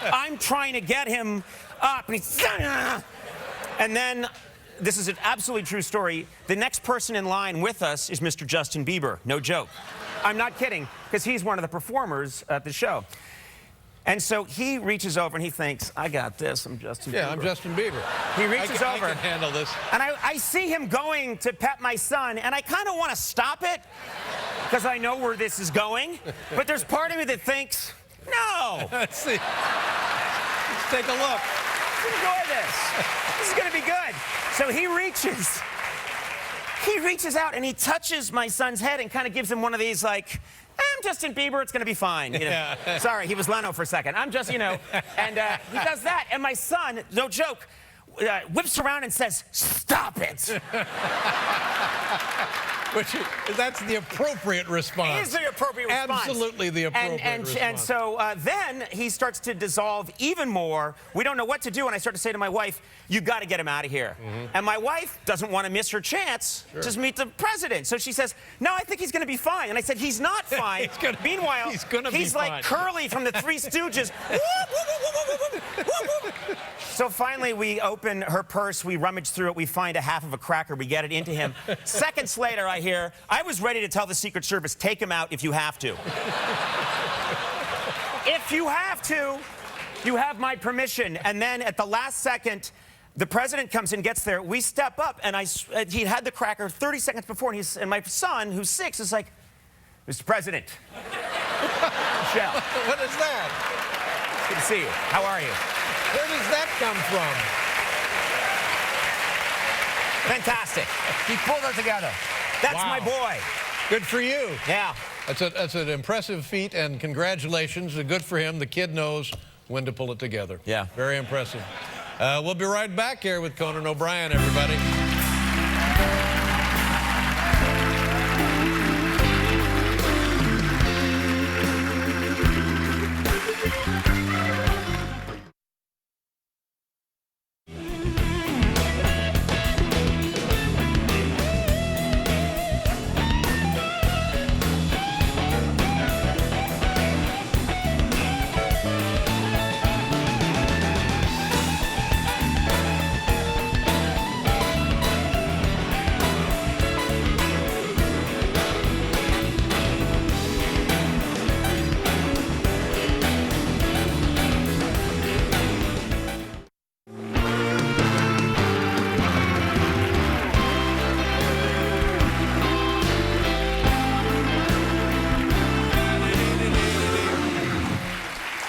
I'm trying to get him up, and he's... And then, this is an absolutely true story, the next person in line with us is Mr. Justin Bieber. No joke. I'm not kidding, because he's one of the performers at the show. And so he reaches over and he thinks, I got this, I'm Justin Bieber. Yeah, I'm Justin Bieber. He reaches over. I can handle this. And I see him going to pet my son, and I kind of want to stop it, because I know where this is going. But there's part of me that thinks, no. Let's see. Let's take a look. Let's enjoy this. This is going to be good. So he reaches out and he touches my son's head and kind of gives him one of these, like, I'm Justin Bieber, it's going to be fine. You know? Yeah. Sorry, he was Leno for a second. I'm just, you know, and he does that. And my son, no joke, whips around and says, stop it. That's the appropriate response. It is the appropriate response. Absolutely the appropriate response. And so then he starts to dissolve even more. We don't know what to do, and I start to say to my wife, you got to get him out of here. And my wife doesn't want to miss her chance to meet the president. So she says, no, I think he's going to be fine. And I said, he's not fine. Meanwhile, he's like Curly from the Three Stooges. So finally, we open her purse, we rummage through it, we find a half of a cracker, we get it into him. Seconds later, I hear, I was ready to tell the Secret Service, take him out if you have to. If you have to, you have my permission. And then at the last second, the president comes in, gets there, we step up, and he had the cracker 30 seconds before, and my son, who's 6, is like, Mr. President. Michelle. What is that? Good to see you. How are you? Where does that come from? Fantastic. He pulled it together. That's my boy. Good for you. Yeah. That's an impressive feat, and congratulations. Good for him. The kid knows when to pull it together. Yeah. Very impressive. We'll be right back here with Conan O'Brien, everybody.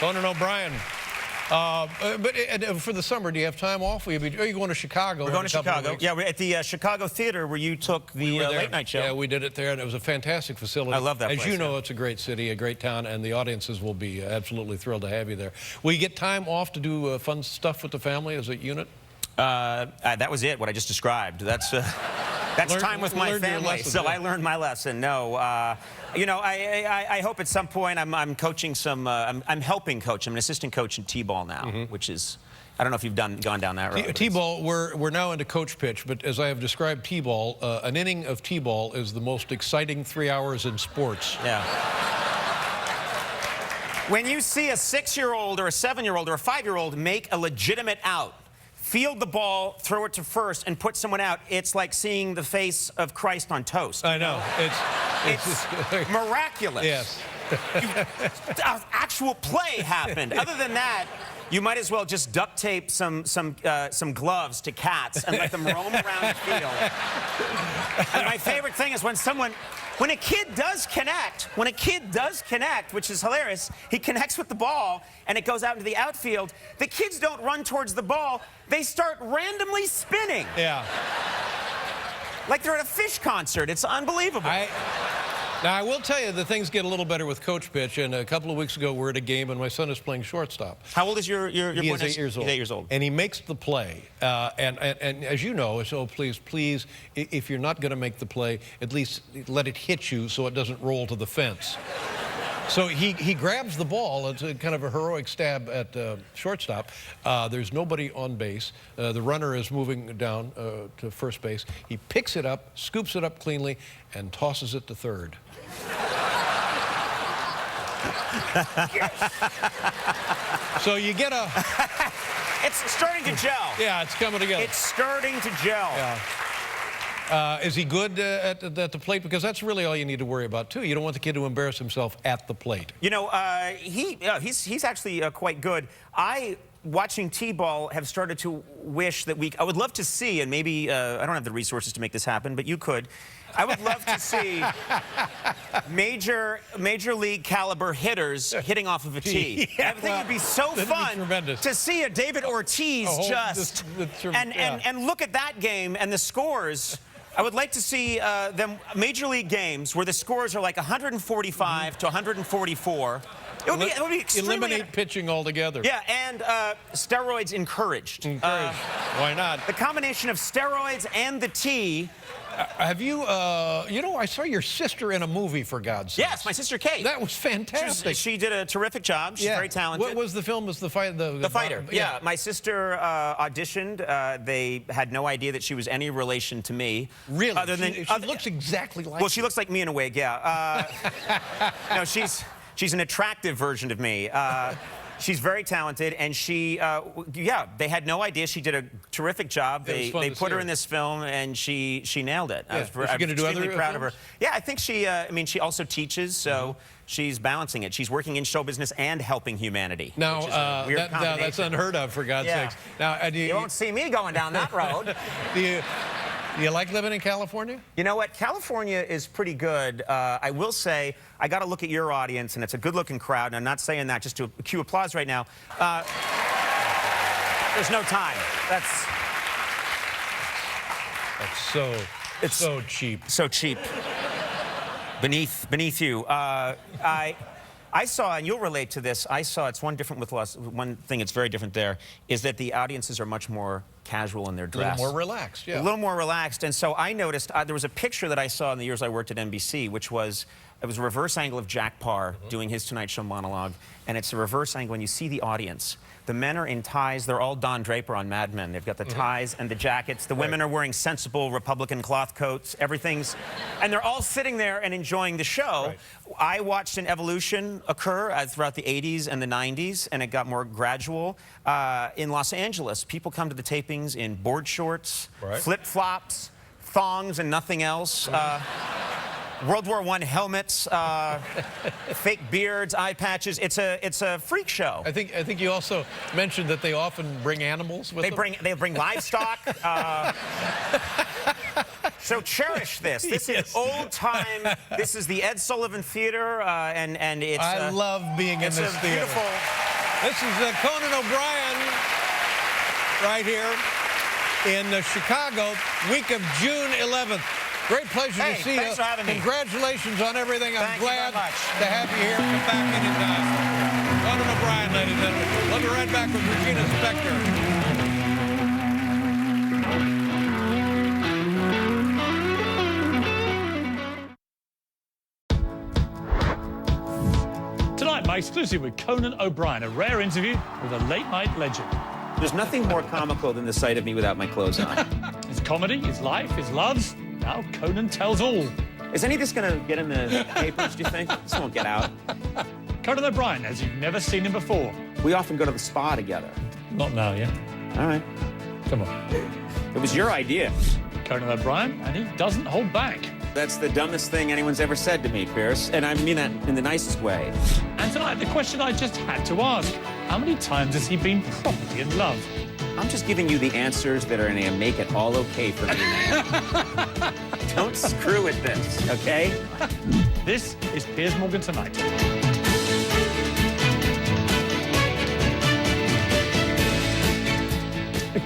Conan O'Brien. But for the summer, do you have time off? Are you going to Chicago? We're going to Chicago. Yeah, we're at the Chicago Theater where you took the late night show. Yeah, we did it there, and it was a fantastic facility. I love that place. As you know, it's a great city, a great town, and the audiences will be absolutely thrilled to have you there. Will you get time off to do fun stuff with the family as a unit? That was it, what I just described. That's time with my family. So I learned my lesson. No, you know, I hope at some point I'm coaching some. I'm helping coach. I'm an assistant coach in T-ball now, which is. I don't know if you've gone down that road. T-ball, we're now into coach pitch, but as I have described T-ball, an inning of T-ball is the most exciting 3 hours in sports. Yeah. When you see a 6-year-old or a 7-year-old or a 5-year-old make a legitimate out, field the ball, throw it to first, and put someone out, it's like seeing the face of Christ on toast. I know. It's miraculous. Yes. Actual play happened. Other than that, you might as well just duct tape some gloves to cats and let them roam around the field. And my favorite thing is when a kid does connect, which is hilarious, he connects with the ball and it goes out into the outfield, the kids don't run towards the ball, they start randomly spinning. Yeah. Like they're at a Fish concert. It's unbelievable. Now, I will tell you that things get a little better with coach pitch, and a couple of weeks ago we're at a game and my son is playing shortstop. How old is your boy? He is 8 years old. He's 8 years old. And he makes the play. And as you know, so please, if you're not going to make the play, at least let it hit you so it doesn't roll to the fence. So he grabs the ball. It's a kind of a heroic stab at shortstop. There's nobody on base. The runner is moving down to first base. He picks it up, scoops it up cleanly, and tosses it to third. So you get a... It's starting to gel. Yeah, it's coming together. It's starting to gel. Yeah. Is he good at the plate? Because that's really all you need to worry about, too. You don't want the kid to embarrass himself at the plate. You know, he's actually quite good. Watching T-ball, have started to wish that I would love to see, and maybe, I don't have the resources to make this happen, but you could. I would love to see major league caliber hitters hitting off of a tee. Yeah, I think it'd be so fun to see a David Ortiz and look at that game and the scores. I would like to see them major league games where the scores are like 145 to 144. It would be extremely... Eliminate pitching altogether. Yeah, and steroids encouraged. Why not? The combination of steroids and the tee. Have you, you know, I saw your sister in a movie, for God's sake. Yes, my sister Kate. That was fantastic. She did a terrific job. She's very talented. What was the film? Was the fight? The Fighter. Yeah, my sister auditioned. They had no idea that she was any relation to me. Really? Other than she looks exactly like. Well, she looks like me in a wig. Yeah. No, she's an attractive version of me. She's very talented, and she, yeah, they had no idea. She did a terrific job. They put her in this film, and she nailed it. Yeah. I was extremely proud of her. Yeah, I think she, I mean, she also teaches, so she's balancing it. She's working in show business and helping humanity. Now, that's unheard of, for God's sakes. Now, you won't see me going down that road. Do you like living in California? You know what? California is pretty good. I will say, I got to look at your audience, and it's a good-looking crowd, and I'm not saying that just to cue applause right now. There's no time. That's so cheap. So cheap. Beneath you. I saw, and you'll relate to this, I saw, it's one thing that's very different there, is that the audiences are much more casual in their dress. A little more relaxed, yeah. A little more relaxed, and so I noticed, there was a picture that I saw in the years I worked at NBC, which was, it was a reverse angle of Jack Parr doing his Tonight Show monologue, and it's a reverse angle, and you see the audience. The men are in ties. They're all Don Draper on Mad Men. They've got the ties and the jackets. The women are wearing sensible Republican cloth coats. Everything's... And they're all sitting there and enjoying the show. Right. I watched an evolution occur throughout the 80s and the 90s, and it got more gradual. In Los Angeles, people come to the tapings in board shorts, flip-flops, thongs, and nothing else. World War I helmets, fake beards, eye patches. It's a freak show. I think you also mentioned that they often bring animals with them. They bring livestock. So cherish this. This is old time. This is the Ed Sullivan Theater, and it's. I love being in this theater. Beautiful. This is Conan O'Brien right here in Chicago, week of June 11th. Great pleasure to see you. Thanks for having me. Congratulations on everything. I'm glad you very much. to have you here. Come back anytime. Conan O'Brien, ladies and gentlemen. We'll be right back with Regina Spector. Tonight, my exclusive with Conan O'Brien, a rare interview with a late-night legend. There's nothing more comical than the sight of me without my clothes on. His comedy, his life, his loves. Now Conan tells all. Is any of this going to get in the papers, do you think? This won't get out. Conan O'Brien, as you've never seen him before. We often go to the spa together. Not now, yeah? All right. Come on. It was your idea. Conan O'Brien, and he doesn't hold back. That's the dumbest thing anyone's ever said to me, Piers. And I mean that in the nicest way. And tonight, the question I just had to ask. How many times has he been properly in love? I'm just giving you the answers that are going to make it all okay for me, man. Don't screw with this, okay? This is Piers Morgan Tonight.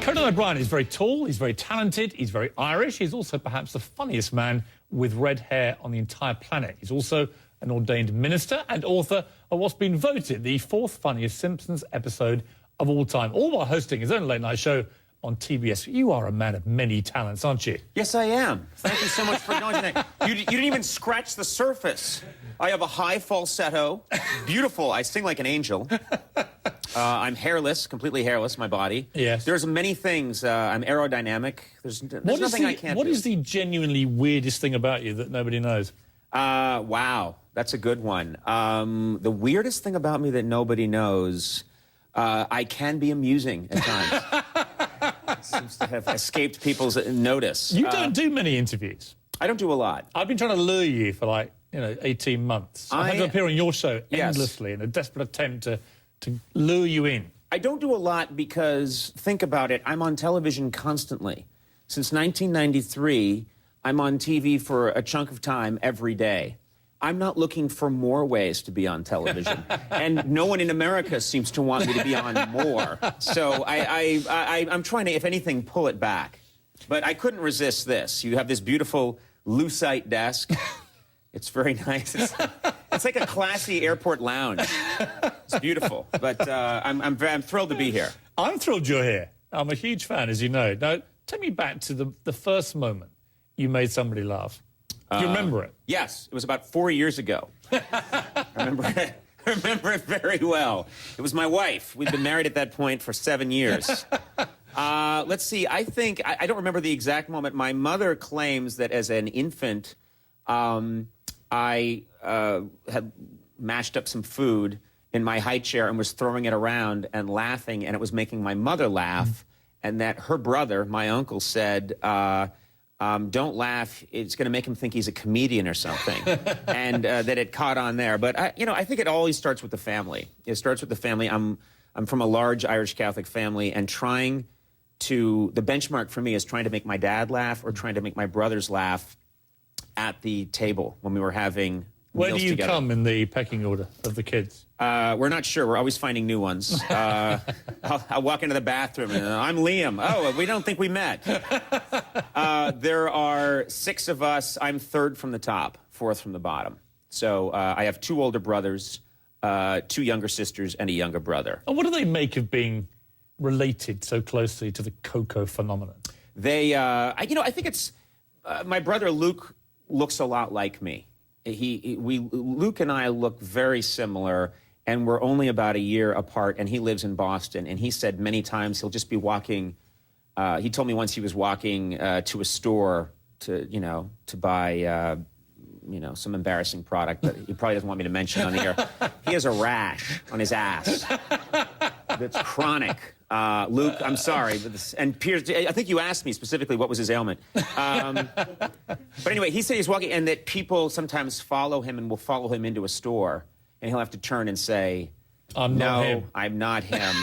Conan O'Brien is very tall, he's very talented, he's very Irish. He's also perhaps the funniest man with red hair on the entire planet. He's also an ordained minister and author of what's been voted the 4th funniest Simpsons episode of all time, all while hosting his own late-night show on TBS. You are a man of many talents, aren't you? Yes, I am. Thank you so much for acknowledging that. You didn't even scratch the surface I have a high falsetto. Beautiful. I sing like an angel. I'm hairless, completely hairless, my body. Yes. There's many things. I'm aerodynamic. There's nothing I can't do. What is the genuinely weirdest thing about you that nobody knows? Wow, that's a good one. The weirdest thing about me that nobody knows, I can be amusing at times. Seems to have escaped people's notice. You don't do many interviews. I don't do a lot. I've been trying to lure you for like, 18 months. I've had to appear on your show endlessly in a desperate attempt to lure you in. I don't do a lot because, think about it, I'm on television constantly. Since 1993, I'm on TV for a chunk of time every day. I'm not looking for more ways to be on television. And no one in America seems to want me to be on more. So I'm trying to, if anything, pull it back. But I couldn't resist this. You have this beautiful lucite desk. It's very nice. It's like a classy airport lounge. It's beautiful. But I'm thrilled to be here. I'm thrilled you're here. I'm a huge fan, as you know. Now, take me back to the first moment you made somebody laugh. Do you remember it? Yes. It was about 4 years ago. I remember it very well. It was my wife. We'd been married at that point for 7 years. Let's see. I think, I don't remember the exact moment. My mother claims that as an infant, I had mashed up some food in my high chair and was throwing it around and laughing, and it was making my mother laugh, and that her brother, my uncle, said, don't laugh, it's going to make him think he's a comedian or something, and that it caught on there. But, I think it always starts with the family. It starts with the family. I'm from a large Irish Catholic family, and the benchmark for me is trying to make my dad laugh or trying to make my brothers laugh at the table when we were having Where meals do you together. come in the pecking order of the kids? We're not sure. We're always finding new ones. I'll walk into the bathroom and I'm Liam. Oh, we don't think we met. There are 6 of us. I'm 3rd from the top, 4th from the bottom. So I have 2 older brothers, 2 younger sisters, and a younger brother. And what do they make of being related so closely to the Coco phenomenon? They, I think it's, my brother Luke looks a lot like me. Luke and I look very similar, and we're only about a year apart, and he lives in Boston, and he said many times he'll just be walking, he told me once he was walking to a store to buy, some embarrassing product that he probably doesn't want me to mention on the air. He has a rash on his ass that's chronic. Luke, I'm sorry. And Piers, I think you asked me specifically what was his ailment. But anyway, he said he's walking and that people sometimes follow him and will follow him into a store, and he'll have to turn and say, I'm not him.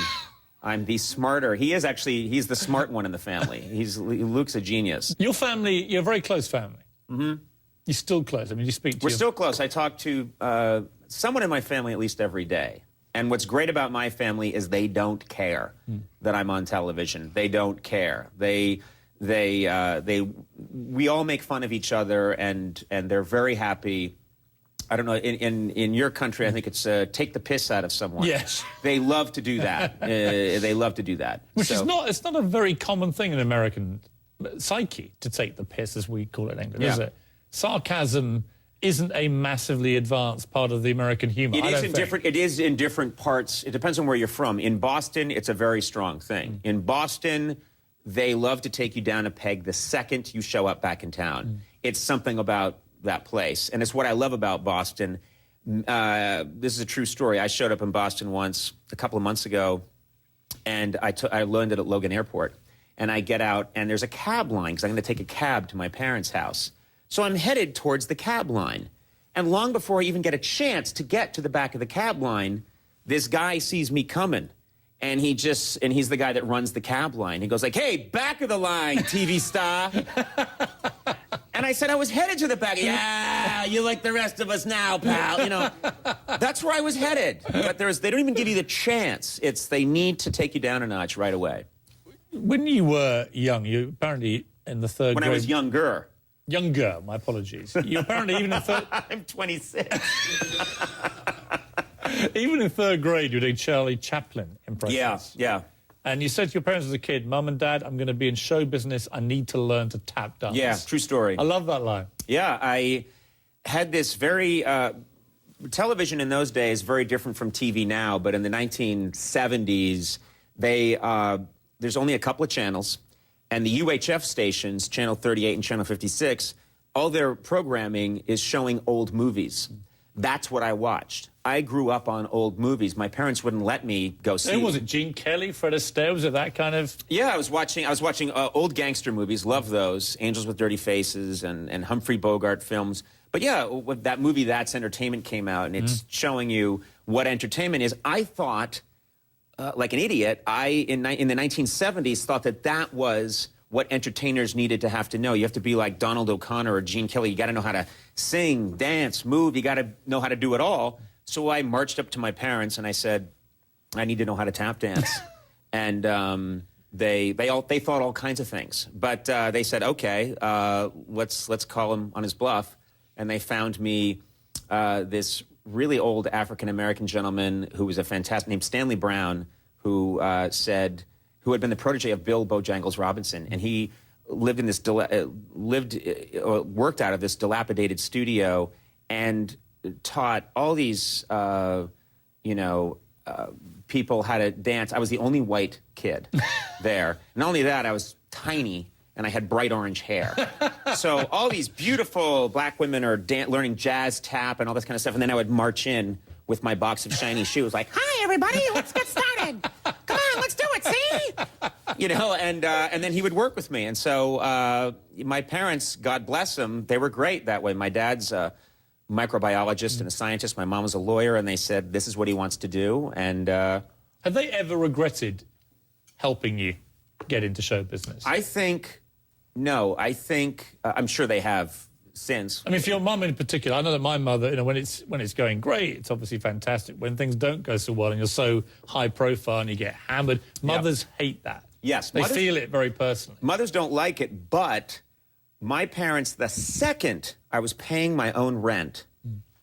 I'm the smarter. He's the smart one in the family. Luke's a genius. Your family, you're a very close family. Mm-hmm. You're still close. I mean, you speak to We're still close. I talk to someone in my family at least every day. And what's great about my family is they don't care that I'm on television. They don't care. We all make fun of each other, and they're very happy. I don't know, in your country, I think it's take the piss out of someone. Yes. They love to do that. They love to do that. Which is not a very common thing in American psyche, to take the piss, as we call it in England, is it? Sarcasm isn't a massively advanced part of the American humor. It is in different parts. It depends on where you're from. In Boston, it's a very strong thing. In Boston, they love to take you down a peg the second you show up back in town. It's something about that place. And it's what I love about Boston. This is a true story. I showed up in Boston once, a couple of months ago, and I landed at Logan Airport. And I get out, and there's a cab line, because I'm going to take a cab to my parents' house. So I'm headed towards the cab line. And long before I even get a chance to get to the back of the cab line, this guy sees me coming. And he's the guy that runs the cab line. He goes like, hey, back of the line, TV star. And I said, I was headed to the back. Yeah, you're like the rest of us now, pal. That's where I was headed. But they don't even give you the chance. They need to take you down a notch right away. When you were young, you apparently in the 3rd grade... When I was younger. Younger, my apologies. You apparently even in 3rd... I'm 26. Even in 3rd grade, you did Charlie Chaplin impressions. Yeah. And you said to your parents as a kid, Mum and Dad, I'm going to be in show business. I need to learn to tap dance. Yeah, true story. I love that line. Yeah, I had this very television in those days, very different from TV now, but in the 1970s, there's only a couple of channels, and the UHF stations, Channel 38 and Channel 56, all their programming is showing old movies. That's what I watched. I grew up on old movies. My parents wouldn't let me go see. Was it Gene Kelly, Fred Astaire? Was it that kind of? Yeah, I was watching old gangster movies. Love those. Angels with Dirty Faces and Humphrey Bogart films. But yeah, with that movie, That's Entertainment, came out, and it's showing you what entertainment is. I thought, like an idiot, in the 1970s thought that was what entertainers needed to have to know. You have to be like Donald O'Connor or Gene Kelly. You got to know how to sing, dance, move. You got to know how to do it all. So I marched up to my parents and I said, I need to know how to tap dance. And they thought all kinds of things. But they said, okay, let's call him on his bluff. And they found me this really old African-American gentleman who was a fantastic, named Stanley Brown, who had been the protege of Bill Bojangles Robinson. And he lived in this, worked out of this dilapidated studio and taught all these, people how to dance. I was the only white kid there. Not only that, I was tiny and I had bright orange hair. So all these beautiful black women are learning jazz, tap, and all this kind of stuff. And then I would march in with my box of shiny shoes, like, "Hi, everybody, let's get started. Come on, let's do it, see?" And then he would work with me. And so my parents, God bless them, they were great that way. My dad's a microbiologist and a scientist. My mom was a lawyer, and they said, this is what he wants to do. And have they ever regretted helping you get into show business? I think, no. I think, I'm sure they have since. I mean, for your mum in particular, I know that my mother, when it's going great, it's obviously fantastic. When things don't go so well and you're so high profile and you get hammered, mothers hate that. Yes. They feel it very personally. Mothers don't like it, but my parents, the second I was paying my own rent,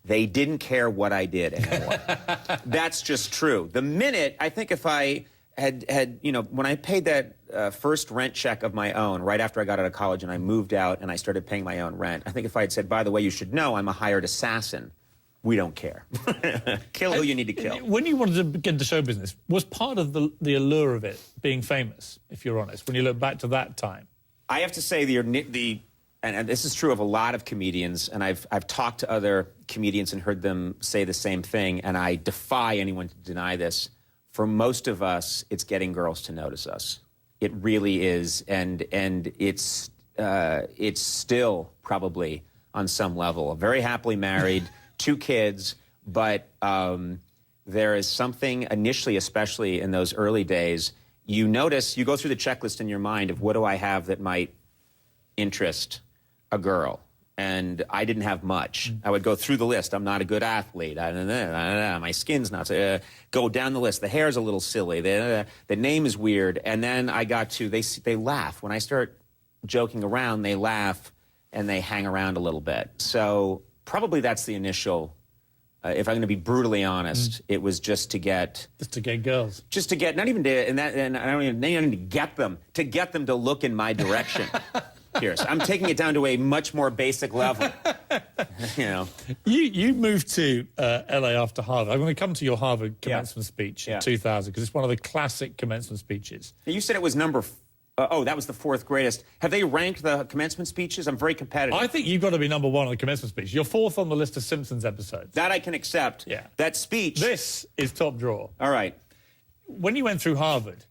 they didn't care what I did anymore. That's just true. The minute, I think if I had when I paid that first rent check of my own, right after I got out of college and I moved out and I started paying my own rent, I think if I had said, by the way, you should know I'm a hired assassin, we don't care. Kill who you need to kill. When you wanted to get into show business, was part of the allure of it being famous, if you're honest, when you look back to that time? I have to say and this is true of a lot of comedians, and I've talked to other comedians and heard them say the same thing, and I defy anyone to deny this. For most of us, it's getting girls to notice us. It really is, and it's still probably on some level. Very happily married, 2 kids, but there is something initially, especially in those early days, you notice, you go through the checklist in your mind of what do I have that might interest a girl, and I didn't have much. I would go through the list. I'm not a good athlete. My skin's not. Go down the list. The hair's a little silly. The name is weird. And then I got to, they laugh. When I start joking around, they laugh, and they hang around a little bit. So probably that's the initial, if I'm going to be brutally honest, it was just to get girls. Just to get, not even to, and I don't even need to get them to look in my direction. Piers, I'm taking it down to a much more basic level. You moved to LA after Harvard. I'm going to come to your Harvard commencement speech in 2000 because it's one of the classic commencement speeches. You said it was that was the 4th greatest. Have they ranked the commencement speeches? I'm very competitive. I think you've got to be number 1 on the commencement speech. You're 4th on the list of Simpsons episodes. That I can accept. Yeah. That speech. This is top drawer. All right. When you went through Harvard,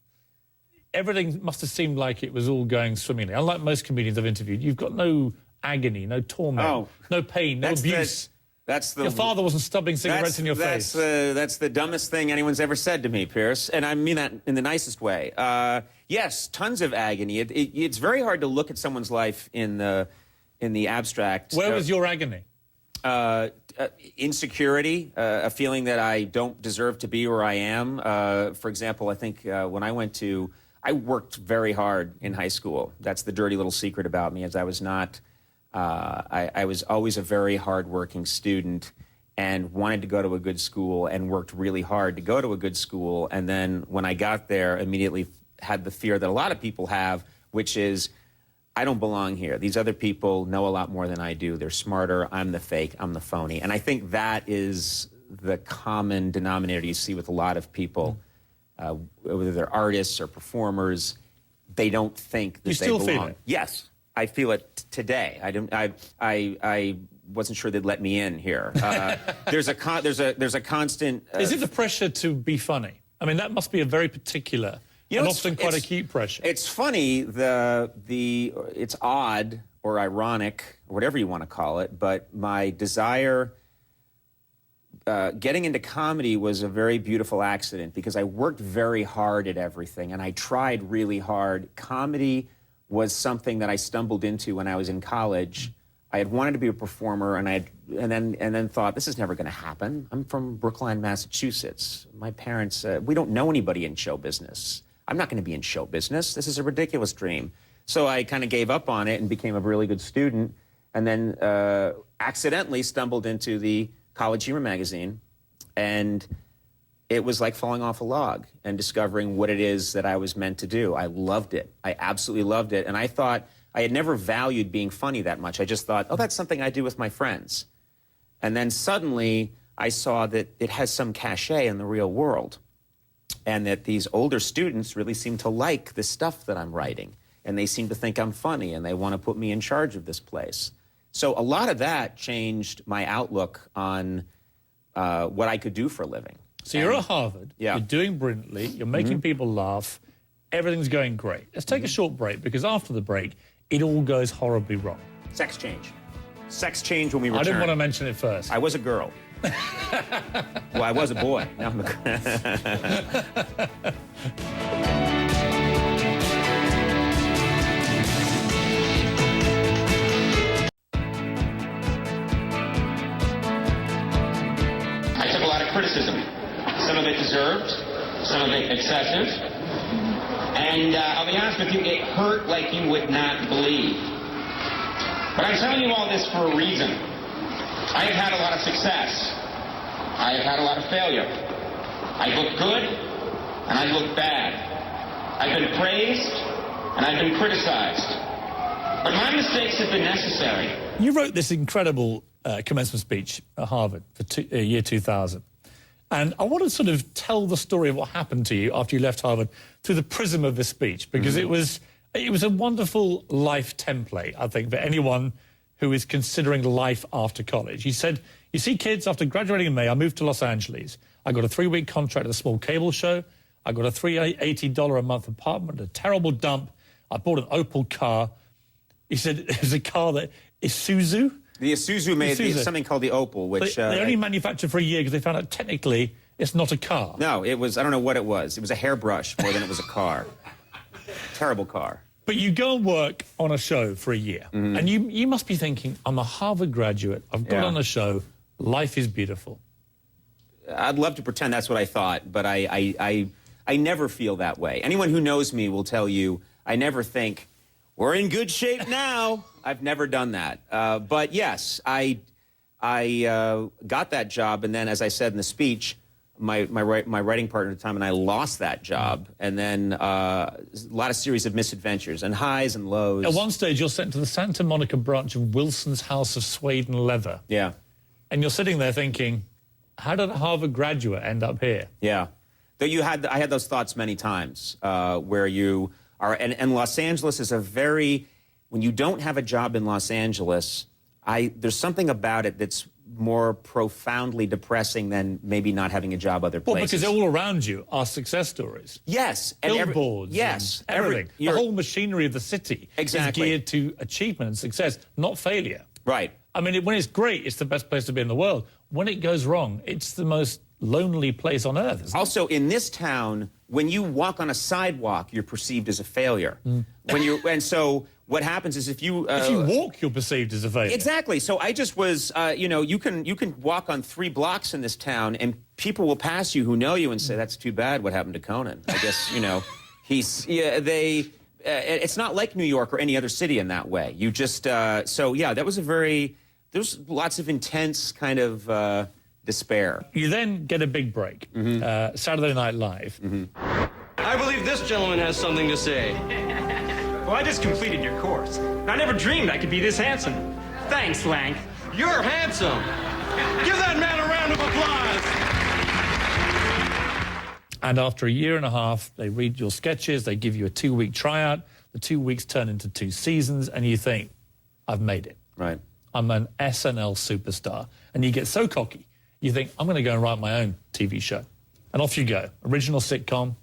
everything must have seemed like it was all going swimmingly. Unlike most comedians I've interviewed, you've got no agony, no torment, no pain, no abuse. Your father wasn't stubbing cigarettes in your face. That's the dumbest thing anyone's ever said to me, Piers, and I mean that in the nicest way. Yes, tons of agony. It's very hard to look at someone's life in the abstract. Where was your agony? Insecurity, a feeling that I don't deserve to be where I am. For example, I think when I worked very hard in high school. That's the dirty little secret about me, as I was not. I was always a very hardworking student and wanted to go to a good school and worked really hard to go to a good school. And then when I got there, immediately had the fear that a lot of people have, which is I don't belong here. These other people know a lot more than I do. They're smarter. I'm the fake. I'm the phony. And I think that is the common denominator you see with a lot of people, whether they're artists or performers. They don't think that you they still belong. feel it? Yes, I feel it today. I wasn't sure they'd let me in here. There's a constant. Is it the pressure to be funny? I mean, that must be a very particular and often quite acute pressure. It's funny. It's odd or ironic or whatever you want to call it, but my desire. Getting into comedy was a very beautiful accident because I worked very hard at everything and I tried really hard. Comedy was something that I stumbled into when I was in college. I had wanted to be a performer and then thought, this is never going to happen. I'm from Brookline, Massachusetts. My parents, we don't know anybody in show business. I'm not going to be in show business. This is a ridiculous dream. So I kind of gave up on it and became a really good student and then accidentally stumbled into the College Humor magazine, and it was like falling off a log and discovering what it is that I was meant to do. I loved it. I absolutely loved it. And I thought, I had never valued being funny that much. I just thought, oh, that's something I do with my friends. And then suddenly I saw that it has some cachet in the real world and that these older students really seem to like the stuff that I'm writing. And they seem to think I'm funny and they want to put me in charge of this place. So a lot of that changed my outlook on what I could do for a living. So you're at Harvard, you're doing brilliantly, you're making people laugh, everything's going great. Let's take a short break, because after the break, it all goes horribly wrong. Sex change. Sex change when we return. I didn't want to mention it first. I was a girl. Well, I was a boy. Now I'm a criticism. Some of it deserved, some of it excessive. And I'll be honest with you, it hurt like you would not believe. But I'm telling you all this for a reason. I have had a lot of success. I have had a lot of failure. I look good, and I look bad. I've been praised, and I've been criticized. But my mistakes have been necessary. You wrote this incredible commencement speech at Harvard for year 2000. And I want to sort of tell the story of what happened to you after you left Harvard through the prism of this speech, because it was a wonderful life template, I think, for anyone who is considering life after college. You said, you see, kids, after graduating in May, I moved to Los Angeles. I got a 3-week contract at a small cable show. I got a $380 a month apartment, a terrible dump. I bought an Opel car. He said it was a car that Isuzu. The Isuzu made something called the Opel, which... They only manufactured for a year because they found out technically it's not a car. No, it was, I don't know what it was. It was a hairbrush more than it was a car. Terrible car. But you go and work on a show for a year, and you must be thinking, I'm a Harvard graduate, I've got on a show, life is beautiful. I'd love to pretend that's what I thought, but I never feel that way. Anyone who knows me will tell you, I never think, we're in good shape now. I've never done that. But yes, I got that job, and then, as I said in the speech, my writing partner at the time and I lost that job, and then a lot of series of misadventures and highs and lows. At one stage, you're sent to the Santa Monica branch of Wilson's House of Suede and Leather. Yeah. And you're sitting there thinking, how did a Harvard graduate end up here? Yeah. Though I had those thoughts many times, where you are, and Los Angeles is a very, when you don't have a job in Los Angeles, there's something about it that's more profoundly depressing than maybe not having a job other places. Well, because all around you are success stories. Yes. Billboards. Yes. And everything. The whole machinery of the city is geared to achievement and success, not failure. Right. I mean, when it's great, it's the best place to be in the world. When it goes wrong, it's the most lonely place on earth, isn't it? Also, in this town, when you walk on a sidewalk, you're perceived as a failure. And so what happens is if you walk, you're perceived as a failure. Exactly. So I just was, you can walk on 3 blocks in this town, and people will pass you who know you and say, "That's too bad. What happened to Conan?" I guess it's not like New York or any other city in that way. You just that was there's lots of intense kind of despair. You then get a big break, Saturday Night Live. I believe this gentleman has something to say. Well, I just completed your course. I never dreamed I could be this handsome. Thanks, Lank. You're handsome. Give that man a round of applause. And after a year and a half, they read your sketches, they give you a 2-week tryout, the 2 weeks turn into 2 seasons, and you think, I've made it. Right. I'm an SNL superstar. And you get so cocky, you think, I'm going to go and write my own TV show. And off you go. Original sitcom.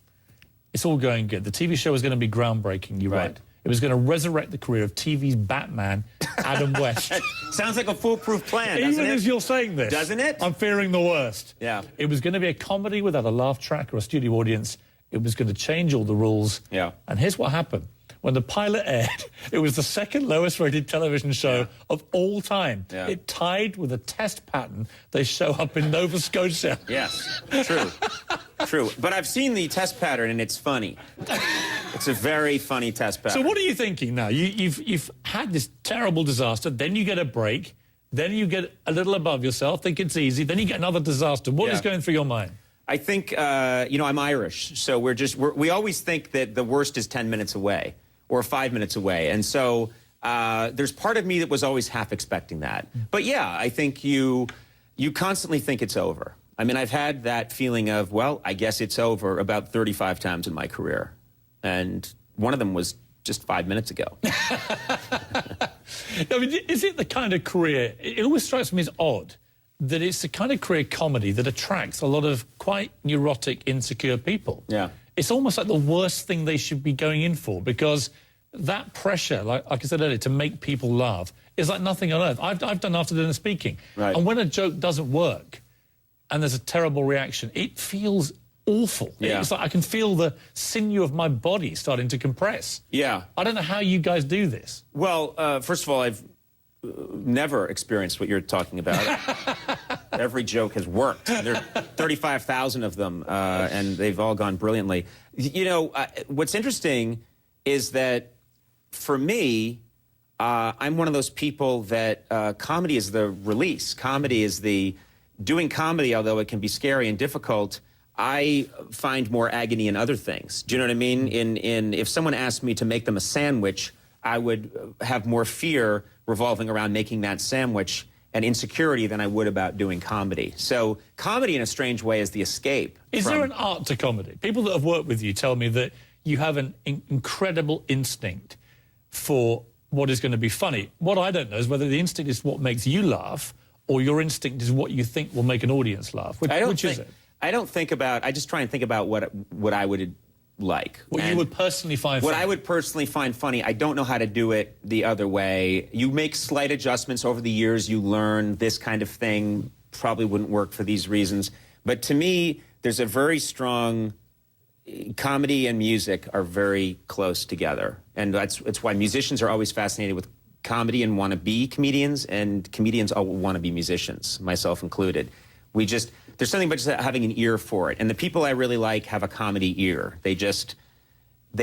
It's all going good. The TV show was going to be groundbreaking, you're right. It was going to resurrect the career of TV's Batman, Adam West. Sounds like a foolproof plan, doesn't Even it? as you're saying this. Doesn't it? I'm fearing the worst. Yeah. It was going to be a comedy without a laugh track or a studio audience. It was going to change all the rules. Yeah. And here's what happened. When the pilot aired, it was the second lowest rated television show of all time. Yeah. It tied with a test pattern. They show up in Nova Scotia. Yes, true. True. But I've seen the test pattern, and it's funny. It's a very funny test pattern. So what are you thinking now? You've had this terrible disaster, then you get a break, then you get a little above yourself, think it's easy, then you get another disaster. What is going through your mind? I think, I'm Irish, so we always think that the worst is 10 minutes away or 5 minutes away. And so there's part of me that was always half expecting that. But yeah, I think you constantly think it's over. I mean, I've had that feeling of, well, I guess it's over about 35 times in my career. And one of them was just 5 minutes ago. I mean, is it the kind of career, it always strikes me as odd, that it's the kind of career comedy that attracts a lot of quite neurotic, insecure people. Yeah. It's almost like the worst thing they should be going in for, because that pressure, like I said earlier, to make people laugh is like nothing on earth. I've done after dinner speaking. Right. And when a joke doesn't work and there's a terrible reaction, it feels awful. Yeah. It's like I can feel the sinew of my body starting to compress. Yeah. I don't know how you guys do this. Well, first of all, I've never experienced what you're talking about. Every joke has worked. There are 35,000 of them, and they've all gone brilliantly. You know, what's interesting is that for me, I'm one of those people that comedy is the release. Comedy is doing comedy, although it can be scary and difficult. I find more agony in other things. Do you know what I mean? If someone asked me to make them a sandwich, I would have more fear revolving around making that sandwich and insecurity than I would about doing comedy. So comedy, in a strange way, is the escape. Is there an art to comedy? People that have worked with you tell me that you have an incredible instinct for what is going to be funny. What I don't know is whether the instinct is what makes you laugh or your instinct is what you think will make an audience laugh. Which is it? I don't think about, I just try and think about what I would like. What you would personally find funny. What I would personally find funny. I don't know how to do it the other way. You make slight adjustments over the years. You learn this kind of thing probably wouldn't work for these reasons. But to me, there's a very strong, comedy and music are very close together. And that's why musicians are always fascinated with comedy and want to be comedians, and comedians all want to be musicians, myself included. There's something about just having an ear for it. And the people I really like have a comedy ear. They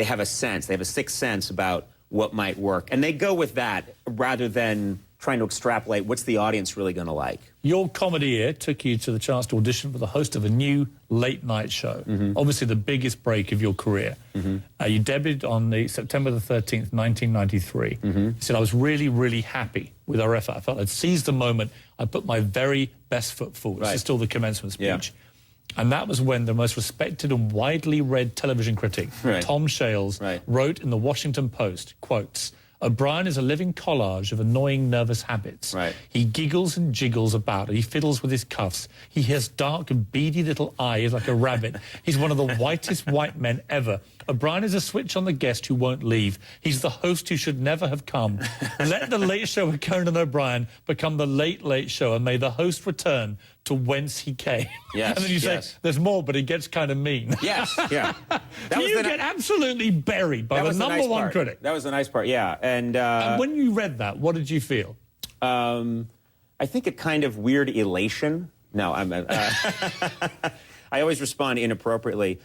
have a sense, they have a sixth sense about what might work. And they go with that rather than trying to extrapolate what's the audience really going to like. Your comedy ear took you to the chance to audition for the host of a new late-night show, obviously the biggest break of your career. You debuted on September the 13th, 1993. You said, I was really, really happy with our effort. I felt I'd seized the moment. I put my very best foot forward. This is still the commencement speech. Yeah. And that was when the most respected and widely read television critic, Tom Shales, wrote in the Washington Post, quotes, O'Brien is a living collage of annoying, nervous habits. He giggles and jiggles about. He fiddles with his cuffs. He has dark and beady little eyes like a rabbit. He's one of the whitest white men ever. O'Brien is a switch on the guest who won't leave. He's the host who should never have come. Let the Late Show with Conan O'Brien become the Late Late Show, and may the host return to whence he came. Yes, and then you say, there's more, but it gets kind of mean. Yes, yeah. You get absolutely buried by the number one critic. That was the nice part, yeah. And when you read that, what did you feel? I think a kind of weird elation. No, I always respond inappropriately.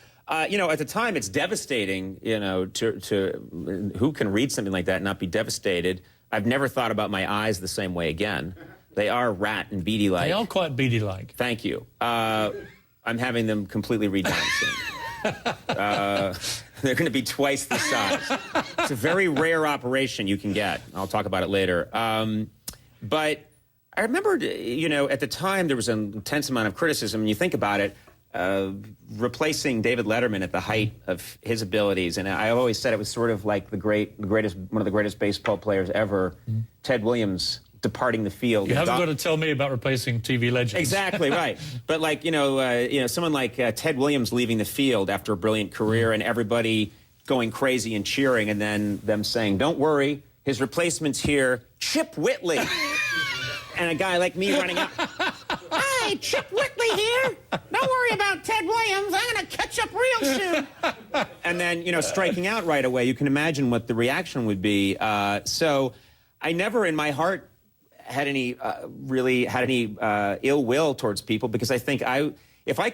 You know, at the time, it's devastating, you know, to who can read something like that and not be devastated. I've never thought about my eyes the same way again. They are rat and beady-like. They are quite beady-like. Thank you. I'm having them completely redone soon. They're going to be twice the size. It's a very rare operation you can get. I'll talk about it later. But I remember, you know, at the time there was an intense amount of criticism, and you think about it, replacing David Letterman at the height of his abilities, and I always said it was sort of like one of the greatest baseball players ever, Ted Williams, departing the field. You haven't got to tell me about replacing TV legends. Exactly right. But like someone like Ted Williams leaving the field after a brilliant career, and everybody going crazy and cheering, and then them saying, "Don't worry, his replacement's here, Chip Whitley," and a guy like me running out. "Hi, Chip Whitley here. Don't worry about Ted Williams. I'm going to catch up real soon." And then, you know, striking out right away. You can imagine what the reaction would be. So I never in my heart had any ill will towards people, because I think if I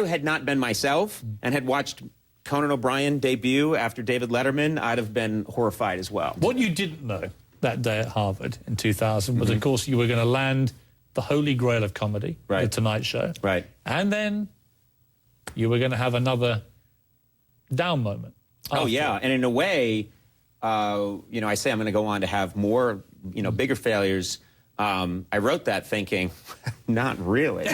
had not been myself and had watched Conan O'Brien debut after David Letterman, I'd have been horrified as well. What you didn't know that day at Harvard in 2000 was, of course, you were going to land the holy grail of comedy, The Tonight Show. Right. And then you were going to have another down moment. Oh, yeah. And in a way, you know, I say I'm going to go on to have more, you know, bigger failures. I wrote that thinking, not really.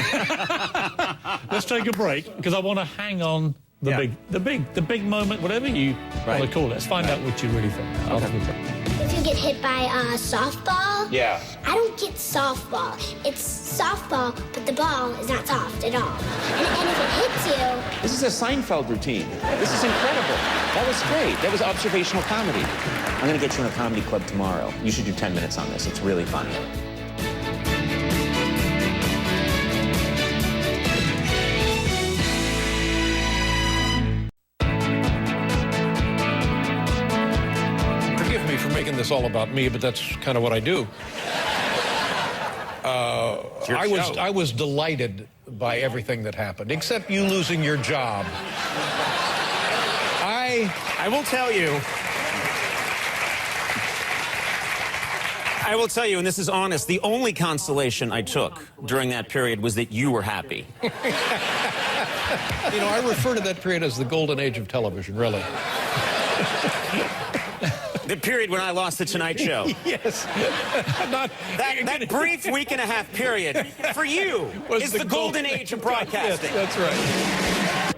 Let's take a break, because I want to hang on the big moment, whatever you want to call it. Let's find out what you really think after the break. If you get hit by a softball, I don't get softball. It's softball, but the ball is not soft at all. And if it hits you... This is a Seinfeld routine. This is incredible. That was great. That was observational comedy. I'm going to get you in a comedy club tomorrow. You should do 10 minutes on this. It's really funny. Making this all about me, but that's kind of what I do. I was delighted by everything that happened, except you losing your job. I will tell you, and this is honest, the only consolation I took during that period was that you were happy. You know, I refer to that period as the golden age of television, really. The period when I lost The Tonight Show. Yes. That brief week and a half period, for you, is the golden age of broadcasting. Yes, that's right.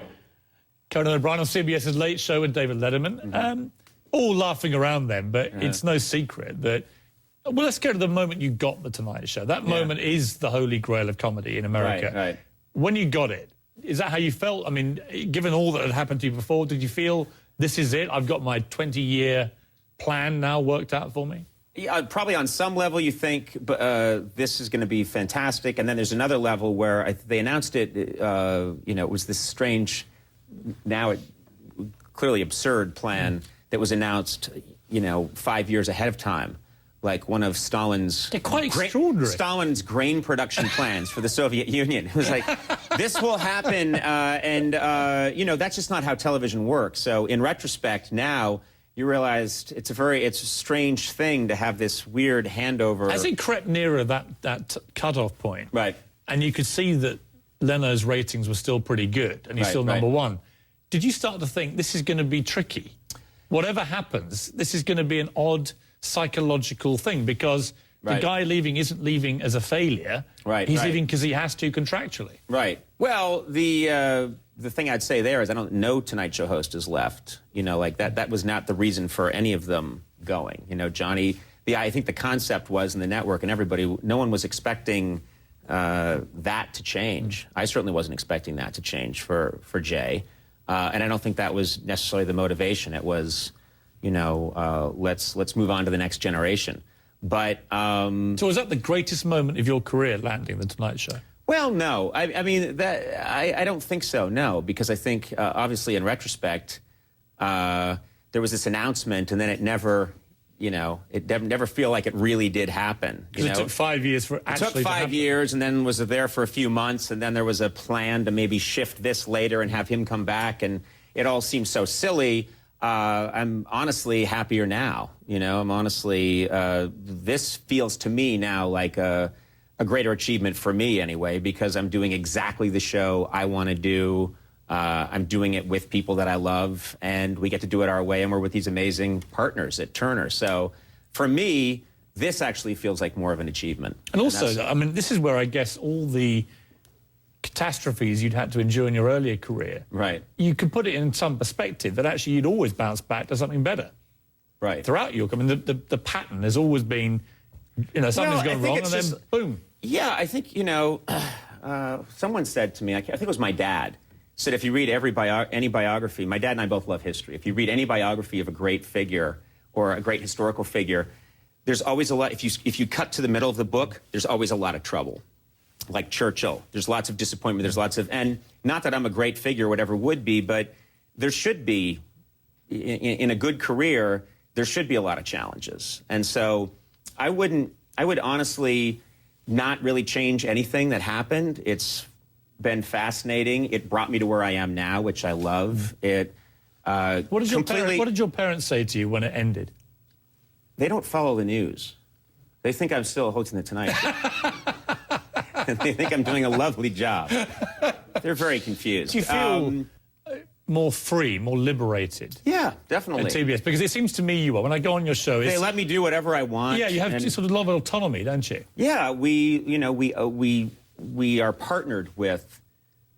Conan O'Brien on CBS's Late Show with David Letterman. All laughing around then, but it's no secret that... Well, let's go to the moment you got The Tonight Show. That moment is the holy grail of comedy in America. Right. When you got it, is that how you felt? I mean, given all that had happened to you before, did you feel, this is it, I've got my 20-year... plan now worked out for me? Yeah, probably on some level you think this is going to be fantastic, and then there's another level where they announced it, you know, it was this strange, now clearly absurd plan that was announced, you know, 5 years ahead of time, like one of Stalin's... They're quite extraordinary. Stalin's grain production plans for the Soviet Union. It was like, this will happen, you know, that's just not how television works. So in retrospect now, you realized it's a strange thing to have this weird handover. As it crept nearer that cutoff point, right, and you could see that Leno's ratings were still pretty good, and he's still number one, did you start to think this is going to be tricky? Whatever happens, this is going to be an odd psychological thing, because the guy leaving isn't leaving as a failure. He's leaving because he has to contractually. Right. Well, the thing I'd say there is I don't know Tonight Show host has left. You know, like that was not the reason for any of them going. You know, Johnny, I think the concept was in the network and everybody, no one was expecting that to change. I certainly wasn't expecting that to change for Jay. And I don't think that was necessarily the motivation. It was, you know, let's move on to the next generation. But so was that the greatest moment of your career, landing The Tonight Show? Well, no. I mean, I don't think so, no, because I think, obviously, in retrospect, there was this announcement, and then it never, you know, it never feel like it really did happen. Because it took 5 years for it actually to happen. It took 5 years, and then was there for a few months, and then there was a plan to maybe shift this later and have him come back, and it all seemed so silly. I'm honestly happier now, you know. I'm honestly, this feels to me now like a greater achievement for me anyway, because I'm doing exactly the show I want to do. I'm doing it with people that I love, and we get to do it our way, and we're with these amazing partners at Turner. So for me, this actually feels like more of an achievement. And also, I mean, this is where I guess all the catastrophes you'd had to endure in your earlier career, right? You could put it in some perspective that actually you'd always bounce back to something better. Right. Throughout your, I mean, the pattern has always been, you know, something's gone wrong and then boom. Yeah, I think, you know, someone said to me, I think it was my dad, said if you read any biography, my dad and I both love history. If you read any biography of a great figure or a great historical figure, there's always a lot, if you cut to the middle of the book, there's always a lot of trouble. Like Churchill, there's lots of disappointment, there's lots of, and not that I'm a great figure or whatever would be, but there should be, in a good career, there should be a lot of challenges. And so I would honestly not really change anything that happened. It's been fascinating. It brought me to where I am now, which I love. It what did your parents say to you when it ended? They don't follow the news. They think I'm still hosting The Tonight Show. They think I'm doing a lovely job. They're very confused. Do you feel more free, more liberated? Yeah, definitely. At TBS, because it seems to me you are. When I go on your show, they let me do whatever I want. Yeah, you have sort of a lot of autonomy, don't you? Yeah, we are partnered with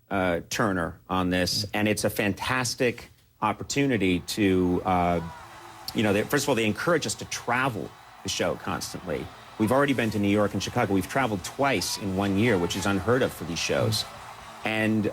Turner on this, and it's a fantastic opportunity to, first of all, they encourage us to travel the show constantly. We've already been to New York and Chicago. We've traveled twice in 1 year, which is unheard of for these shows. And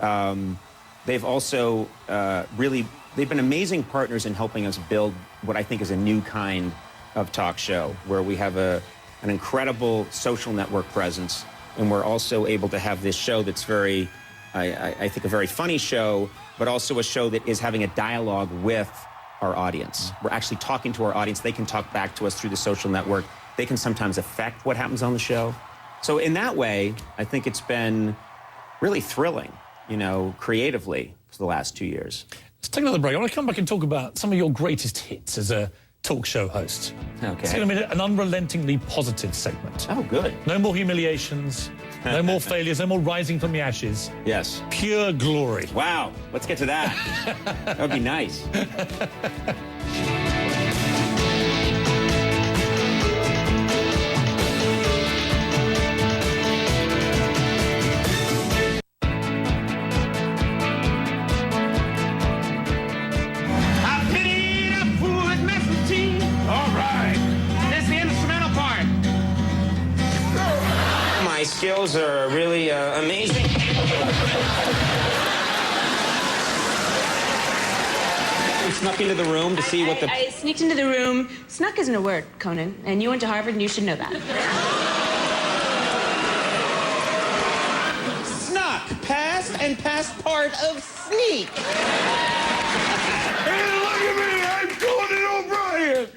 they've also they've been amazing partners in helping us build what I think is a new kind of talk show, where we have an incredible social network presence, and we're also able to have this show that's very, I think, a very funny show, but also a show that is having a dialogue with our audience. We're actually talking to our audience. They can talk back to us through the social network. They can sometimes affect what happens on the show. So in that way, I think it's been really thrilling, creatively for the last 2 years. Let's take another break. I want to come back and talk about some of your greatest hits as a talk show host. Okay. It's going to be an unrelentingly positive segment. Oh, good. No more humiliations, no more failures, no more rising from the ashes. Yes. Pure glory. Wow. Let's get to that. That would be nice. Skills are really amazing. You snuck into the room to see what the... I sneaked into the room. Snuck isn't a word, Conan. And you went to Harvard and you should know that. Snuck. Past and past part of sneak. Hey, look at me. I'm Conan O'Brien.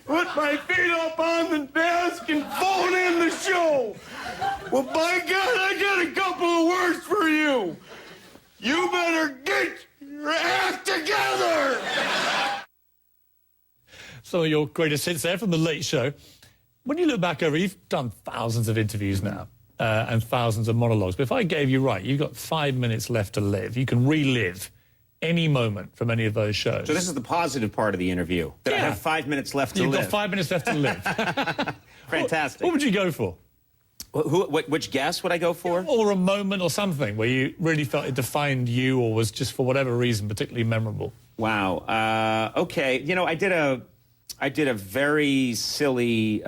Put my feet up on the desk and phone in the show. Well, by God, I got a couple of words for you. You better get your act together. Some of your greatest hits there from The Late Show. When you look back over, you've done thousands of interviews now and thousands of monologues. But if I gave you you've got 5 minutes left to live. You can relive any moment from any of those shows. So this is the positive part of the interview. That I have 5 minutes left to live. You've got 5 minutes left to live. Fantastic. What would you go for? Which guess would I go for? Or a moment or something where you really felt it defined you or was just for whatever reason particularly memorable. Wow. Okay. I did a very silly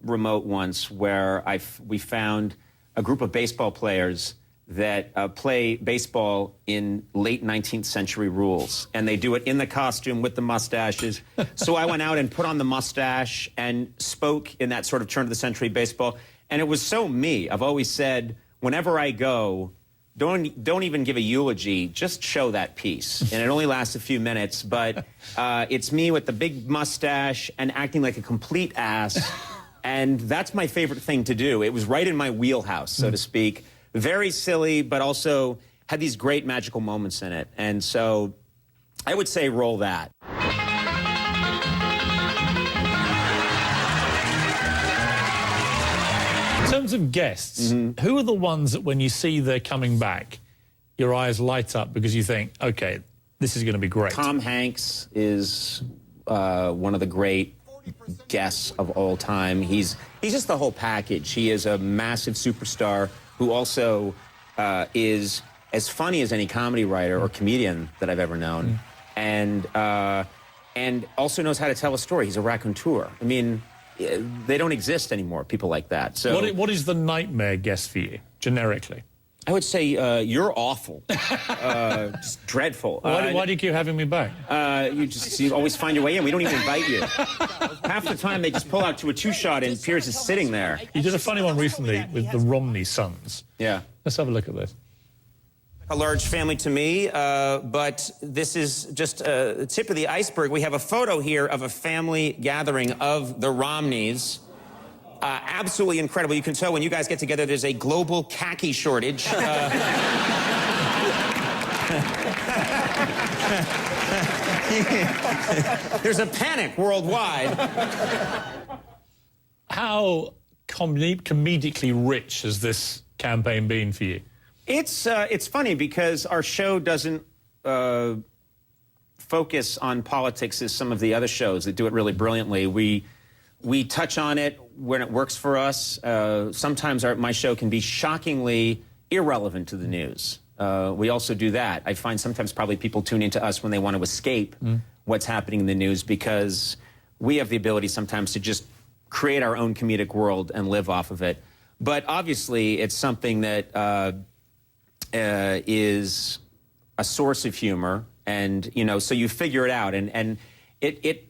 remote once where we found a group of baseball players that play baseball in late 19th century rules. And they do it in the costume with the mustaches. So I went out and put on the mustache and spoke in that sort of turn of the century baseball. And it was so me. I've always said, whenever I go, don't even give a eulogy, just show that piece. And it only lasts a few minutes, but it's me with the big mustache and acting like a complete ass. And that's my favorite thing to do. It was right in my wheelhouse, so to speak. Very silly, but also had these great magical moments in it. And so I would say roll that. In terms of guests, who are the ones that when you see they're coming back, your eyes light up because you think, okay, this is going to be great? Tom Hanks is one of the great guests of all time. He's just the whole package. He is a massive superstar who also is as funny as any comedy writer or comedian that I've ever known, and also knows how to tell a story. He's a raconteur. I mean, they don't exist anymore, people like that. So, what is the nightmare guest for you, generically? I would say you're awful, just dreadful. Why do you keep having me back? You always find your way in. We don't even invite you. Half the time they just pull out to a two-shot and Piers is sitting there. You did a funny one recently with the Romney sons. Yeah. Let's have a look at this. A large family to me, but this is just the tip of the iceberg. We have a photo here of a family gathering of the Romneys. Absolutely incredible. You can tell when you guys get together, there's a global khaki shortage. There's a panic worldwide. How comedically rich has this campaign been for you? It's funny because our show doesn't focus on politics as some of the other shows that do it really brilliantly. We touch on it when it works for us. Sometimes my show can be shockingly irrelevant to the news. We also do that. I find sometimes probably people tune into us when they want to escape what's happening in the news because we have the ability sometimes to just create our own comedic world and live off of it. But obviously, it's something that is a source of humor, and so you figure it out, and it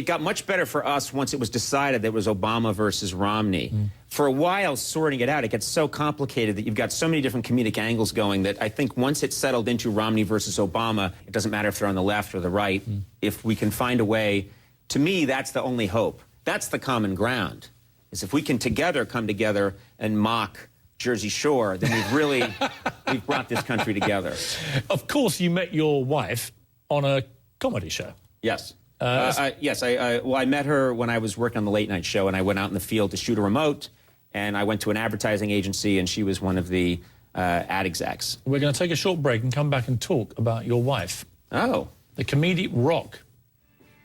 got much better for us once it was decided that it was Obama versus Romney. For a while, sorting it out, it gets so complicated that you've got so many different comedic angles going that I think once it's settled into Romney versus Obama, it doesn't matter if they're on the left or the right. If we can find a way, to me, that's the only hope. That's the common ground, is if we can come together and mock Jersey Shore, then we've brought this country together. Of course, you met your wife on a comedy show. Yes. Yes, I met her when I was working on the late night show, and I went out in the field to shoot a remote, and I went to an advertising agency, and she was one of the ad execs. We're going to take a short break and come back and talk about your wife. Oh. The comedic rock.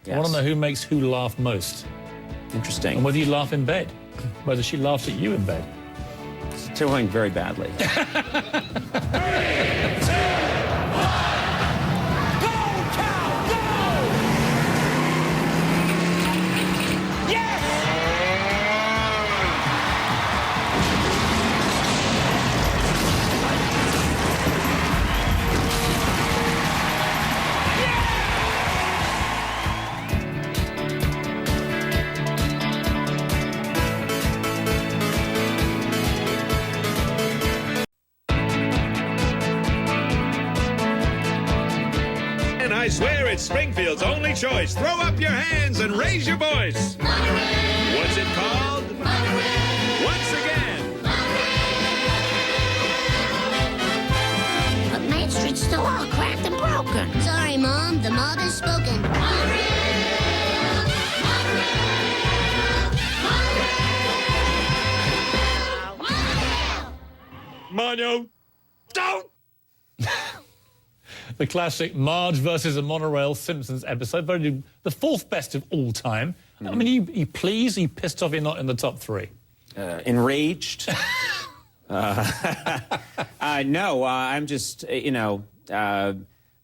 Yes. I want to know who makes who laugh most. Interesting. And whether you laugh in bed, whether she laughs at you in bed. It's going very badly. I swear it's Springfield's only choice. Throw up your hands and raise your voice. Monorail. What's it called? Monorail. Once again. Monorail. But Main Street's still all cracked and broken. Sorry, Mom. The mother's spoken. Monorail. Monorail. Monorail. Monorail. Mono. Don't. The classic Marge versus a monorail Simpsons episode, the fourth best of all time. I mean, are you pleased? Are you pissed off you're not in the top three? Enraged. No, I'm just, The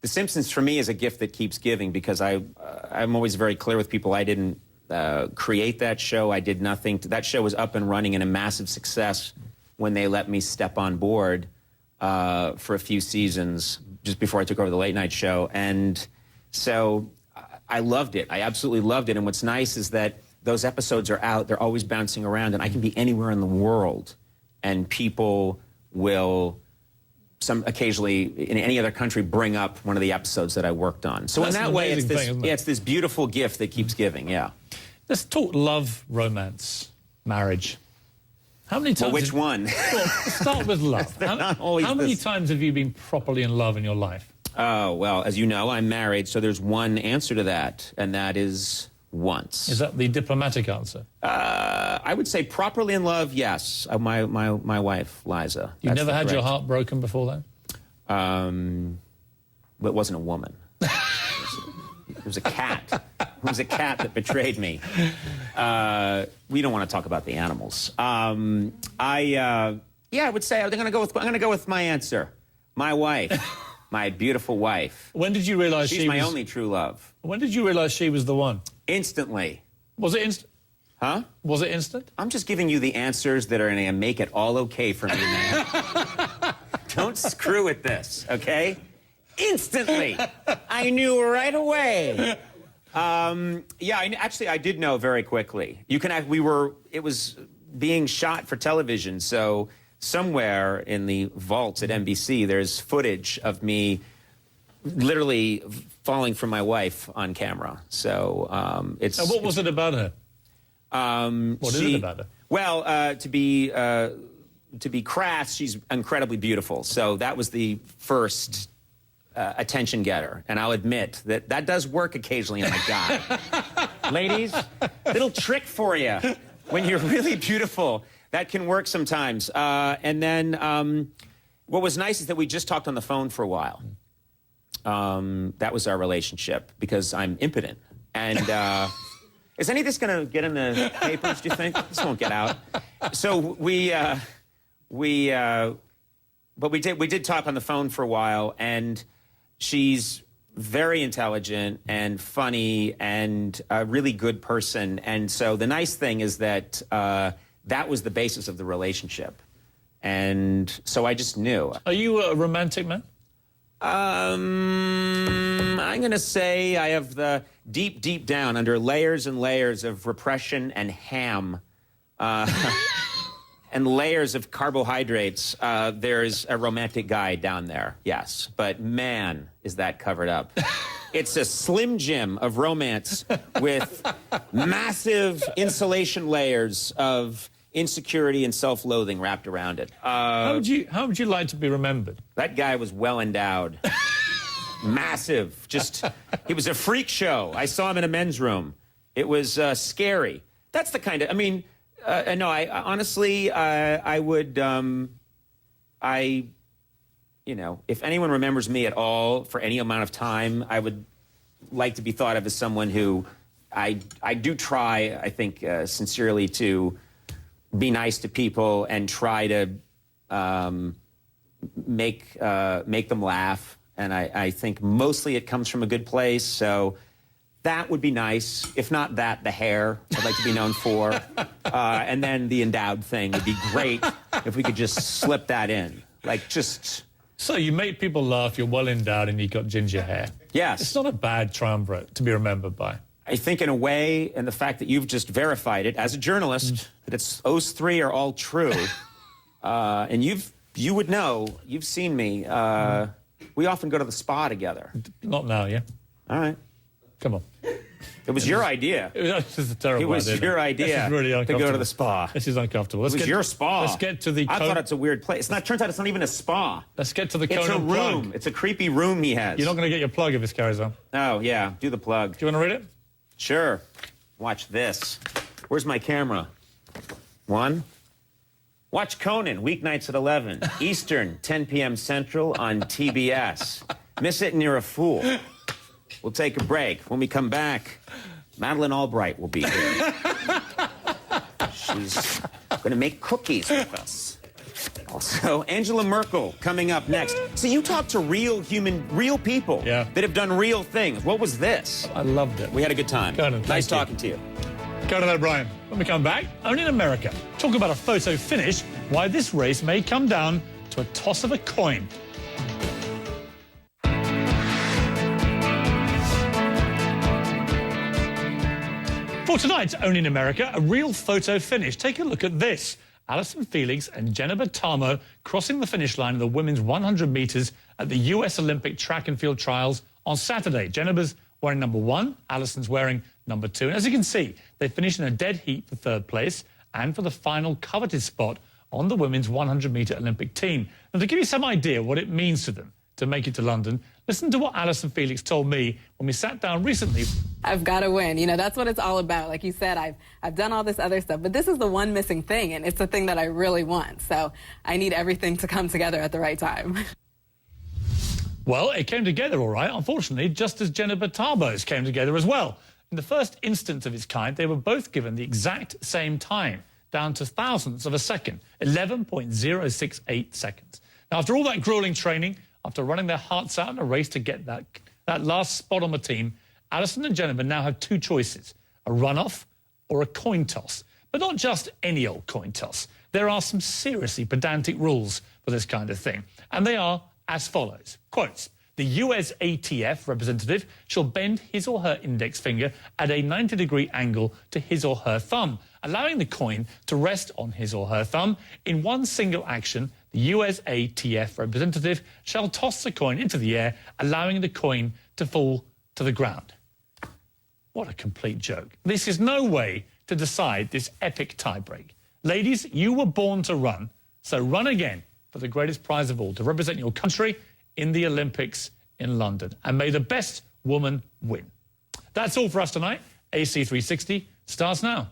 Simpsons for me is a gift that keeps giving because I'm always very clear with people. I didn't create that show. I did nothing. That show was up and running and a massive success when they let me step on board for a few seasons just before I took over the late night show. And so I loved it. I absolutely loved it. And what's nice is that those episodes are out. They're always bouncing around. And I can be anywhere in the world. And people will occasionally in any other country bring up one of the episodes that I worked on. So in that way, it's this beautiful gift that keeps giving, yeah. Let's talk love, romance, marriage. How many times? Well, which one? Well, start with love. How many times have you been properly in love in your life? Oh, well, as you know, I'm married, so there's one answer to that, and that is once. Is that the diplomatic answer? I would say properly in love, yes. My wife, Liza. You've never had your heart broken before then? But it wasn't a woman. It was a cat. It was a cat that betrayed me. We don't want to talk about the animals. I would say I'm going to go with my answer. My wife, my beautiful wife. When did you realize she's my only true love? When did you realize she was the one? Instantly. Was it instant? Huh? Was it instant? I'm just giving you the answers that are going to make it all okay for me, man. Don't screw with this, okay? Instantly. I knew right away. I did know very quickly. It was being shot for television, so somewhere in the vaults at NBC, there's footage of me literally falling for my wife on camera. So it's. And what was it about her? What is it about her? Well, to be crass, she's incredibly beautiful. So that was the first attention getter, and I'll admit that does work occasionally on a guy. Ladies, little trick for you. When you're really beautiful, that can work sometimes. And then what was nice is that we just talked on the phone for a while. That was our relationship, because I'm impotent. And is any of this going to get in the papers, do you think? This won't get out. So we did talk on the phone for a while, and she's very intelligent and funny and a really good person. And so the nice thing is that that was the basis of the relationship. And so I just knew. Are you a romantic man? I'm going to say I have the deep down, under layers and layers of repression and ham, and layers of carbohydrates, there's a romantic guy down there, yes. But man, is that covered up. It's a Slim Jim of romance with massive insulation layers of insecurity and self-loathing wrapped around it. How would you like to be remembered? That guy was well endowed. Massive. He was a freak show. I saw him in a men's room. It was scary. That's the kind of, honestly, I would, if anyone remembers me at all for any amount of time, I would like to be thought of as someone who I do try, I think, sincerely to be nice to people and try to make them laugh. And I think mostly it comes from a good place. So that would be nice. If not that, the hair I'd like to be known for. And then the endowed thing would be great if we could just slip that in. So you make people laugh, you're well endowed, and you've got ginger hair. Yes. It's not a bad triumvirate to be remembered by. I think in a way, and the fact that you've just verified it as a journalist, that those three are all true. And you would know, you've seen me. We often go to the spa together. Not now, yeah? All right. Come on. It was your idea. This is a terrible idea. It was your idea this is really uncomfortable. to go to the spa. This is uncomfortable. It was your spa. Let's get to the... I thought it's a weird place. Turns out it's not even a spa. Let's get to the Conan It's a room. plug. It's a creepy room he has. You're not going to get your plug if this carries on. Oh, yeah. Do the plug. Do you want to read it? Sure. Watch this. Where's my camera? One. Watch Conan, weeknights at 11, Eastern, 10 p.m. Central on TBS. Miss it and you're a fool. We'll take a break. When we come back, Madeleine Albright will be here. She's going to make cookies with us. Also, Angela Merkel coming up next. So you talk to real people that have done real things. What was this? I loved it. We had a good time. Conan, nice talking to you. Conan O'Brien. When we come back, only in America. Talk about a photo finish, why this race may come down to a toss of a coin. For tonight, only in America, a real photo finish. Take a look at this. Allyson Felix and Jenna Bertamo crossing the finish line in the women's 100 metres at the US Olympic track and field trials on Saturday. Jenna's wearing number 1, Allison's wearing number 2. And as you can see, they finished in a dead heat for 3rd place and for the final coveted spot on the women's 100-metre Olympic team. Now, to give you some idea what it means to them to make it to London, listen to what Allyson Felix told me when we sat down recently. I've got to win. You know, that's what it's all about. Like you said, I've done all this other stuff, but this is the one missing thing, and it's the thing that I really want. So I need everything to come together at the right time. Well, it came together all right, unfortunately, just as Jenna Bartabo's came together as well. In the first instance of its kind, they were both given the exact same time, down to thousandths of a second, 11.068 seconds. Now, after all that grueling training, after running their hearts out in a race to get that last spot on the team, Alison and Jennifer now have two choices, a runoff or a coin toss. But not just any old coin toss. There are some seriously pedantic rules for this kind of thing, and they are as follows. Quotes, the USATF representative shall bend his or her index finger at a 90-degree angle to his or her thumb, allowing the coin to rest on his or her thumb. In one single action, the USATF representative shall toss the coin into the air, allowing the coin to fall to the ground. What a complete joke. This is no way to decide this epic tiebreak. Ladies, you were born to run, so run again for the greatest prize of all, to represent your country in the Olympics in London. And may the best woman win. That's all for us tonight. AC360 starts now.